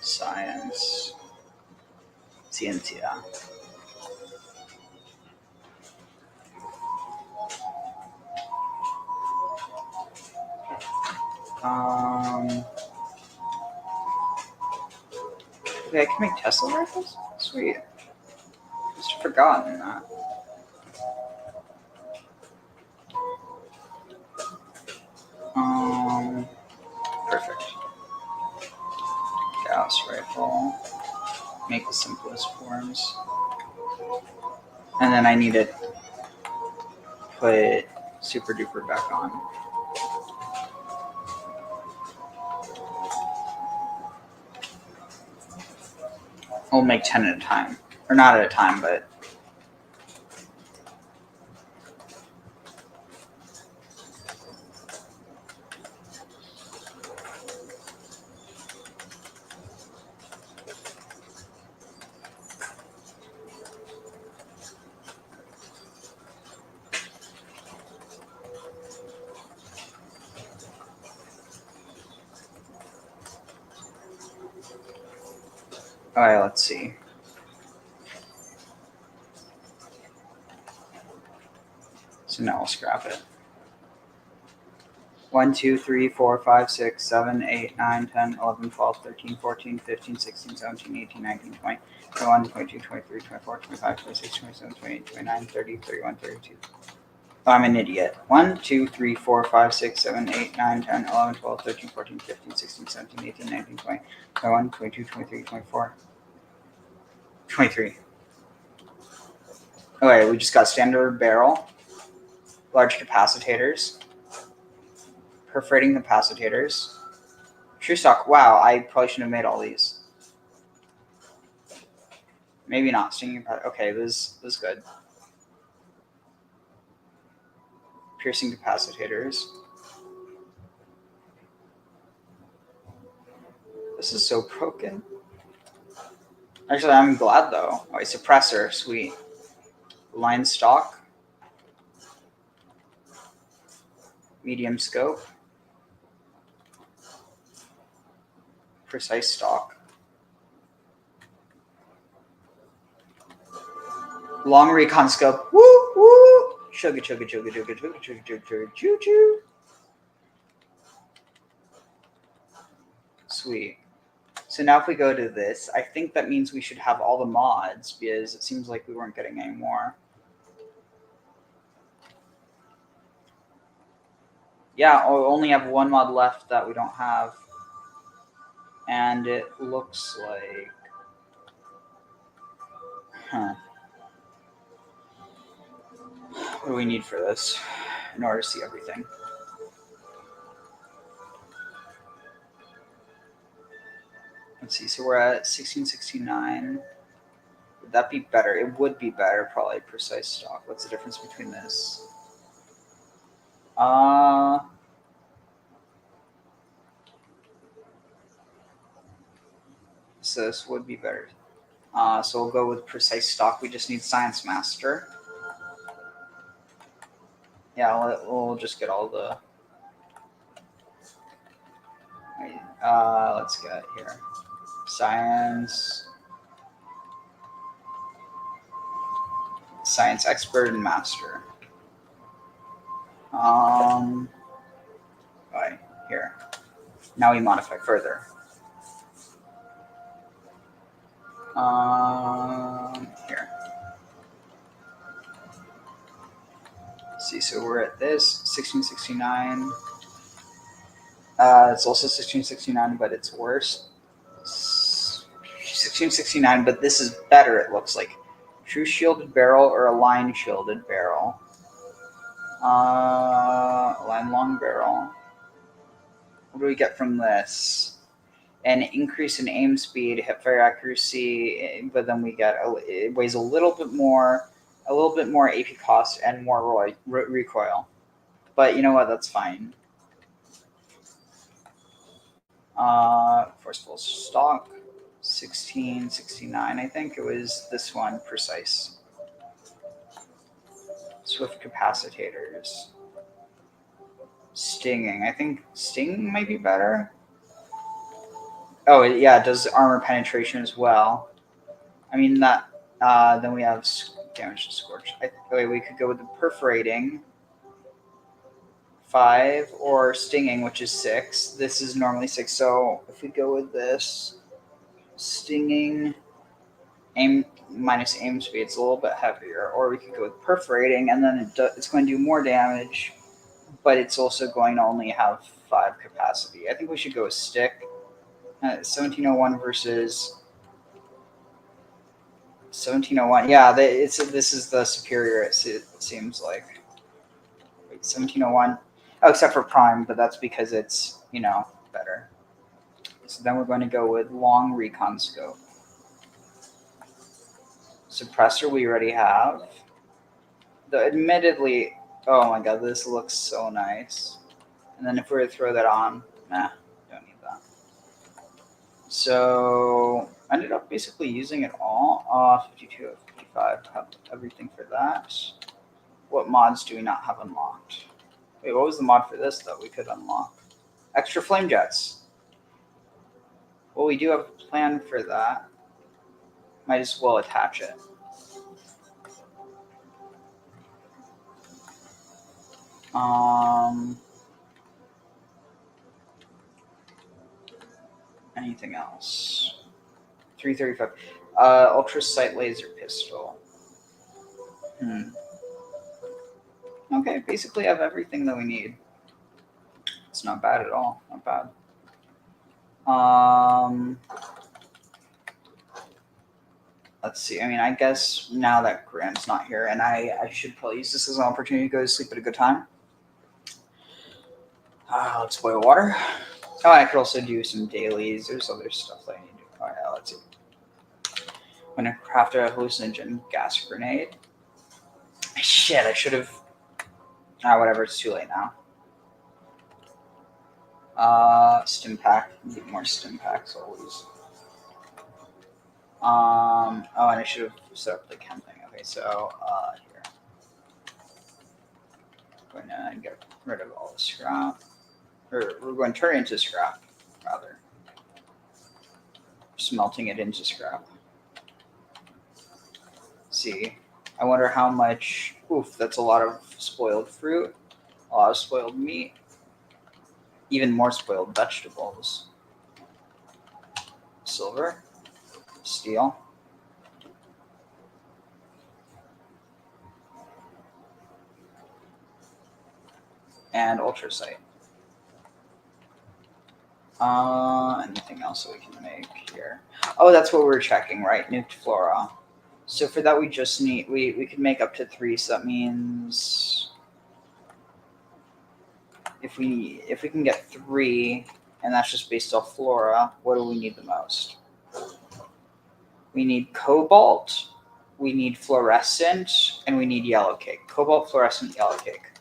Science. Ciencia. Okay, I can make Tesla rifles? Sweet. Just forgotten that. Perfect. Gauss rifle. Make the simplest forms. And then I need to put Super Duper back on. We'll make 10 at a time. Or not at a time, but... Alright, let's see. So now we'll scrap it. 1, 2, 3, 4, 5, 6, 7, 8, 9, 10, 11, 12, 13, 14, 15, 16, 17, 18, 19, 20, 21, 22, 23, 24, 25, 26, 27, 28, 29, 30, 31, 32. Oh, I'm an idiot. 1, 2, 3, 4, 5, 6, 7, 8, 9, 10, 11, 12, 13, 14, 15, 16, 17, 18, 19, 20, 21, 22, 23, 24, 23. Okay, we just got standard barrel, large capacitors, perforating capacitors, true stock. Wow, I probably shouldn't have made all these. Maybe not. Stinging. Okay, this is good. Piercing capacitors. This is so broken. Actually, I'm glad though. Oh, a suppressor, sweet. Line stock. Medium scope. Precise stock. Long recon scope. Woo woo. Chugga chugga chugga chugga chugga chugga chugga chugga choo choo. Sweet. So now if we go to this, I think that means we should have all the mods because it seems like we weren't getting any more. Yeah, we only have one mod left that we don't have. And it looks like... Huh. What do we need for this in order to see everything? Let's see, so we're at 1669. Would that be better? It would be better, probably precise stock. What's the difference between this? So this would be better. So we'll go with precise stock. We just need Science Master. Yeah, we'll just get all the... let's get here. Science Expert and Master. Right, here. Now we modify further. Here. Let's see, so we're at this 1669. It's also 1669, but it's worse. 1669, but this is better, it looks like. True shielded barrel or a line shielded barrel? Line long barrel. What do we get from this? An increase in aim speed, hipfire accuracy, but then we get it weighs a little bit more AP cost, and more recoil. But you know what? That's fine. Forceful stock, 1669. I think it was this one, precise. Swift capacitors. Stinging. I think stinging might be better. Oh, yeah, it does armor penetration as well. I mean, that. Then we have damage to scorch. Wait, we could go with the perforating. 5 or stinging, which is 6. This is normally 6. So if we go with this, stinging, aim minus aim speed, it's a little bit heavier. Or we could go with perforating, and then it's going to do more damage, but it's also going to only have 5 capacity. I think we should go with stick. 1701 versus 1701. Yeah, this is the superior. It seems like. Wait, 1701. Oh, except for prime, but that's because it's better. So then we're going to go with long recon scope. Suppressor we already have. Admittedly, oh my god, this looks so nice. And then if we were to throw that on, nah, don't need that. So I ended up basically using it all. 52, 55, have everything for that. What mods do we not have unlocked? Wait, what was the mod for this that we could unlock? Extra flame jets. Well, we do have a plan for that. Might as well attach it. Anything else? 335. Ultra sight laser pistol. Okay, basically I have everything that we need. It's not bad at all. Not bad. Let's see. I mean, I guess now that Graham's not here, and I should probably use this as an opportunity to go to sleep at a good time. Let's boil water. Oh, I could also do some dailies. There's other stuff that I need to do. Oh, yeah, let's see. I'm going to craft a hallucinogen gas grenade. Shit, I should have... whatever, it's too late now. Stim pack. Need more stim packs always. And I should have set up the chem thing. Okay, so, here. I'm going to get rid of all the scrap. Or we're going to turn it into scrap, rather. Smelting it into scrap. See, I wonder how much. Oof, that's a lot of spoiled fruit, a lot of spoiled meat, even more spoiled vegetables. Silver, steel. And ultrasight. Anything else that we can make here? Oh, that's what we were checking, right? Nuked flora. So for that, we just need we could make up to 3. So that means if we can get 3, and that's just based off flora, what do we need the most? We need cobalt, we need fluorescent, and we need yellow cake. Cobalt, fluorescent, yellow cake.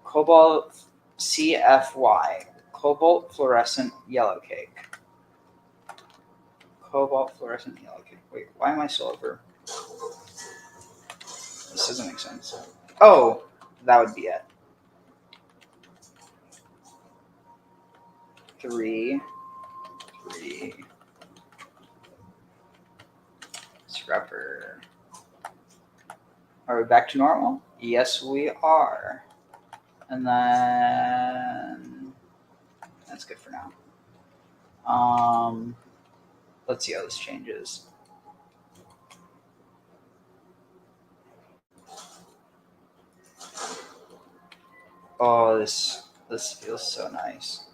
Cobalt, CFY. Cobalt, fluorescent, yellow cake. Cobalt, fluorescent, yellow cake. Wait, why am I silver? This doesn't make sense. Oh, that would be it. 3. Scrapper. Are we back to normal? Yes, we are. And then that's good for now. Let's see how this changes. Oh, this feels so nice.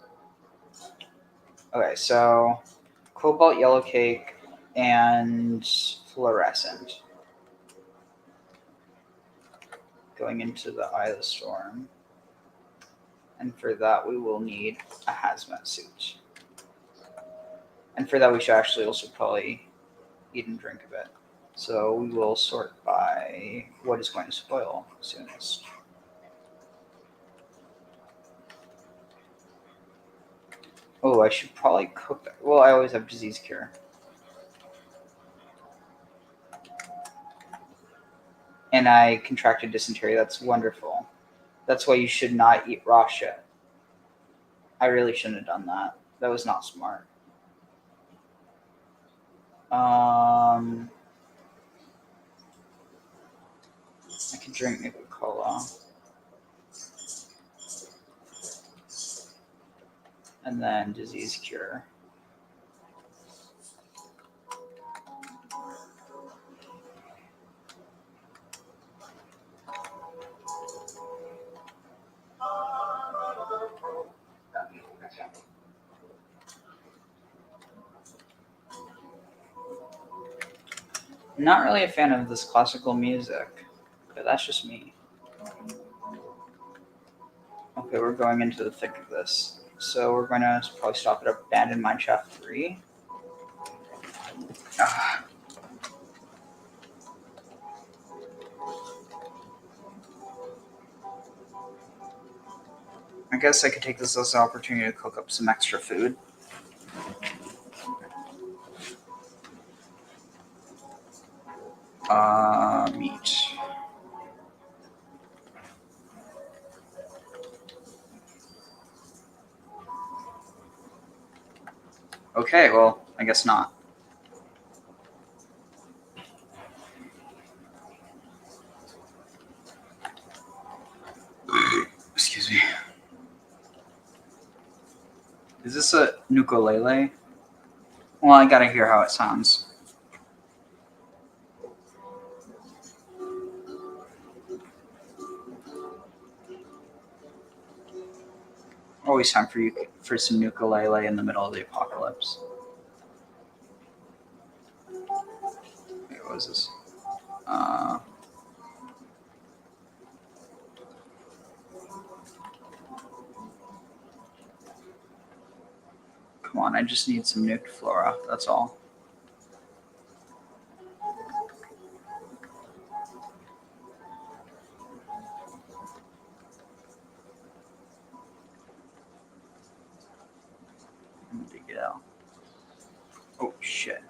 Okay, so cobalt, yellow cake, and fluorescent. Going into the Eye of the Storm. And for that, we will need a hazmat suit. And for that, we should actually also probably eat and drink a bit. So we will sort by what is going to spoil soonest. Oh, I should probably cook that. Well, I always have disease cure. And I contracted dysentery. That's wonderful. That's why you should not eat raw shit. I really shouldn't have done that. That was not smart. I could drink maybe cola. And then disease cure. I'm not really a fan of this classical music, but that's just me. Okay, we're going into the thick of this. So we're going to probably stop at Abandoned Mineshaft 3. Ah. I guess I could take this as an opportunity to cook up some extra food. Meat. Okay, well, I guess not. Excuse me. Is this a ukulele? Well, I gotta hear how it sounds. Always time for some ukulele in the middle of the apocalypse. Wait, what is this? Come on, I just need some nuked flora, that's all. Let me dig it out. Oh, shit.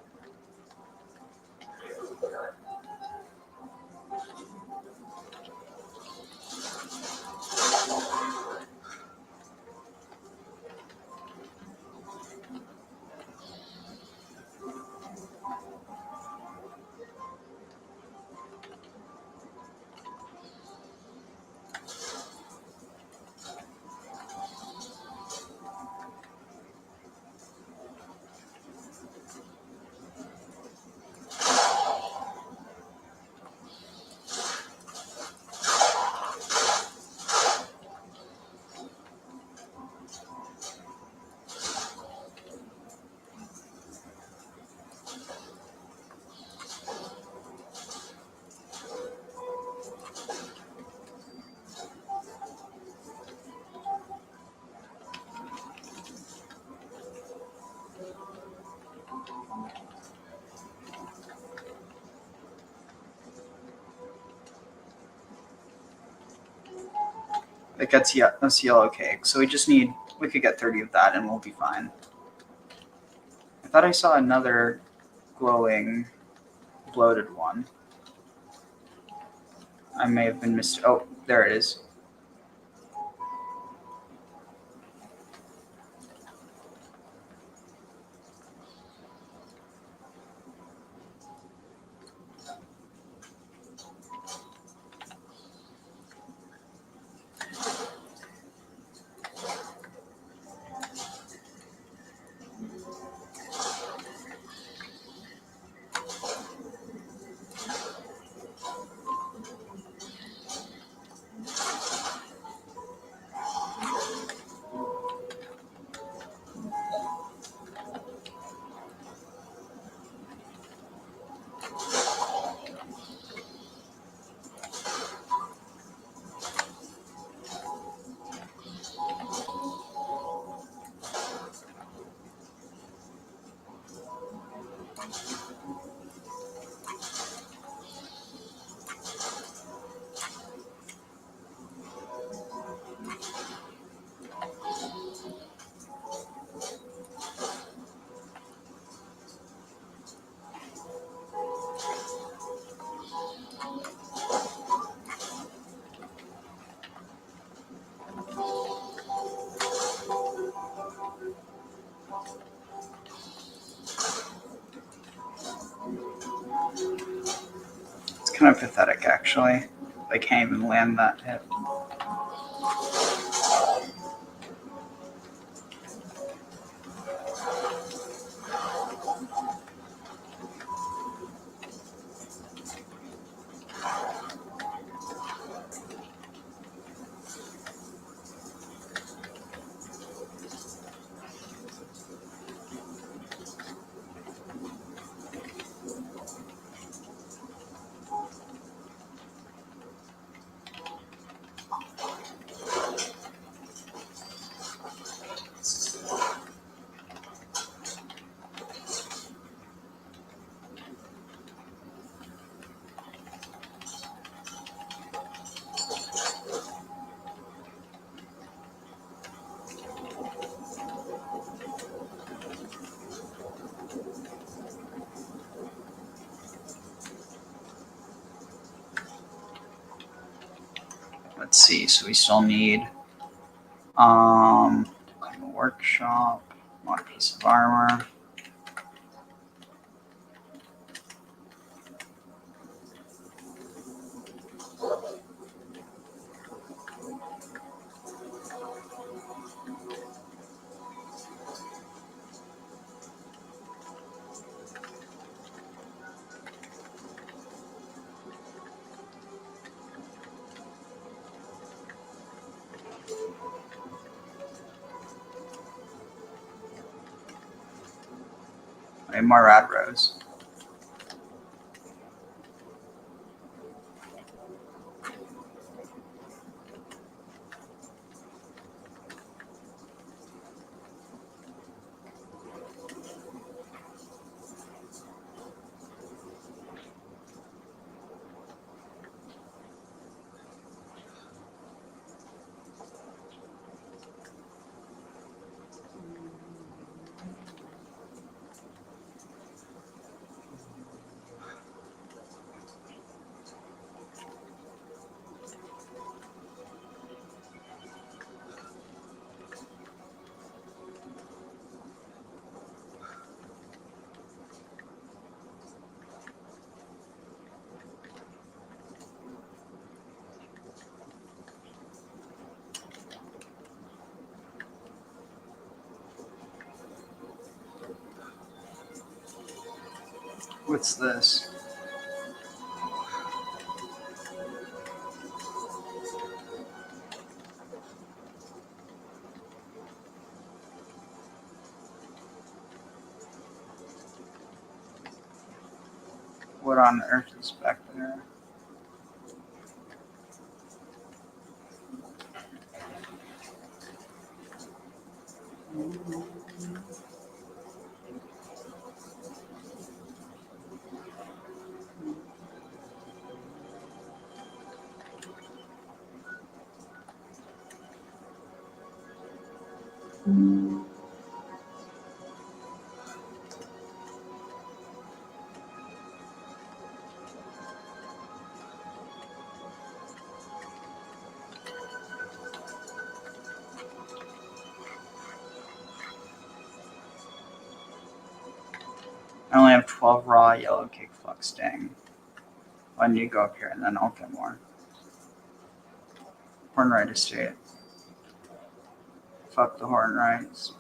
It gets us yellow cake, so we could get 30 of that and we'll be fine. I thought I saw another glowing, bloated one. I may have been missed. Oh, there it is. It's kind of pathetic, actually. I can't even land that hit. Let's see. So we still need a workshop, one piece of armor. More rad rows. What's this? What on earth is back there? I only have 12 raw yellow cake flux. Dang. I need to go up here and then I'll get more. Hornwright Estate. Fuck the Hornwrights.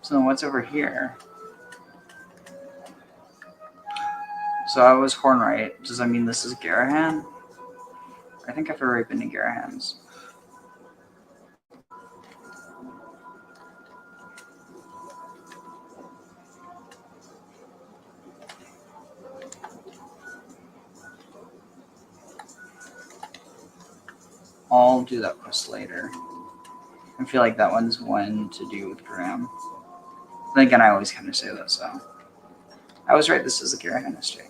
So what's over here? So I was Hornwright. Does that mean this is Garahan? I think I've already been to Garahan's. I'll do that quest later. I feel like that one's one to do with Graham. Then again, I always kind of say that, so. I was right, this is the Garahan Estate.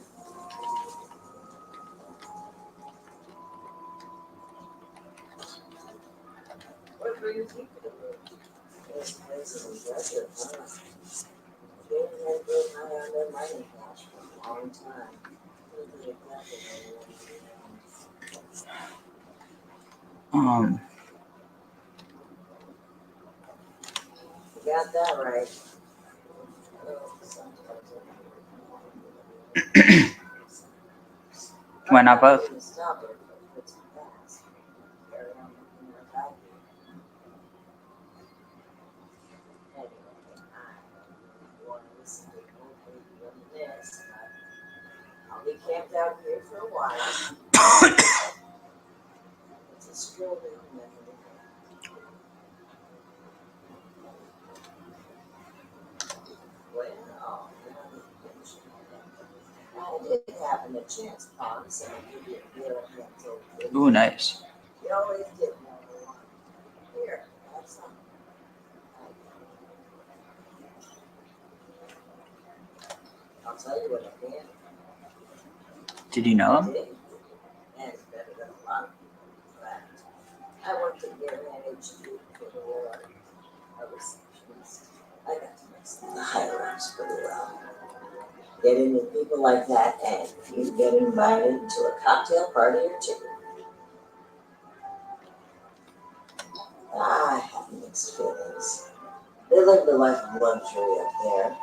Um, You got that right. Why not both? Stop it, but it's fast. Carry on looking like I do. Anyway, I want to listen to old baby reminisce, but I'll be camped out here for a while. It's a stroll down memory lane. Well, now that you mention it, I did happen to chance upon some of your real mental. ooh, nice. You always did know the one. Here, have some. I'll tell you what I did. Did you know him? And it's better than a lot of people. In fact, I worked at their NHQ for the war. A receptionist. I got to mix the hierarchs pretty well. Get in with people like that, and you get invited to a cocktail party or two. I have mixed feelings. They lived a life of luxury up there,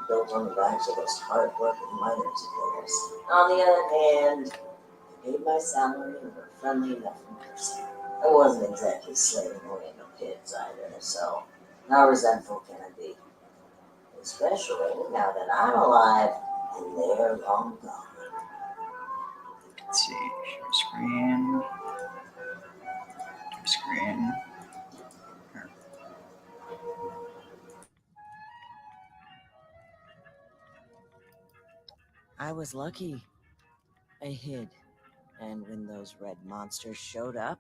built on the backs of those hard-working miners of theirs. On the other hand, I paid my salary and were friendly enough in person. I wasn't exactly slaving away no kids either, so how resentful can I be? Especially now that I'm alive and they're long gone. Let's see. Share screen. Share screen. I was lucky. I hid, and when those red monsters showed up,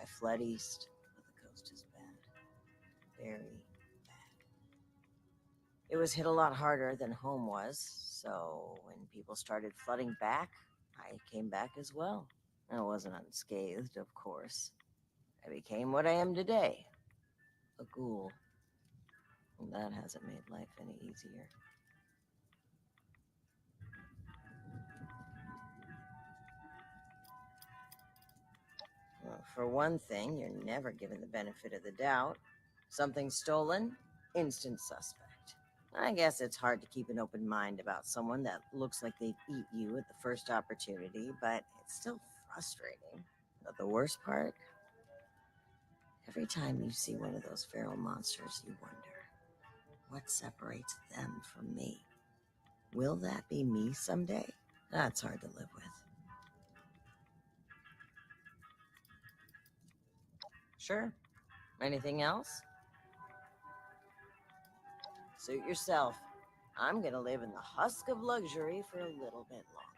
I fled east. But the coast is bad. Very bad. It was hit a lot harder than home was, so when people started flooding back, I came back as well. I wasn't unscathed, of course. I became what I am today, a ghoul. And that hasn't made life any easier. Well, for one thing, you're never given the benefit of the doubt. Something stolen, instant suspect. I guess it's hard to keep an open mind about someone that looks like they'd eat you at the first opportunity, but it's still frustrating. But the worst part? Every time you see one of those feral monsters, you wonder, what separates them from me? Will that be me someday? That's hard to live with. Sure. Anything else? Suit yourself. I'm gonna live in the husk of luxury for a little bit longer.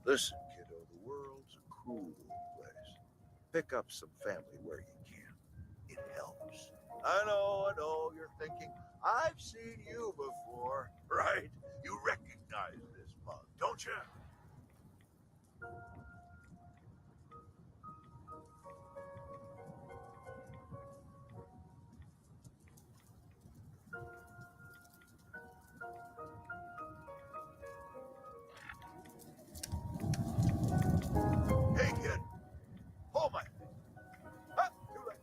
Listen, kiddo, the world's a cool place. Pick up some family where you can. It helps. I know, you're thinking, I've seen you before, right? You recognize this mug, don't you? Hey, kid, hold my thing. Ah, too late.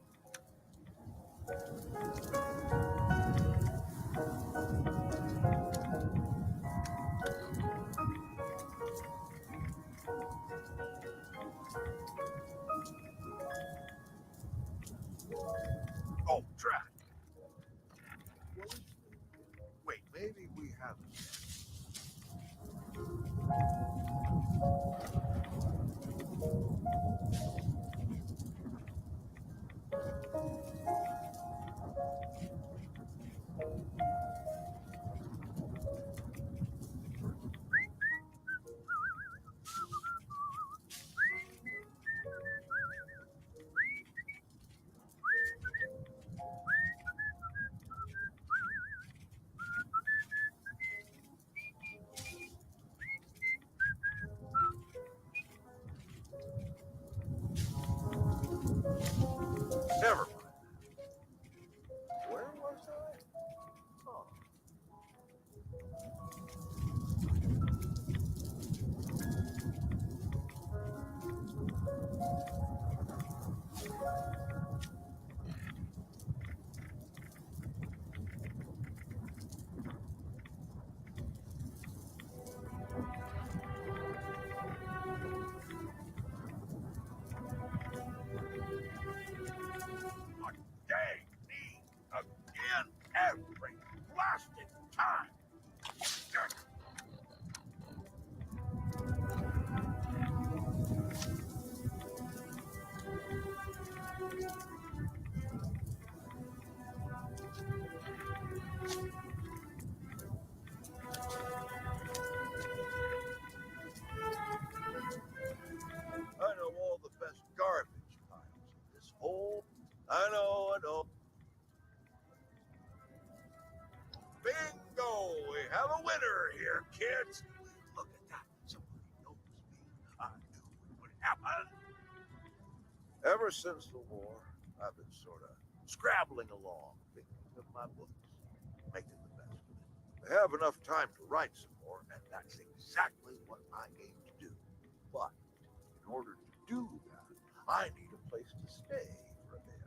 kids. Look at that. Somebody knows me. I knew it would happen. Ever since the war, I've been sort of scrabbling along, thinking of my books, making the best of it. I have enough time to write some more, and that's exactly what I aim to do. But in order to do that, I need a place to stay for a bit.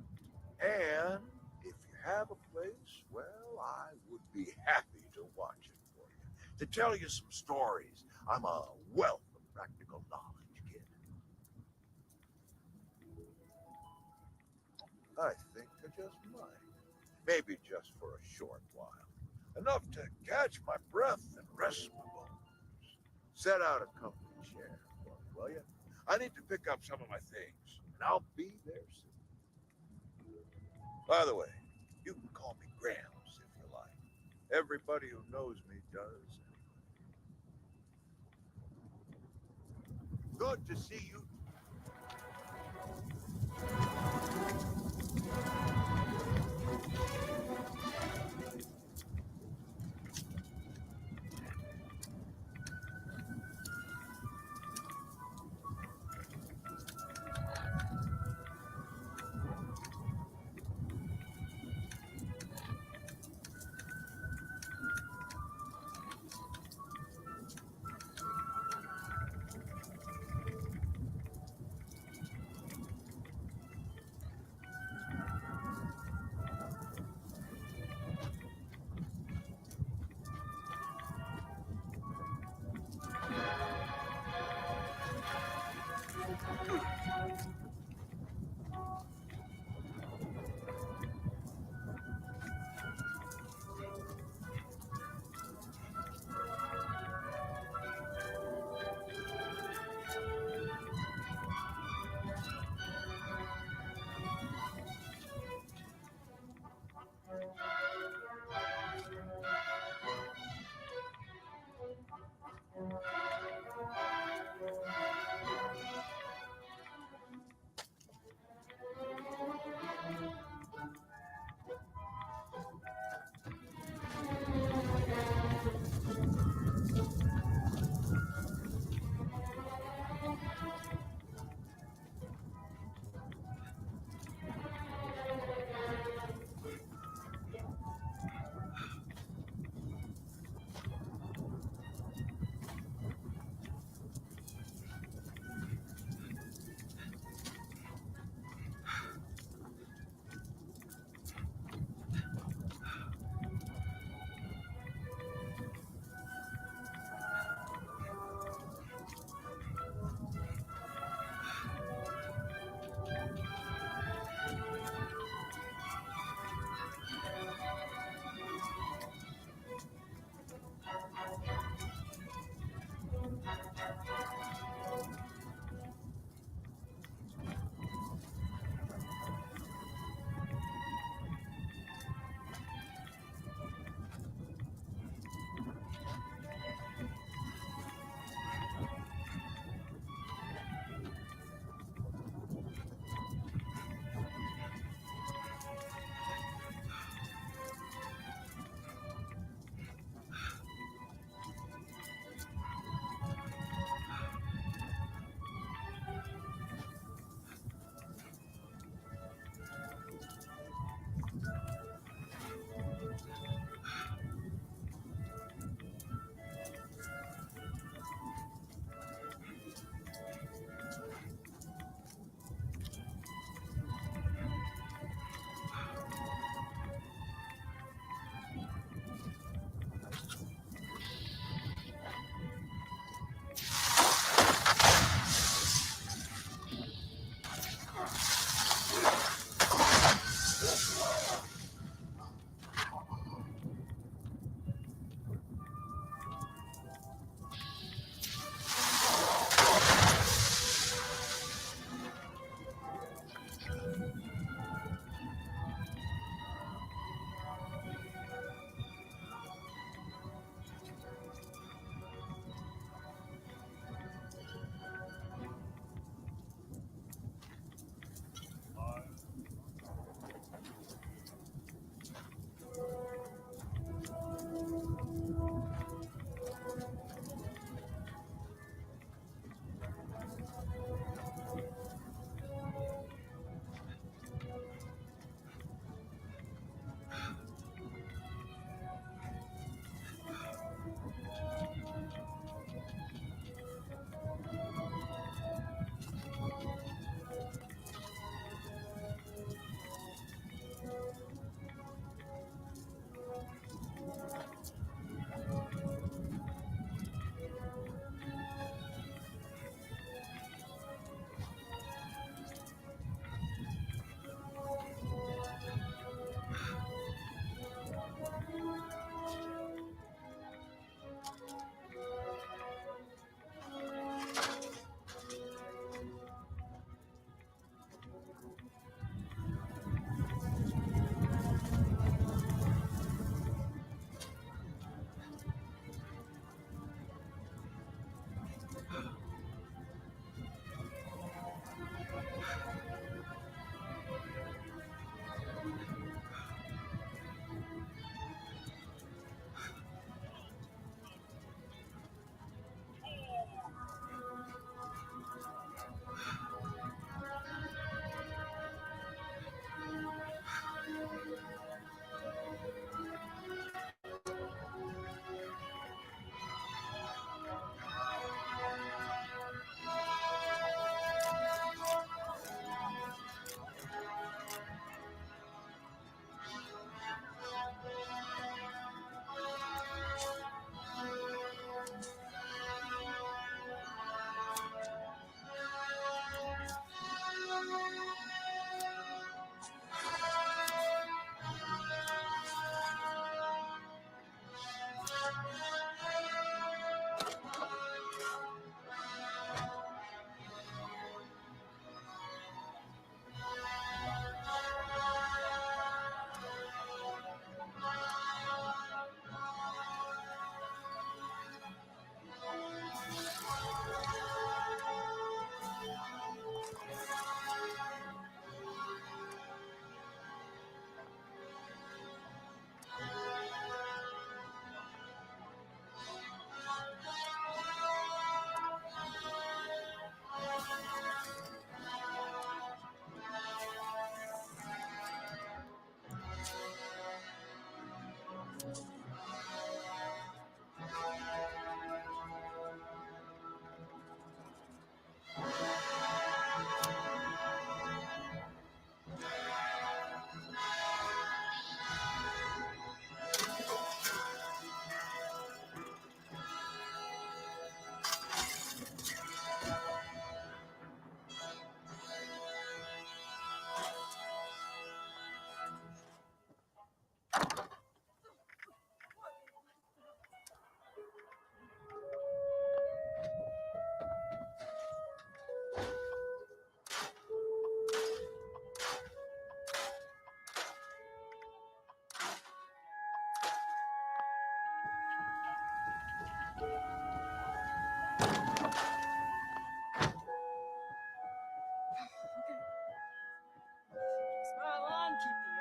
And if you have a place, well, I would be happy to watch it for you, to tell you some stories. I'm a wealth of practical knowledge, kid. I think I just might. Maybe just for a short while. Enough to catch my breath and rest my bones. Set out a comfy chair for me, will you? I need to pick up some of my things, and I'll be there soon. By the way, you can call me Grams if you like. Everybody who knows me does. Good to see you.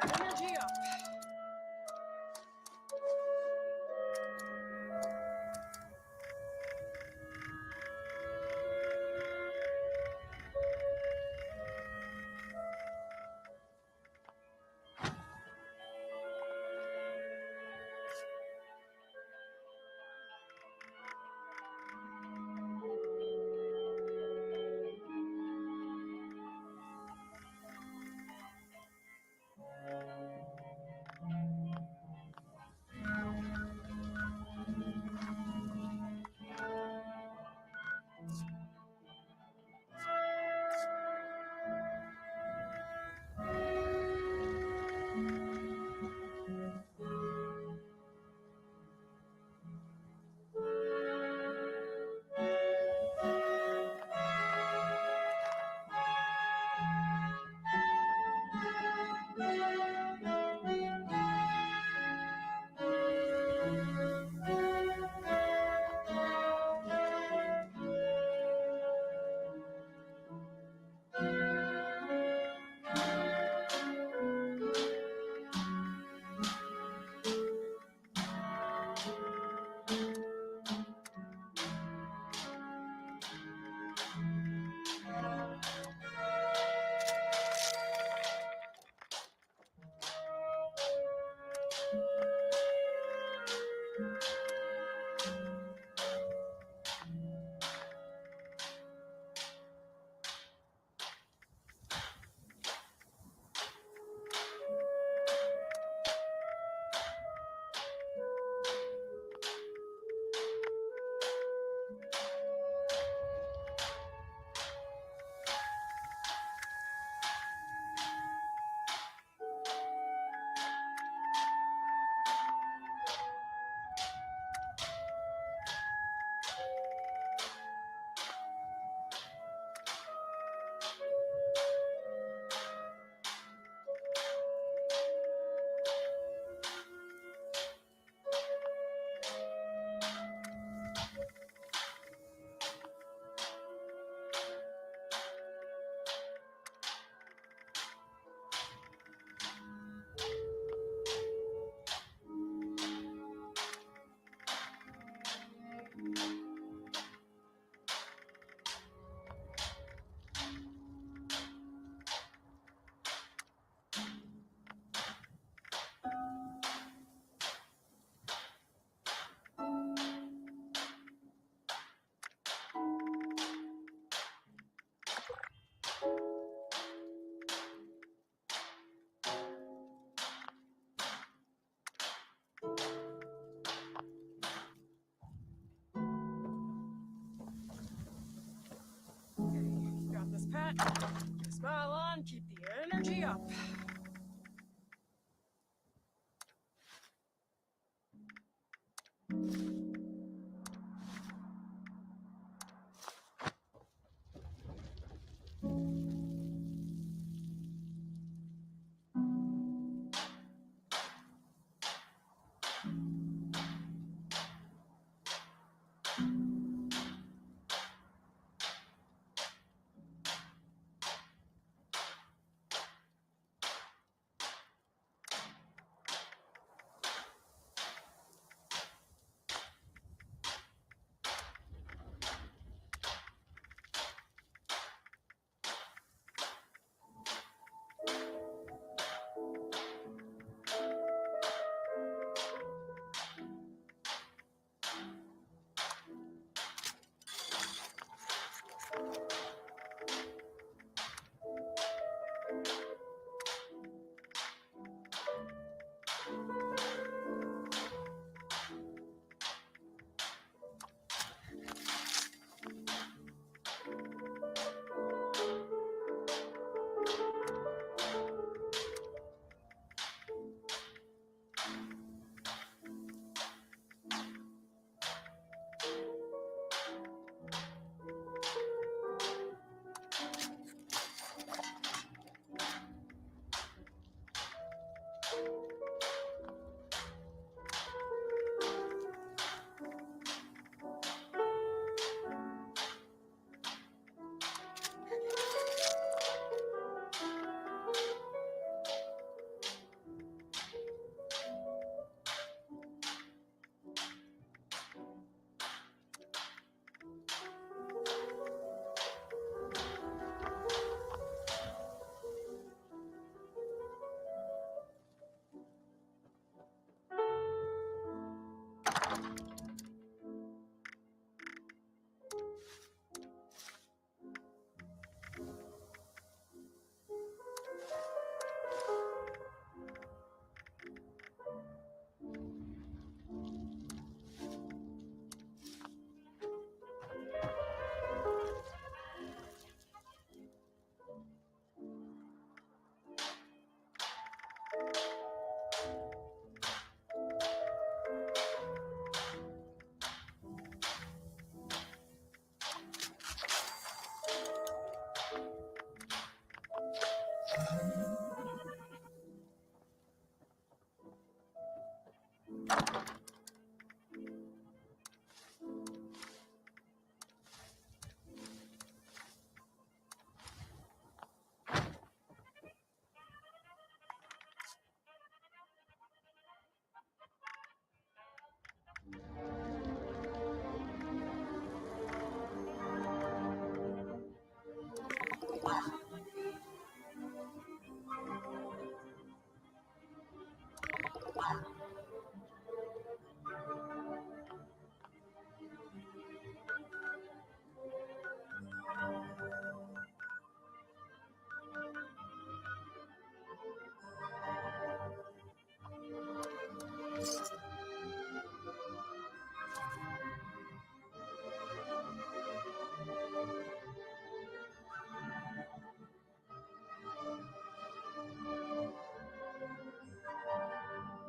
Energy up. Got this, Pat. Smile on, keep the energy up.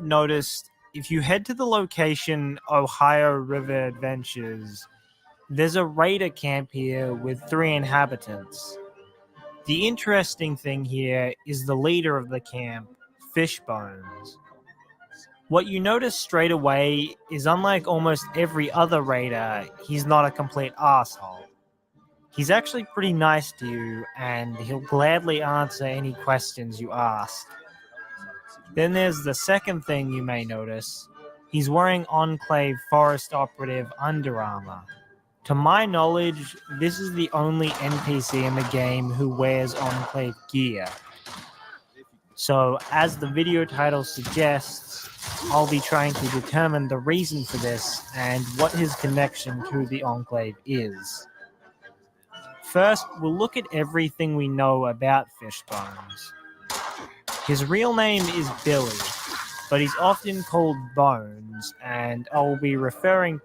Noticed if you head to the location Ohio River Adventures, there's a raider camp here with 3 inhabitants. The interesting thing here is the leader of the camp, Fishbones. What you notice straight away is unlike almost every other raider, he's not a complete asshole. He's actually pretty nice to you, and he'll gladly answer any questions you ask. Then there's the second thing you may notice. He's wearing Enclave Forest Operative Under Armor. To my knowledge, this is the only NPC in the game who wears Enclave gear. So, as the video title suggests, I'll be trying to determine the reason for this and what his connection to the Enclave is. First, we'll look at everything we know about Fishbones. His real name is Billy, but he's often called Bones, and I'll be referring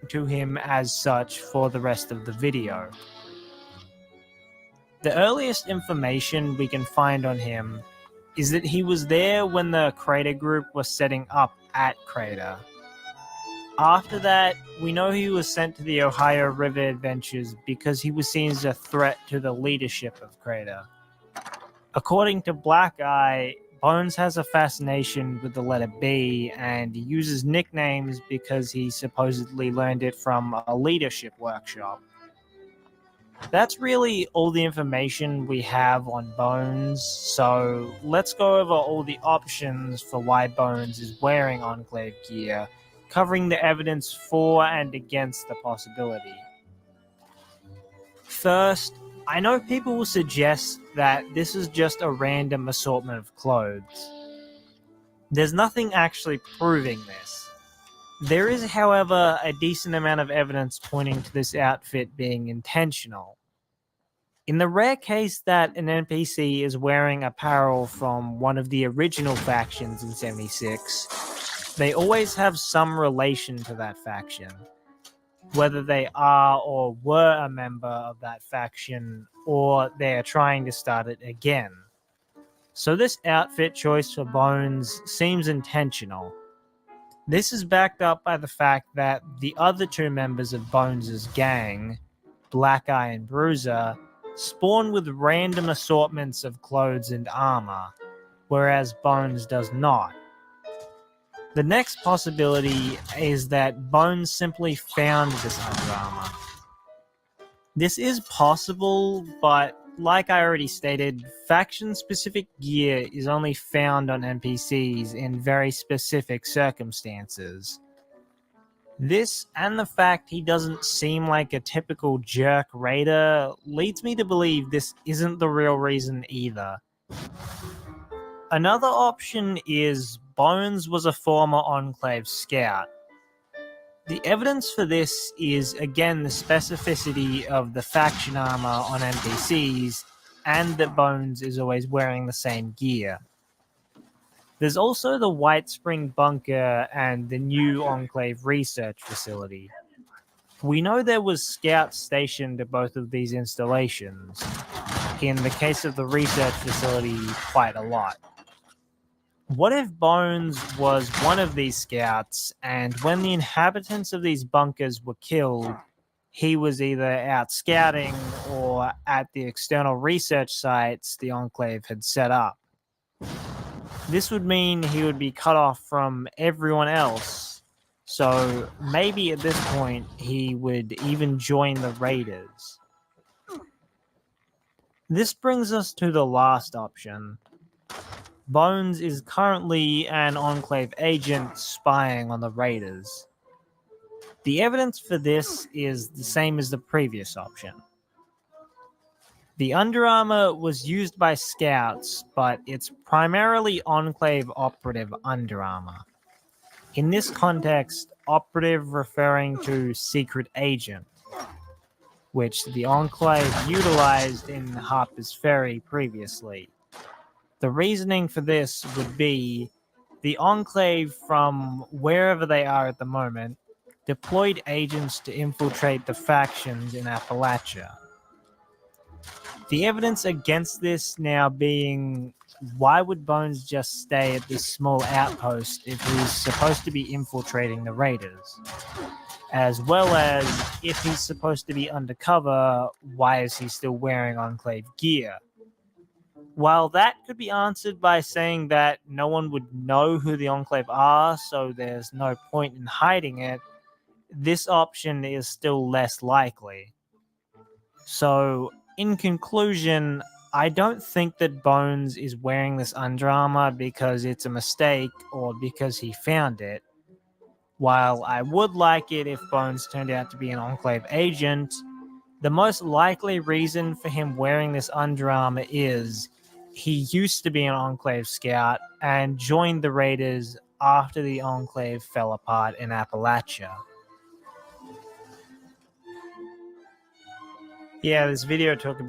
to him as such for the rest of the video. The earliest information we can find on him is that he was there when the Crater group was setting up at Crater. After that, we know he was sent to the Ohio River Adventures because he was seen as a threat to the leadership of Crater. According to Black Eye, Bones has a fascination with the letter B and uses nicknames because he supposedly learned it from a leadership workshop. That's really all the information we have on Bones, so let's go over all the options for why Bones is wearing Enclave gear, covering the evidence for and against the possibility. First, I know people will suggest that this is just a random assortment of clothes. There's nothing actually proving this. There is, however, a decent amount of evidence pointing to this outfit being intentional. In the rare case that an NPC is wearing apparel from one of the original factions in 76, they always have some relation to that faction, whether they are or were a member of that faction, or they are trying to start it again. So this outfit choice for Bones seems intentional. This is backed up by the fact that the other two members of Bones' gang, Black Eye and Bruiser, spawn with random assortments of clothes and armor, whereas Bones does not. The next possibility is that Bones simply found this under armor. This is possible, but like I already stated, faction-specific gear is only found on NPCs in very specific circumstances. This, and the fact he doesn't seem like a typical jerk raider, leads me to believe this isn't the real reason either. Another option is Bones was a former Enclave scout. The evidence for this is again the specificity of the faction armor on NPCs, and that Bones is always wearing the same gear. There's also the White Spring bunker and the new Enclave research facility. We know there was scouts stationed at both of these installations. In the case of the research facility, quite a lot. What if Bones was one of these scouts, and when the inhabitants of these bunkers were killed, he was either out scouting or at the external research sites the Enclave had set up? This would mean he would be cut off from everyone else, so maybe at this point he would even join the Raiders. This brings us to the last option. Bones is currently an Enclave agent spying on the Raiders. The evidence for this is the same as the previous option. The Under Armour was used by scouts, but it's primarily Enclave operative Under Armour. In this context, operative referring to secret agent, which the Enclave utilized in Harper's Ferry previously. The reasoning for this would be the Enclave, from wherever they are at the moment, deployed agents to infiltrate the factions in Appalachia. The evidence against this now being, why would Bones just stay at this small outpost if he's supposed to be infiltrating the Raiders? As well as, if he's supposed to be undercover, why is he still wearing Enclave gear? While that could be answered by saying that no one would know who the Enclave are, so there's no point in hiding it, this option is still less likely. So, in conclusion, I don't think that Bones is wearing this Under Armour because it's a mistake or because he found it. While I would like it if Bones turned out to be an Enclave agent, the most likely reason for him wearing this Under Armour is he used to be an Enclave scout and joined the Raiders after the Enclave fell apart in Appalachia. Yeah, this video took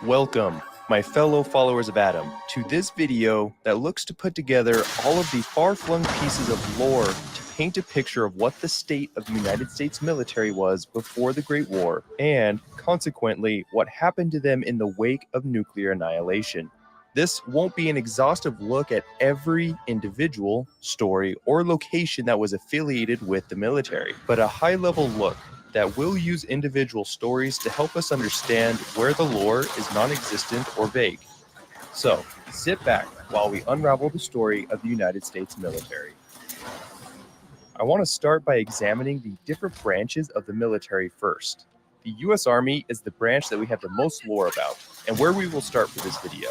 Welcome, my fellow followers of Adam, to this video that looks to put together all of the far-flung pieces of lore to paint a picture of what the state of the United States military was before the Great War, and, consequently, what happened to them in the wake of nuclear annihilation. This won't be an exhaustive look at every individual, story, or location that was affiliated with the military, but a high-level look that will use individual stories to help us understand where the lore is non-existent or vague. So, sit back while we unravel the story of the United States military. I want to start by examining the different branches of the military first. The US Army is the branch that we have the most lore about, and where we will start for this video.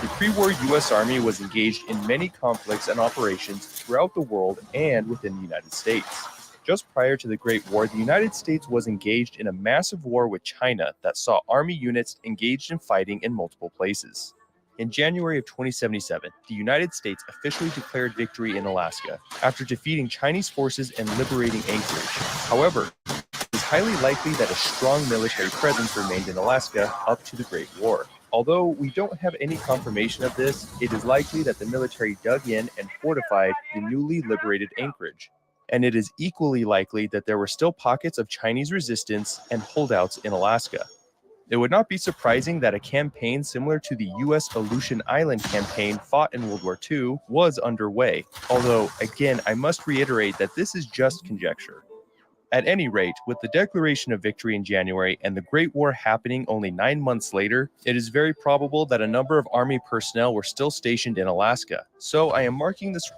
The pre-war US Army was engaged in many conflicts and operations throughout the world and within the United States. Just prior to the Great War, the United States was engaged in a massive war with China that saw Army units engaged in fighting in multiple places. In January of 2077, the United States officially declared victory in Alaska after defeating Chinese forces and liberating Anchorage. However, it is highly likely that a strong military presence remained in Alaska up to the Great War. Although we don't have any confirmation of this, it is likely that the military dug in and fortified the newly liberated Anchorage. And it is equally likely that there were still pockets of Chinese resistance and holdouts in Alaska. It would not be surprising that a campaign similar to the US Aleutian Island campaign fought in World War II was underway, although, again, I must reiterate that this is just conjecture. At any rate, with the declaration of victory in January and the Great War happening only 9 months later, it is very probable that a number of Army personnel were still stationed in Alaska. So I am marking this.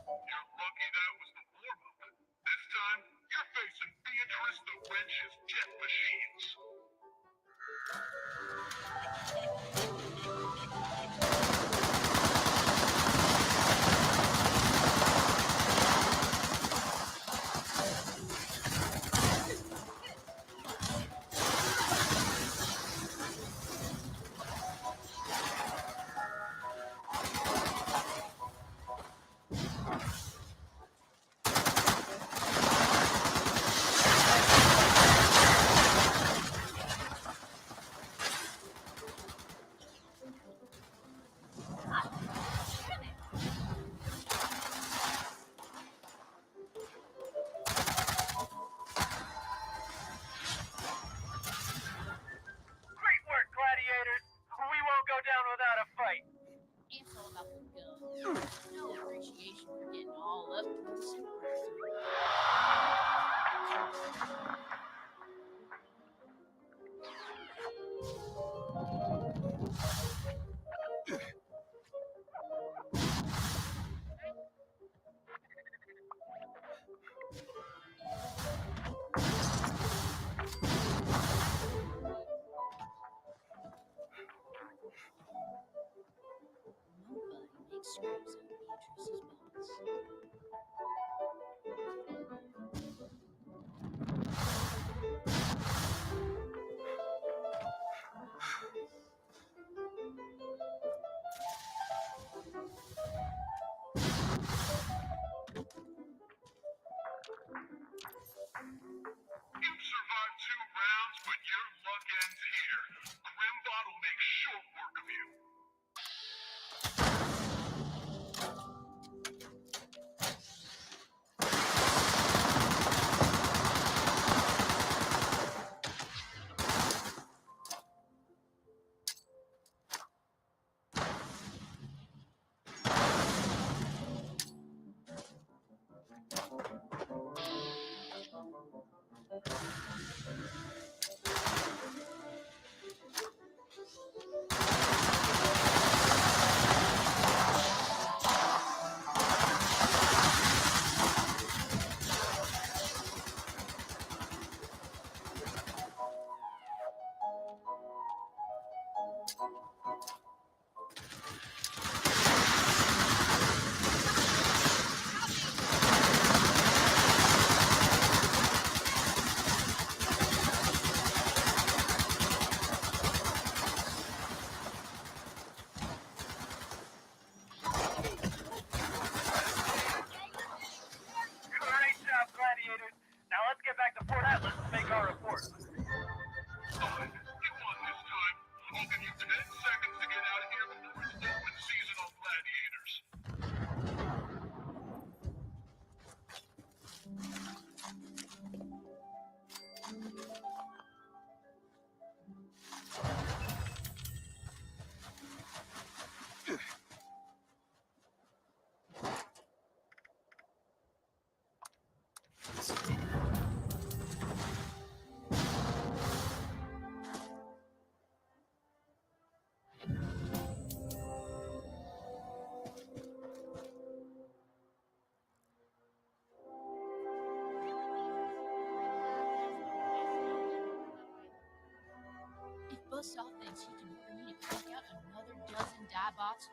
thoughts?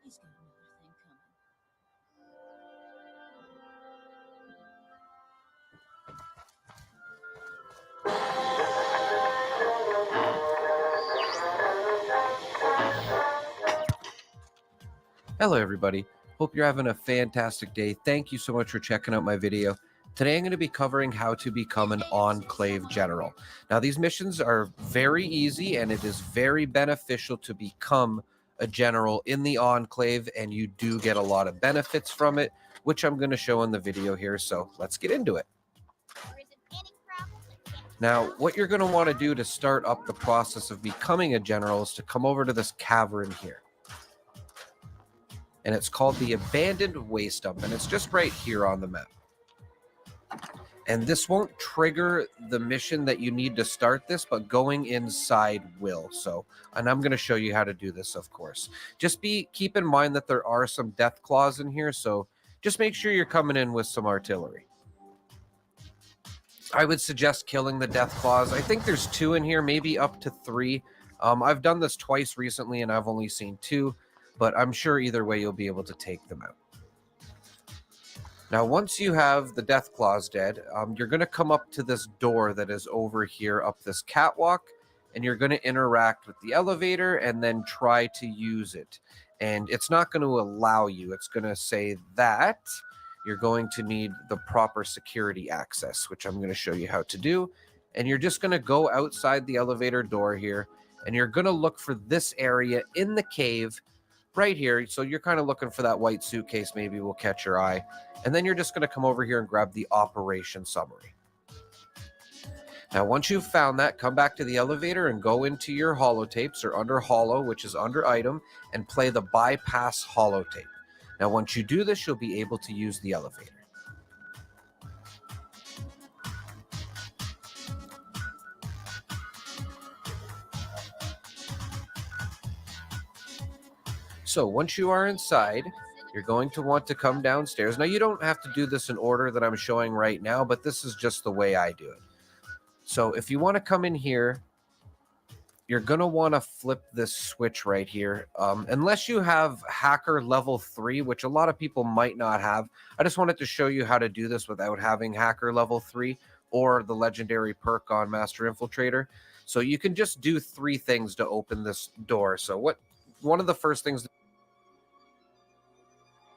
He's got another thing coming. Hello everybody, hope you're having a fantastic day. Thank you so much for checking out my video. Today I'm going to be covering how to become an Enclave General. Now these missions are very easy and it is very beneficial to become a general in the Enclave, and you do get a lot of benefits from it, which I'm going to show in the video here, so let's get into it. Now, what you're going to want to do to start up the process of becoming a general is to come over to this cavern here. And it's called the Abandoned Waste Dump, and it's just right here on the map. And this won't trigger the mission that you need to start this, but going inside will. And I'm going to show you how to do this, of course. Just keep in mind that there are some death claws in here, so just make sure you're coming in with some artillery. I would suggest killing the death claws. I think there's 2 in here, maybe up to 3. I've done this twice recently, and I've only seen 2. But I'm sure either way you'll be able to take them out. Now, once you have the death claws dead, you're going to come up to this door that is over here up this catwalk, and you're going to interact with the elevator and then try to use it. And it's not going to allow you. It's going to say that you're going to need the proper security access, which I'm going to show you how to do. And you're just going to go outside the elevator door here, and you're going to look for this area in the cave right here. So you're kind of looking for that white suitcase, maybe will catch your eye. And then you're just going to come over here and grab the operation summary. Now, once you've found that, come back to the elevator and go into your holotapes, or under holo, which is under item, and play the bypass holotape. Now, once you do this, you'll be able to use the elevator. So once you are inside, you're going to want to come downstairs. Now, you don't have to do this in order that I'm showing right now, but this is just the way I do it. So if you want to come in here, you're going to want to flip this switch right here. Unless you have hacker level 3, which a lot of people might not have. I just wanted to show you how to do this without having hacker level 3 or the legendary perk on Master Infiltrator. So you can just do 3 things to open this door. So one of the first things.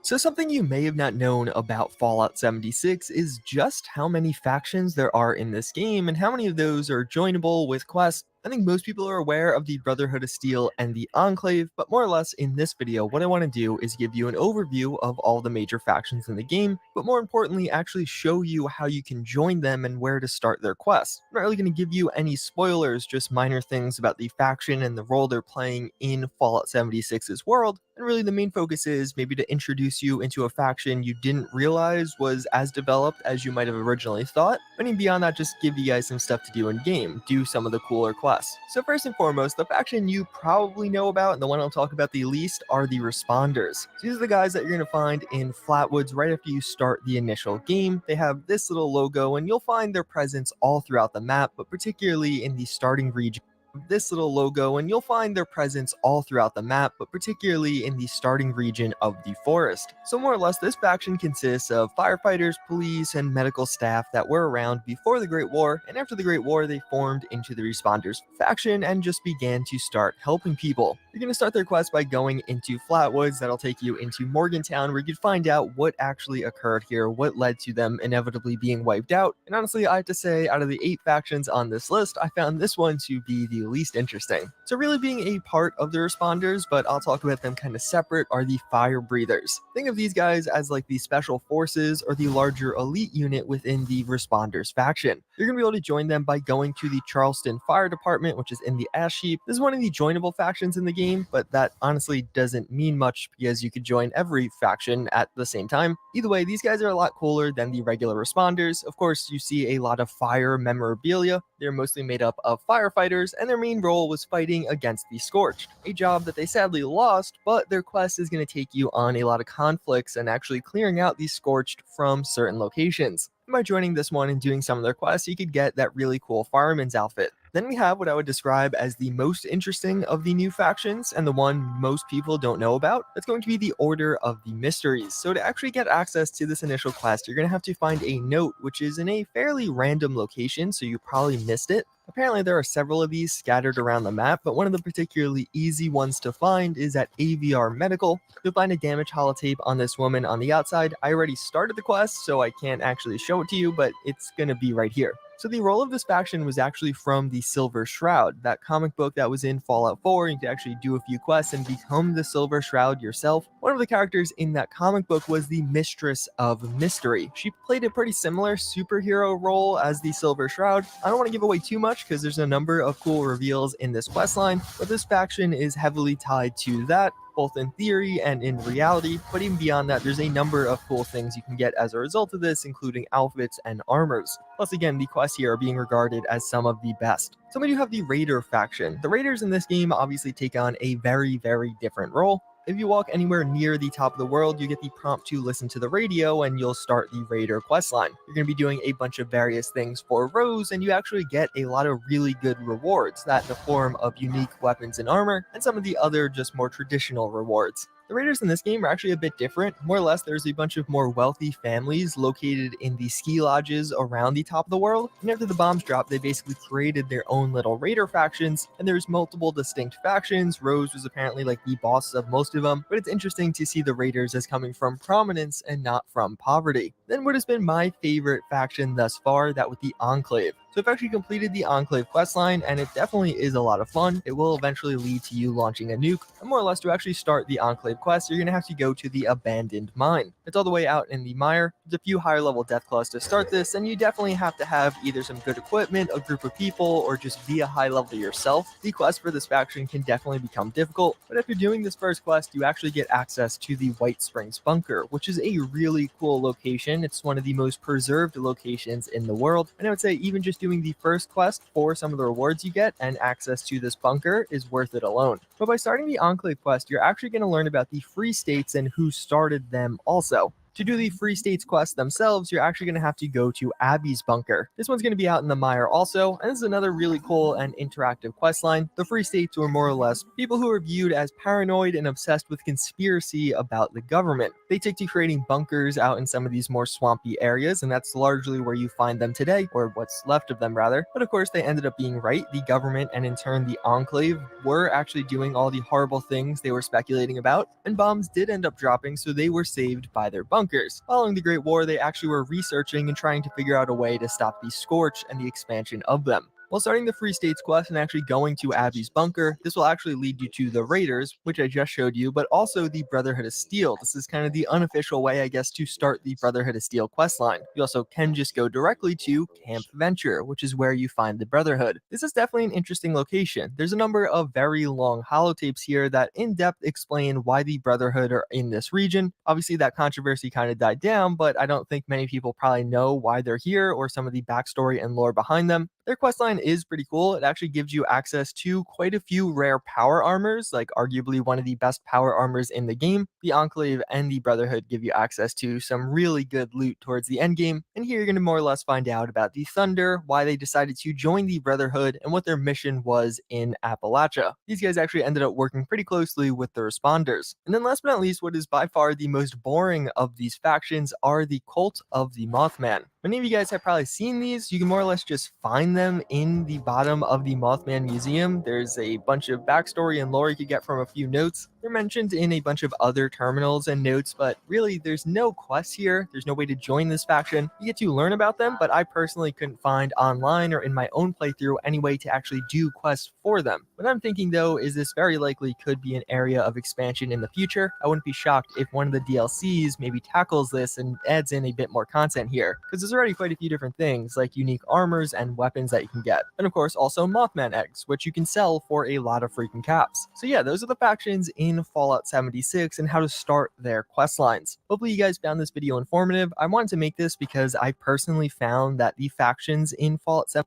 So something you may have not known about Fallout 76 is just how many factions there are in this game and how many of those are joinable with quests. I think most people are aware of the Brotherhood of Steel and the Enclave, but more or less in this video, what I want to do is give you an overview of all the major factions in the game, but more importantly, actually show you how you can join them and where to start their quests. I'm not really going to give you any spoilers, just minor things about the faction and the role they're playing in Fallout 76's world, and really the main focus is maybe to introduce you into a faction you didn't realize was as developed as you might have originally thought, and even beyond that, just give you guys some stuff to do in game, do some of the cooler quests. So first and foremost, the faction you probably know about, and the one I'll talk about the least, are the Responders. So these are the guys that you're going to find in Flatwoods right after you start the initial game. They have this little logo, and you'll find their presence all throughout the map, but particularly in the starting region. This little logo, and you'll find their presence all throughout the map, but particularly in the starting region of the forest. So more or less, this faction consists of firefighters, police, and medical staff that were around before the Great War, and after the Great War, they formed into the Responders faction and just began to start helping people. You're going to start their quest by going into Flatwoods. That'll take you into Morgantown, where you can find out what actually occurred here, what led to them inevitably being wiped out. And honestly, I have to say, out of the 8 factions on this list, I found this one to be the least interesting. So really being a part of the Responders, but I'll talk about them kind of separate, are the Fire Breathers. Think of these guys as like the Special Forces or the larger elite unit within the Responders faction. You're going to be able to join them by going to the Charleston Fire Department, which is in the Ash Heap. This is one of the joinable factions in the game, but that honestly doesn't mean much because you could join every faction at the same time. Either way, these guys are a lot cooler than the regular Responders. Of course, you see a lot of fire memorabilia. They're mostly made up of firefighters, and their main role was fighting against the Scorched, a job that they sadly lost, but their quest is going to take you on a lot of conflicts and actually clearing out the Scorched from certain locations. By joining this one and doing some of their quests, you could get that really cool fireman's outfit. Then we have what I would describe as the most interesting of the new factions, and the one most people don't know about. That's going to be the Order of the Mysteries. So to actually get access to this initial quest, you're going to have to find a note, which is in a fairly random location, so you probably missed it. Apparently there are several of these scattered around the map, but one of the particularly easy ones to find is at AVR Medical. You'll find a damage holotape on this woman on the outside. I already started the quest, so I can't actually show it to you, but it's going to be right here. So the role of this faction was actually from the Silver Shroud, that comic book that was in Fallout 4. You could actually do a few quests and become the Silver Shroud yourself. One of the characters in that comic book was the Mistress of Mystery. She played a pretty similar superhero role as the Silver Shroud. I don't want to give away too much because there's a number of cool reveals in this questline, but this faction is heavily tied to that, both in theory and in reality. But even beyond that, there's a number of cool things you can get as a result of this, including outfits and armors. Plus, again, the quests here are being regarded as some of the best. So we do have the Raider faction. The Raiders in this game obviously take on a very, very different role. If you walk anywhere near the top of the world, you get the prompt to listen to the radio and you'll start the Raider questline. You're going to be doing a bunch of various things for Rose, and you actually get a lot of really good rewards, that in the form of unique weapons and armor, and some of the other just more traditional rewards. The Raiders in this game are actually a bit different. More or less, there's a bunch of more wealthy families located in the ski lodges around the top of the world. And after the bombs dropped, they basically created their own little Raider factions. And there's multiple distinct factions. Rose was apparently like the boss of most of them. But it's interesting to see the Raiders as coming from prominence and not from poverty. Then what has been my favorite faction thus far, that with the Enclave. So I've actually completed the Enclave questline, and it definitely is a lot of fun. It will eventually lead to you launching a nuke. And more or less, to actually start the Enclave quest, you're going to have to go to the Abandoned Mine. It's all the way out in the mire. There's a few higher level death claws to start this, and you definitely have to have either some good equipment, a group of people, or just be a high level yourself. The quest for this faction can definitely become difficult, but after doing this first quest, you actually get access to the White Springs Bunker, which is a really cool location. It's one of the most preserved locations in the world, and I would say even just doing the first quest for some of the rewards you get and access to this bunker is worth it alone. But by starting the Enclave quest, you're actually going to learn about the Free States and who started them also. To do the Free States quests themselves, you're actually going to have to go to Abby's bunker. This one's going to be out in the mire also, and this is another really cool and interactive questline. The Free States were more or less people who are viewed as paranoid and obsessed with conspiracy about the government. They take to creating bunkers out in some of these more swampy areas, and that's largely where you find them today, or what's left of them rather. But of course, they ended up being right. The government, and in turn the Enclave, were actually doing all the horrible things they were speculating about, and bombs did end up dropping, so they were saved by their bunkers. Following the Great War, they actually were researching and trying to figure out a way to stop the Scorch and the expansion of them. While starting the Free States quest and actually going to Abby's bunker, this will actually lead you to the Raiders, which I just showed you, but also the Brotherhood of Steel. This is kind of the unofficial way, I guess, to start the Brotherhood of Steel questline. You also can just go directly to Camp Venture, which is where you find the Brotherhood. This is definitely an interesting location. There's a number of very long holotapes here that in-depth explain why the Brotherhood are in this region. Obviously, that controversy kind of died down, but I don't think many people probably know why they're here or some of the backstory and lore behind them. Their questline is pretty cool. It actually gives you access to quite a few rare power armors, like arguably one of the best power armors in the game. The Enclave and the Brotherhood give you access to some really good loot towards the end game, and here you're going to more or less find out about the Thunder, why they decided to join the Brotherhood, and what their mission was in Appalachia. These guys actually ended up working pretty closely with the Responders. And then last but not least, what is by far the most boring of these factions are the Cult of the Mothman. Many of you guys have probably seen these. You can more or less just find them in the bottom of the Mothman Museum. There's a bunch of backstory and lore you could get from a few notes. They're mentioned in a bunch of other terminals and notes, but really there's no quests here. There's no way to join this faction. You get to learn about them, but I personally couldn't find online or in my own playthrough any way to actually do quests for them. What I'm thinking though is this very likely could be an area of expansion in the future. I wouldn't be shocked if one of the DLCs maybe tackles this and adds in a bit more content here, because there's already quite a few different things like unique armors and weapons that you can get. And of course also Mothman eggs, which you can sell for a lot of freaking caps. So yeah, those are the factions in Fallout 76 and how to start their quest lines. Hopefully you guys found this video informative. I wanted to make this because I personally found that the factions in Fallout 7.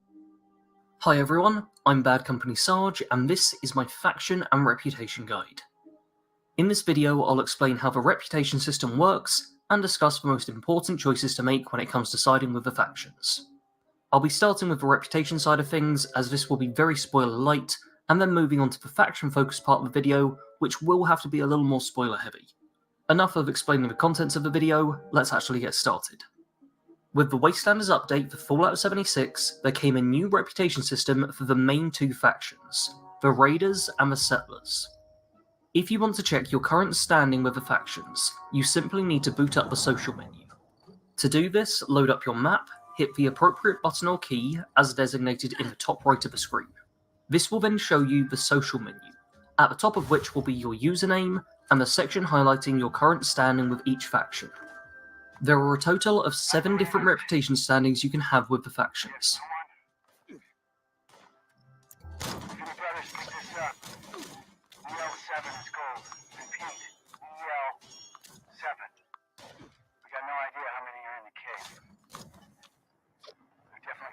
Hi everyone, I'm Bad Company Sarge, and this is my faction and reputation guide. In this video, I'll explain how the reputation system works and discuss the most important choices to make when it comes to siding with the factions. I'll be starting with the reputation side of things, as this will be very spoiler light, and then moving on to the faction focused part of the video, which will have to be a little more spoiler heavy. Enough of explaining the contents of the video, let's actually get started. With the Wastelanders update for Fallout 76, there came a new reputation system for the main two factions, the Raiders and the Settlers. If you want to check your current standing with the factions, you simply need to boot up the social menu. To do this, load up your map, hit the appropriate button or key as designated in the top right of the screen. This will then show you the social menu, at the top of which will be your username and the section highlighting your current standing with each faction. There are a total of 7 different reputation standings you can have with the factions.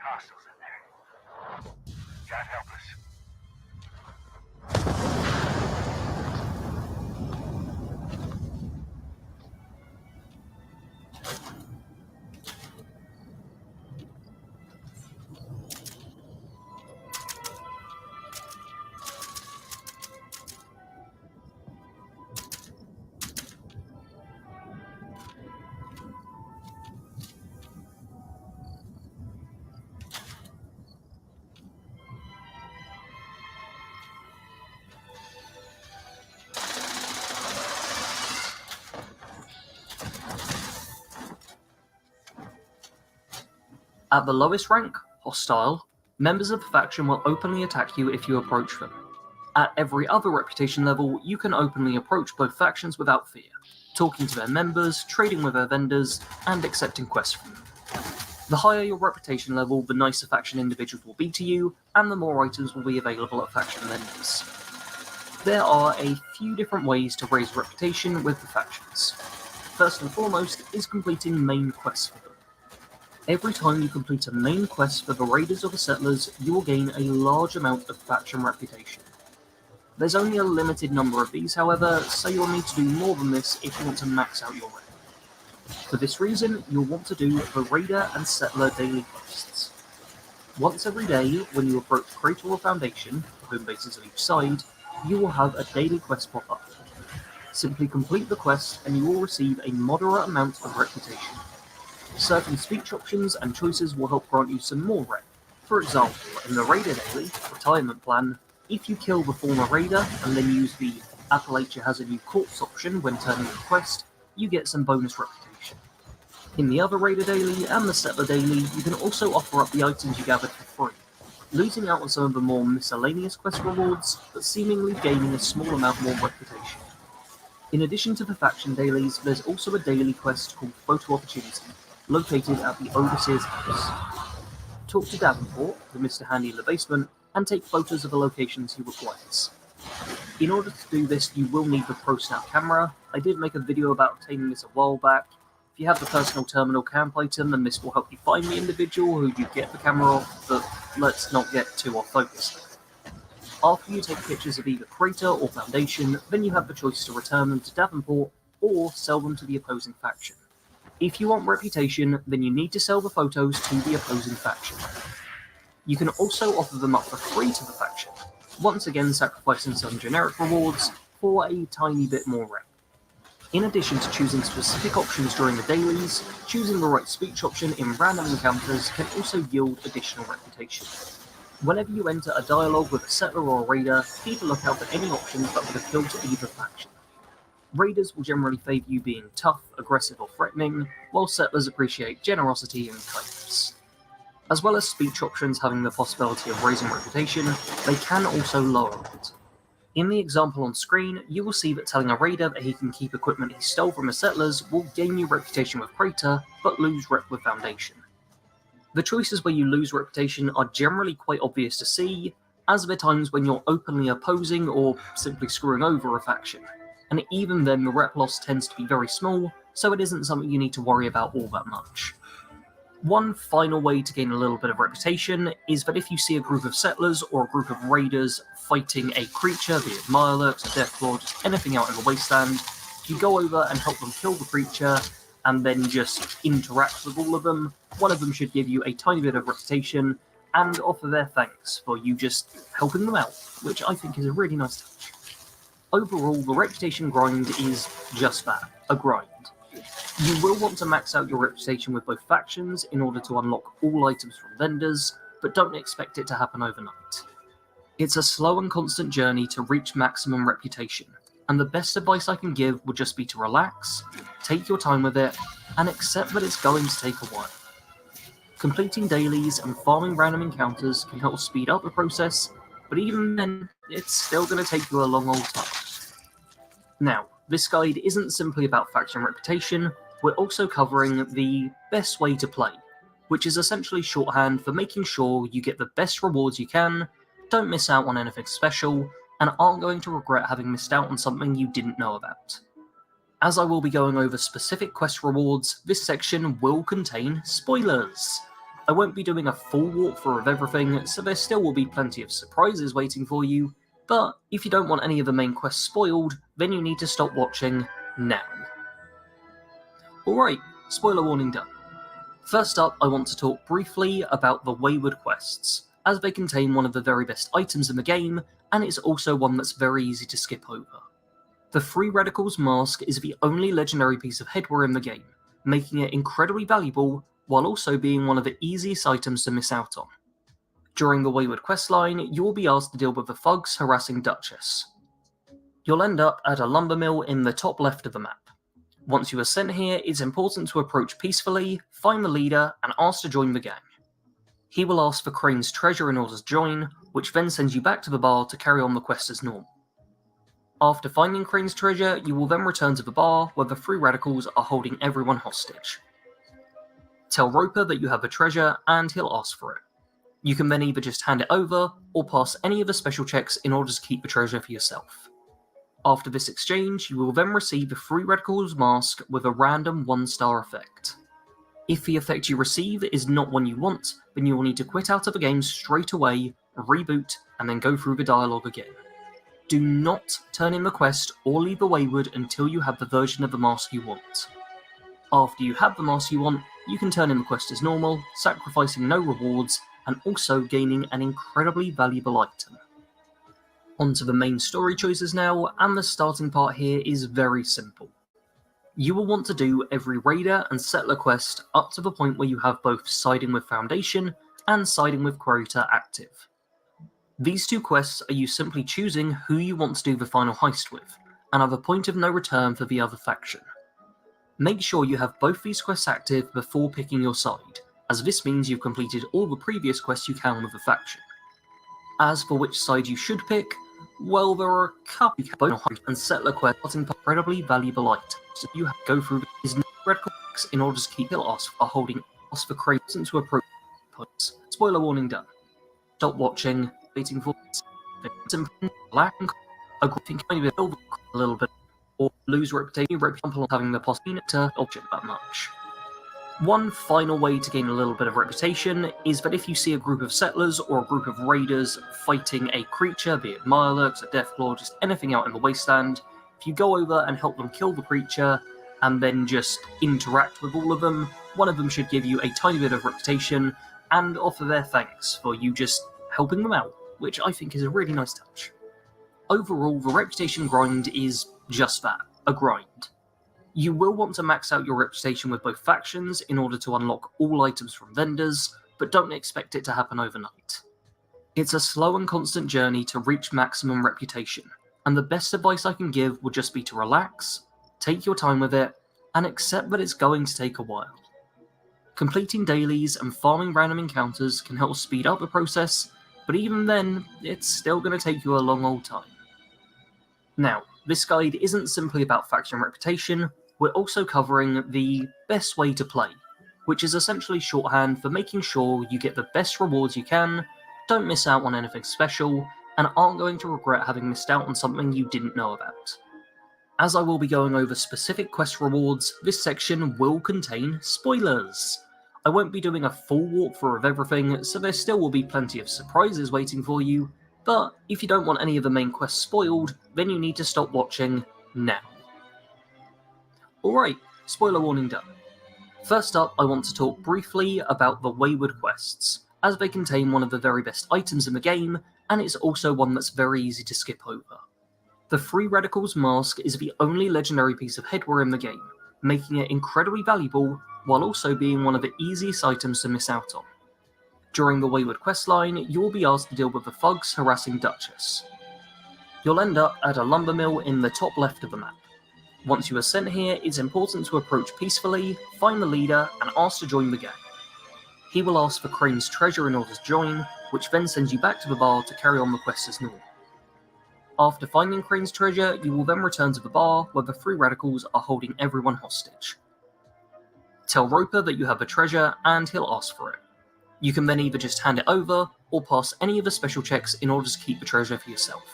Hostiles in there. God help us. At the lowest rank, Hostile, members of the faction will openly attack you if you approach them. At every other reputation level, you can openly approach both factions without fear, talking to their members, trading with their vendors, and accepting quests from them. The higher your reputation level, the nicer faction individuals will be to you, and the more items will be available at faction vendors. There are a few different ways to raise reputation with the factions. First and foremost is completing main quests for them. Every time you complete a main quest for the Raiders or the Settlers, you will gain a large amount of faction reputation. There's only a limited number of these, however, so you'll need to do more than this if you want to max out your rep. For this reason, you'll want to do the Raider and Settler daily quests. Once every day, when you approach Crater or Foundation, home bases on each side, you will have a daily quest pop up. Simply complete the quest and you will receive a moderate amount of reputation. Certain speech options and choices will help grant you some more rep. For example, in the Raider Daily Retirement Plan, if you kill the former Raider and then use the Appalachia has a new corpse option when turning in a quest, you get some bonus reputation. In the other Raider Daily and the Settler Daily, you can also offer up the items you gathered for free, losing out on some of the more miscellaneous quest rewards, but seemingly gaining a small amount more reputation. In addition to the faction dailies, there's also a daily quest called Photo Opportunity, located at the Overseer's house. Talk to Davenport, the Mr. Handy in the basement, and take photos of the locations he requires. In order to do this, you will need the ProSnap camera. I did make a video about obtaining this a while back. If you have the personal terminal camp item, then this will help you find the individual who you get the camera off, but let's not get too off focus. After you take pictures of either Crater or Foundation, then you have the choice to return them to Davenport or sell them to the opposing faction. If you want reputation, then you need to sell the photos to the opposing faction. You can also offer them up for free to the faction, once again sacrificing some generic rewards for a tiny bit more rep. In addition to choosing specific options during the dailies, choosing the right speech option in random encounters can also yield additional reputation. Whenever you enter a dialogue with a Settler or a Raider, keep a lookout for any options that would appeal to either faction. Raiders will generally favour you being tough, aggressive or threatening, while Settlers appreciate generosity and kindness. As well as speech options having the possibility of raising reputation, they can also lower it. In the example on screen, you will see that telling a Raider that he can keep equipment he stole from the Settlers will gain you reputation with Crater, but lose rep with Foundation. The choices where you lose reputation are generally quite obvious to see, as there are times when you're openly opposing or simply screwing over a faction. And even then the rep loss tends to be very small, so it isn't something you need to worry about all that much. One final way to gain a little bit of reputation is that if you see a group of Settlers or a group of Raiders fighting a creature, be it Malakh, Deathlord, just anything out in the wasteland, you go over and help them kill the creature, and then just interact with all of them. One of them should give you a tiny bit of reputation and offer their thanks for you just helping them out, which I think is a really nice touch. Overall, the reputation grind is just that, a grind. You will want to max out your reputation with both factions in order to unlock all items from vendors, but don't expect it to happen overnight. It's a slow and constant journey to reach maximum reputation, and the best advice I can give would just be to relax, take your time with it, and accept that it's going to take a while. Completing dailies and farming random encounters can help speed up the process, but even then, it's still going to take you a long old time. Now, this guide isn't simply about faction reputation, we're also covering the best way to play, which is essentially shorthand for making sure you get the best rewards you can, don't miss out on anything special, and aren't going to regret having missed out on something you didn't know about. As I will be going over specific quest rewards, this section will contain spoilers. I won't be doing a full walkthrough of everything, so there still will be plenty of surprises waiting for you, but if you don't want any of the main quests spoiled, then you need to stop watching now. Alright, spoiler warning done. First up, I want to talk briefly about the Wayward quests, as they contain one of the very best items in the game, and it's also one that's very easy to skip over. The Free Radicals mask is the only legendary piece of headwear in the game, making it incredibly valuable, while also being one of the easiest items to miss out on. During the Wayward questline, you will be asked to deal with the thugs harassing Duchess. You'll end up at a lumber mill in the top left of the map. Once you are sent here, it's important to approach peacefully, find the leader, and ask to join the gang. He will ask for Crane's treasure in order to join, which then sends you back to the bar to carry on the quest as normal. After finding Crane's treasure, you will then return to the bar where the Free Radicals are holding everyone hostage. Tell Roper that you have the treasure and he'll ask for it. You can then either just hand it over or pass any of the special checks in order to keep the treasure for yourself. After this exchange, you will then receive the Free Radicals mask with a random 1-star effect. If the effect you receive is not one you want, then you will need to quit out of the game straight away, reboot, and then go through the dialogue again. Do not turn in the quest or leave the Wayward until you have the version of the mask you want. After you have the mask you want, you can turn in the quest as normal, sacrificing no rewards, and also gaining an incredibly valuable item. Onto the main story choices now, and the starting part here is very simple. You will want to do every Raider and Settler quest up to the point where you have both Siding with Foundation and Siding with Quota active. These two quests are you simply choosing who you want to do the final heist with, and are the point of no return for the other faction. Make sure you have both these quests active before picking your side, as this means you've completed all the previous quests you can with the faction. As for which side you should pick, well, there are a couple both and Settler quests incredibly valuable items, so you have to go through these radical quests in order to keep your ass are holding us for crates to approach points. Spoiler warning done. Stop watching, waiting for Malakh, a think maybe a little bit, or lose reputation, for example, having the possibility to object that much. One final way to gain a little bit of reputation is that if you see a group of settlers or a group of raiders fighting a creature, be it Mirelurks, a Deathclaw, just anything out in the wasteland, if you go over and help them kill the creature and then just interact with all of them, one of them should give you a tiny bit of reputation and offer their thanks for you just helping them out, which I think is a really nice touch. Overall, the reputation grind is just that, a grind. You will want to max out your reputation with both factions in order to unlock all items from vendors, but don't expect it to happen overnight. It's a slow and constant journey to reach maximum reputation, and the best advice I can give would just be to relax, take your time with it, and accept that it's going to take a while. Completing dailies and farming random encounters can help speed up the process, but even then, it's still going to take you a long old time. Now, this guide isn't simply about faction reputation, we're also covering the best way to play, which is essentially shorthand for making sure you get the best rewards you can, don't miss out on anything special, and aren't going to regret having missed out on something you didn't know about. As I will be going over specific quest rewards, this section will contain spoilers. I won't be doing a full walkthrough of everything, so there still will be plenty of surprises waiting for you, but if you don't want any of the main quests spoiled, then you need to stop watching now. Alright, Spoiler warning done. First up, I want to talk briefly about the Wayward quests, as they contain one of the very best items in the game, and it's also one that's very easy to skip over. The Free Radicals mask is the only legendary piece of headwear in the game, making it incredibly valuable, while also being one of the easiest items to miss out on. During the Wayward questline, you will be asked to deal with the thugs harassing Duchess. You'll end up at a lumber mill in the top left of the map. Once you are sent here, it's important to approach peacefully, find the leader, and ask to join the gang. He will ask for Crane's treasure in order to join, which then sends you back to the bar to carry on the quest as normal. After finding Crane's treasure, you will then return to the bar where the Free Radicals are holding everyone hostage. Tell Roper that you have the treasure and he'll ask for it. You can then either just hand it over or pass any of the special checks in order to keep the treasure for yourself.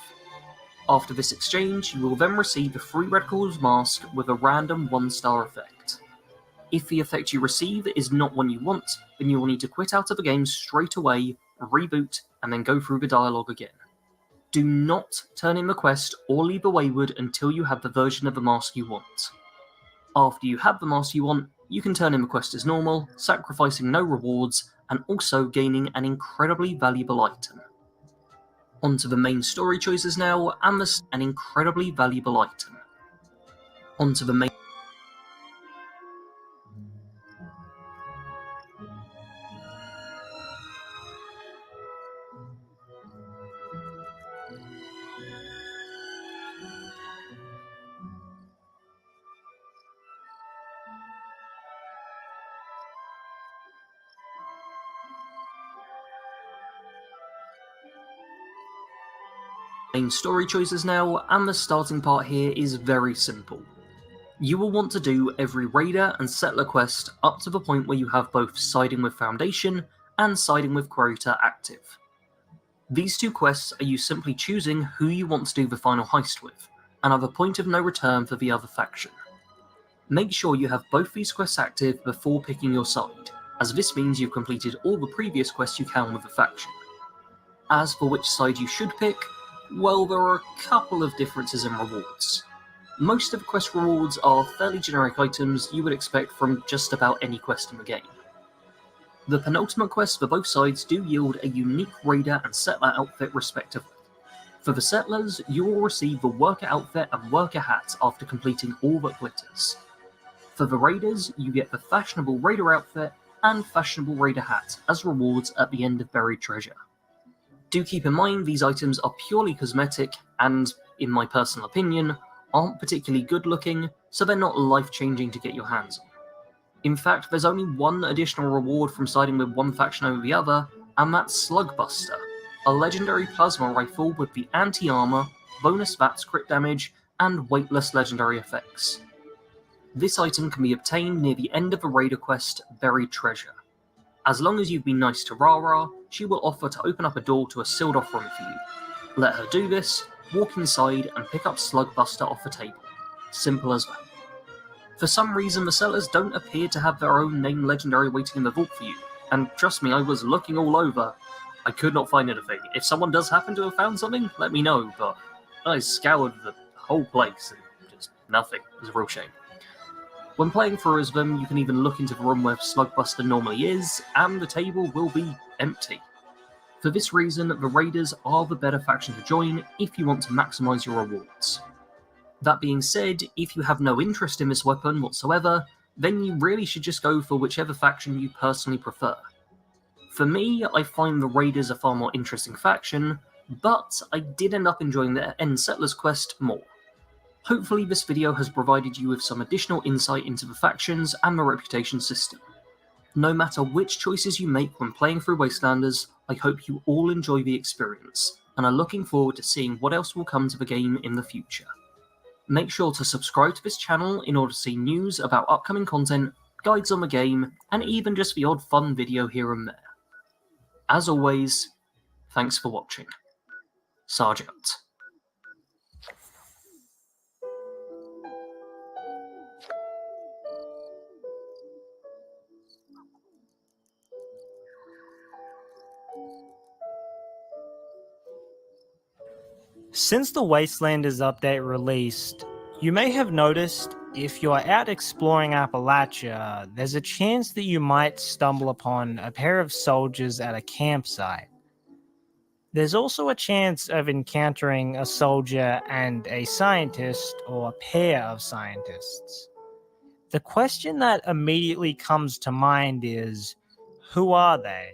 After this exchange, you will then receive the Free Radicals mask with a random 1-star effect. If the effect you receive is not one you want, then you will need to quit out of the game straight away, reboot, and then go through the dialogue again. Do not turn in the quest or leave the Wayward until you have the version of the mask you want. After you have the mask you want, you can turn in the quest as normal, sacrificing no rewards, and also gaining an incredibly valuable item. Onto the main story choices now, and an incredibly valuable item. Onto the main story choices now, and the starting part here is very simple. You will want to do every Raider and Settler quest up to the point where you have both Siding with Foundation and Siding with Quota active. These two quests are you simply choosing who you want to do the final heist with, and are the point of no return for the other faction. Make sure you have both these quests active before picking your side, as this means you've completed all the previous quests you can with the faction. As for which side you should pick, well, there are a couple of differences in rewards. Most of the quest rewards are fairly generic items you would expect from just about any quest in the game. The penultimate quests for both sides do yield a unique Raider and Settler outfit respectively. For the Settlers, you will receive the Worker outfit and Worker hat after completing all that glitters. For the Raiders, you get the Fashionable Raider outfit and Fashionable Raider hat as rewards at the end of Buried Treasure. Do keep in mind these items are purely cosmetic and, in my personal opinion, aren't particularly good looking, so they're not life-changing to get your hands on. In fact, there's only one additional reward from siding with one faction over the other, and that's Slugbuster, a legendary plasma rifle with the anti-armor, bonus VATS crit damage, and weightless legendary effects. This item can be obtained near the end of a Raider quest, Buried Treasure. As long as you've been nice to Rara, she will offer to open up a door to a sealed off room for you. Let her do this, walk inside, and pick up Slugbuster off the table. Simple as that. For some reason, the Settlers don't appear to have their own name legendary waiting in the vault for you, and trust me, I was looking all over. I could not find anything. If someone does happen to have found something, let me know, but I scoured the whole place and just nothing. It was a real shame. When playing through as them, you can even look into the room where Slugbuster normally is, and the table will be empty. For this reason, the Raiders are the better faction to join if you want to maximise your rewards. That being said, if you have no interest in this weapon whatsoever, then you really should just go for whichever faction you personally prefer. For me, I find the Raiders a far more interesting faction, but I did end up enjoying the End Settlers quest more. Hopefully this video has provided you with some additional insight into the factions and the reputation system. No matter which choices you make when playing through Wastelanders, I hope you all enjoy the experience, and are looking forward to seeing what else will come to the game in the future. Make sure to subscribe to this channel in order to see news about upcoming content, guides on the game, and even just the odd fun video here and there. As always, thanks for watching. Sergeant. Since the Wastelanders update released, you may have noticed if you're out exploring Appalachia, there's a chance that you might stumble upon a pair of soldiers at a campsite. There's also a chance of encountering a soldier and a scientist or a pair of scientists. The question that immediately comes to mind is, who are they?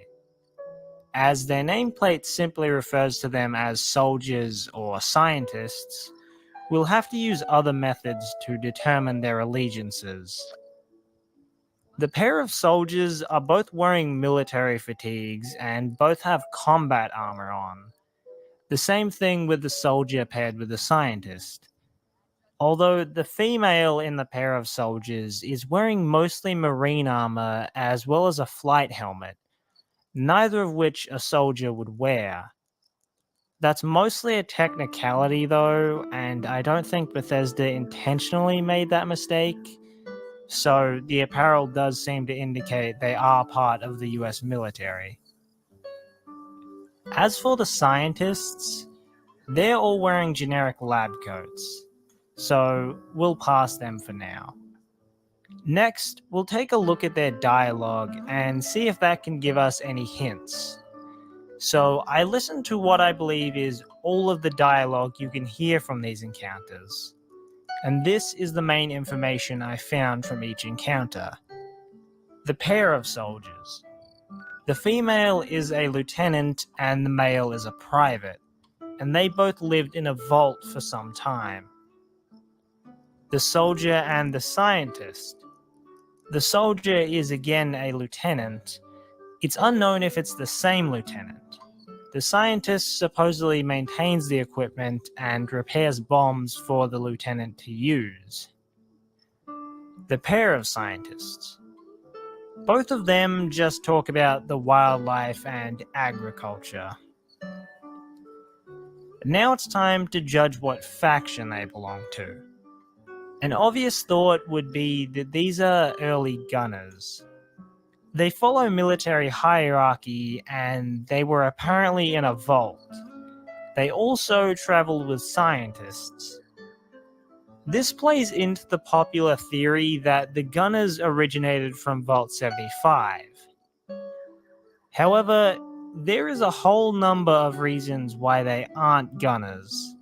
As their nameplate simply refers to them as soldiers or scientists, we'll have to use other methods to determine their allegiances. The pair of soldiers are both wearing military fatigues and both have combat armor on. The same thing with the soldier paired with the scientist. Although the female in the pair of soldiers is wearing mostly marine armor as well as a flight helmet, neither of which a soldier would wear. That's mostly a technicality though, and I don't think Bethesda intentionally made that mistake, so the apparel does seem to indicate they are part of the US military. As for the scientists, they're all wearing generic lab coats, so we'll pass them for now. Next, we'll take a look at their dialogue and see if that can give us any hints. So I listened to what I believe is all of the dialogue you can hear from these encounters, and this is the main information I found from each encounter. The pair of soldiers. The female is a lieutenant and the male is a private, and they both lived in a vault for some time. The soldier and the scientist. The soldier is again a lieutenant. It's unknown if it's the same lieutenant. The scientist supposedly maintains the equipment and repairs bombs for the lieutenant to use. The pair of scientists. Both of them just talk about the wildlife and agriculture. Now it's time to judge what faction they belong to. An obvious thought would be that these are early gunners. They follow military hierarchy and they were apparently in a vault. They also traveled with scientists. This plays into the popular theory that the gunners originated from Vault 75. However, there is a whole number of reasons why they aren't gunners.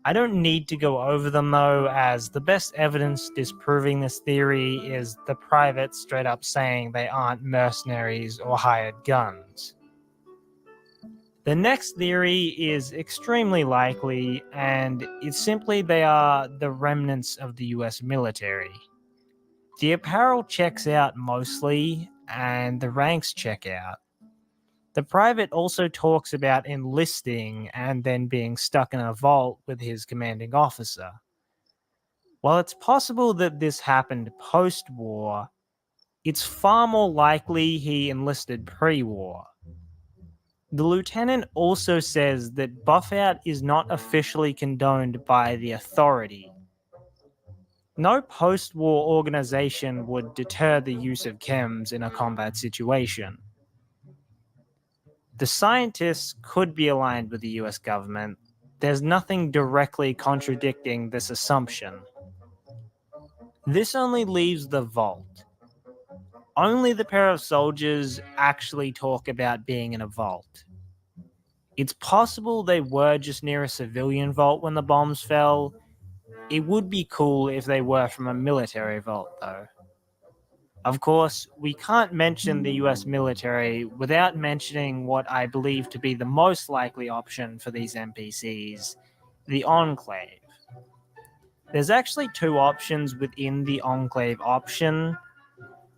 I don't need to go over them though, as the best evidence disproving this theory is the private straight up saying they aren't mercenaries or hired guns. The next theory is extremely likely, and it's simply they are the remnants of the US military. The apparel checks out mostly, and the ranks check out. The private also talks about enlisting and then being stuck in a vault with his commanding officer. While it's possible that this happened post-war, it's far more likely he enlisted pre-war. The lieutenant also says that buff-out is not officially condoned by the authority. No post-war organization would deter the use of chems in a combat situation. The scientists could be aligned with the US government. There's nothing directly contradicting this assumption. This only leaves the vault. Only the pair of soldiers actually talk about being in a vault. It's possible they were just near a civilian vault when the bombs fell. It would be cool if they were from a military vault, though. Of course, we can't mention the US military without mentioning what I believe to be the most likely option for these NPCs, the Enclave. There's actually two options within the Enclave option.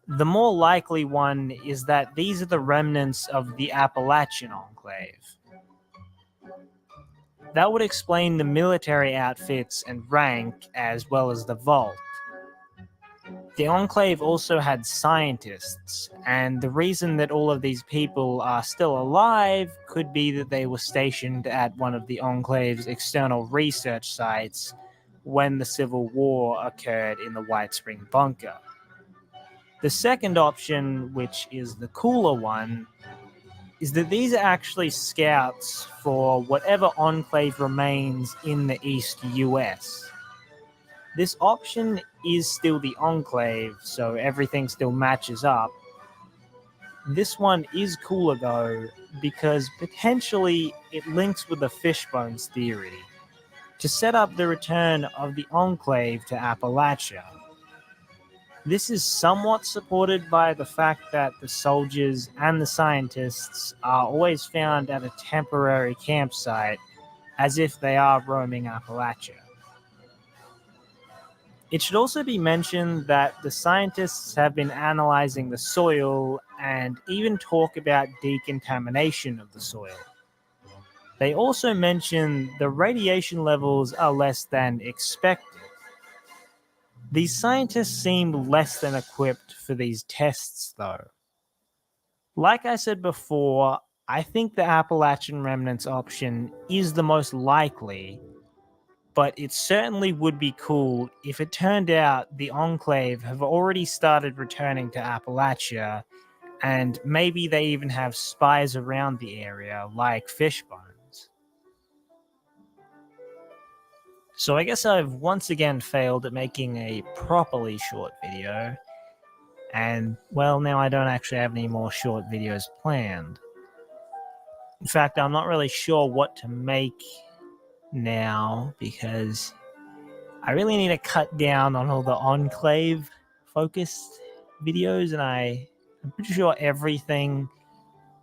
The more likely one is that these are the remnants of the Appalachian Enclave. That would explain the military outfits and rank as well as the vault. The Enclave also had scientists, and the reason that all of these people are still alive could be that they were stationed at one of the Enclave's external research sites when the Civil War occurred in the White Spring Bunker. The second option, which is the cooler one, is that these are actually scouts for whatever enclave remains in the East US. This option is still the Enclave, so everything still matches up. This one is cooler though, because potentially it links with the Fishbones theory to set up the return of the Enclave to Appalachia. This is somewhat supported by the fact that the soldiers and the scientists are always found at a temporary campsite as if they are roaming Appalachia. It should also be mentioned that the scientists have been analyzing the soil and even talk about decontamination of the soil. They also mention the radiation levels are less than expected. These scientists seem less than equipped for these tests, though. Like I said before, I think the Appalachian Remnants option is the most likely, but it certainly would be cool if it turned out the Enclave have already started returning to Appalachia, and maybe they even have spies around the area, like Fishbones. So I guess I've once again failed at making a properly short video, and well, now I don't actually have any more short videos planned. In fact, I'm not really sure what to make now, because I really need to cut down on all the Enclave focused videos, and I'm pretty sure everything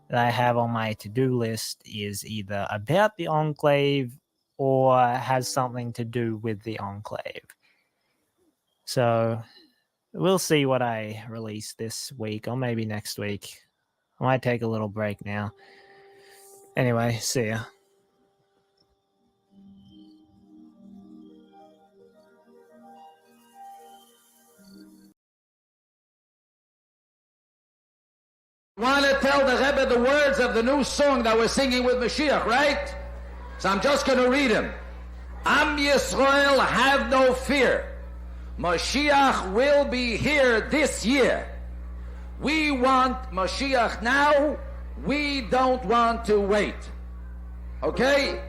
that I have on my to-do list is either about the Enclave or has something to do with the Enclave. So we'll see what I release this week, or maybe next week. I might take a little break now. Anyway, see ya. Want to tell the Rebbe the words of the new song that we're singing with Mashiach, right? So I'm just going to read them. Am Yisrael, have no fear. Mashiach will be here this year. We want Mashiach now. We don't want to wait. Okay?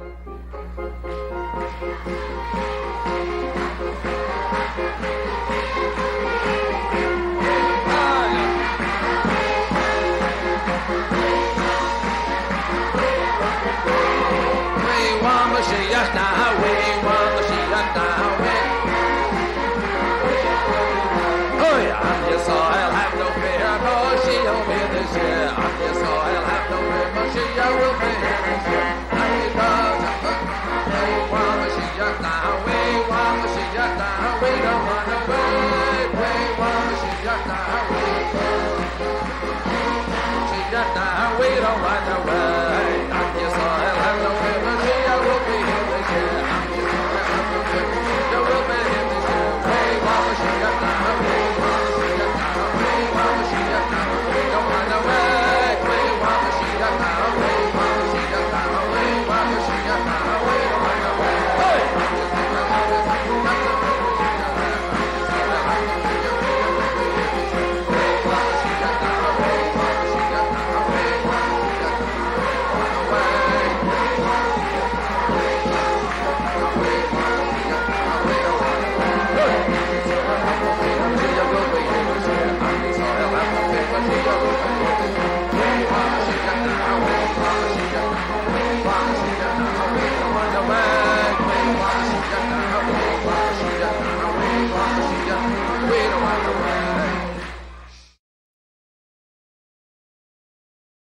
Mashiach now, we want Mashiach now, oh yeah, I'm Yisrael, have no fear, Mashiach will be this year. I'm Yisrael, have no fear, Mashiach will be here this year. We want Mashiach now, we want Mashiach now, we don't want to wait. We want Mashiach now, Mashiach now, we don't want to wait. I'm Yisrael, have no fear, Mashiach will be here this year. I'm Yisrael, have no fear, Mashiach will be here this year. We want Mashiach now, we want Mashiach now, we want Mashiach now, we don't want to wait. We want Mashiach now, we want Mashiach now, we want Mashiach now, we don't want to wait. Hey! We want Mashiach now,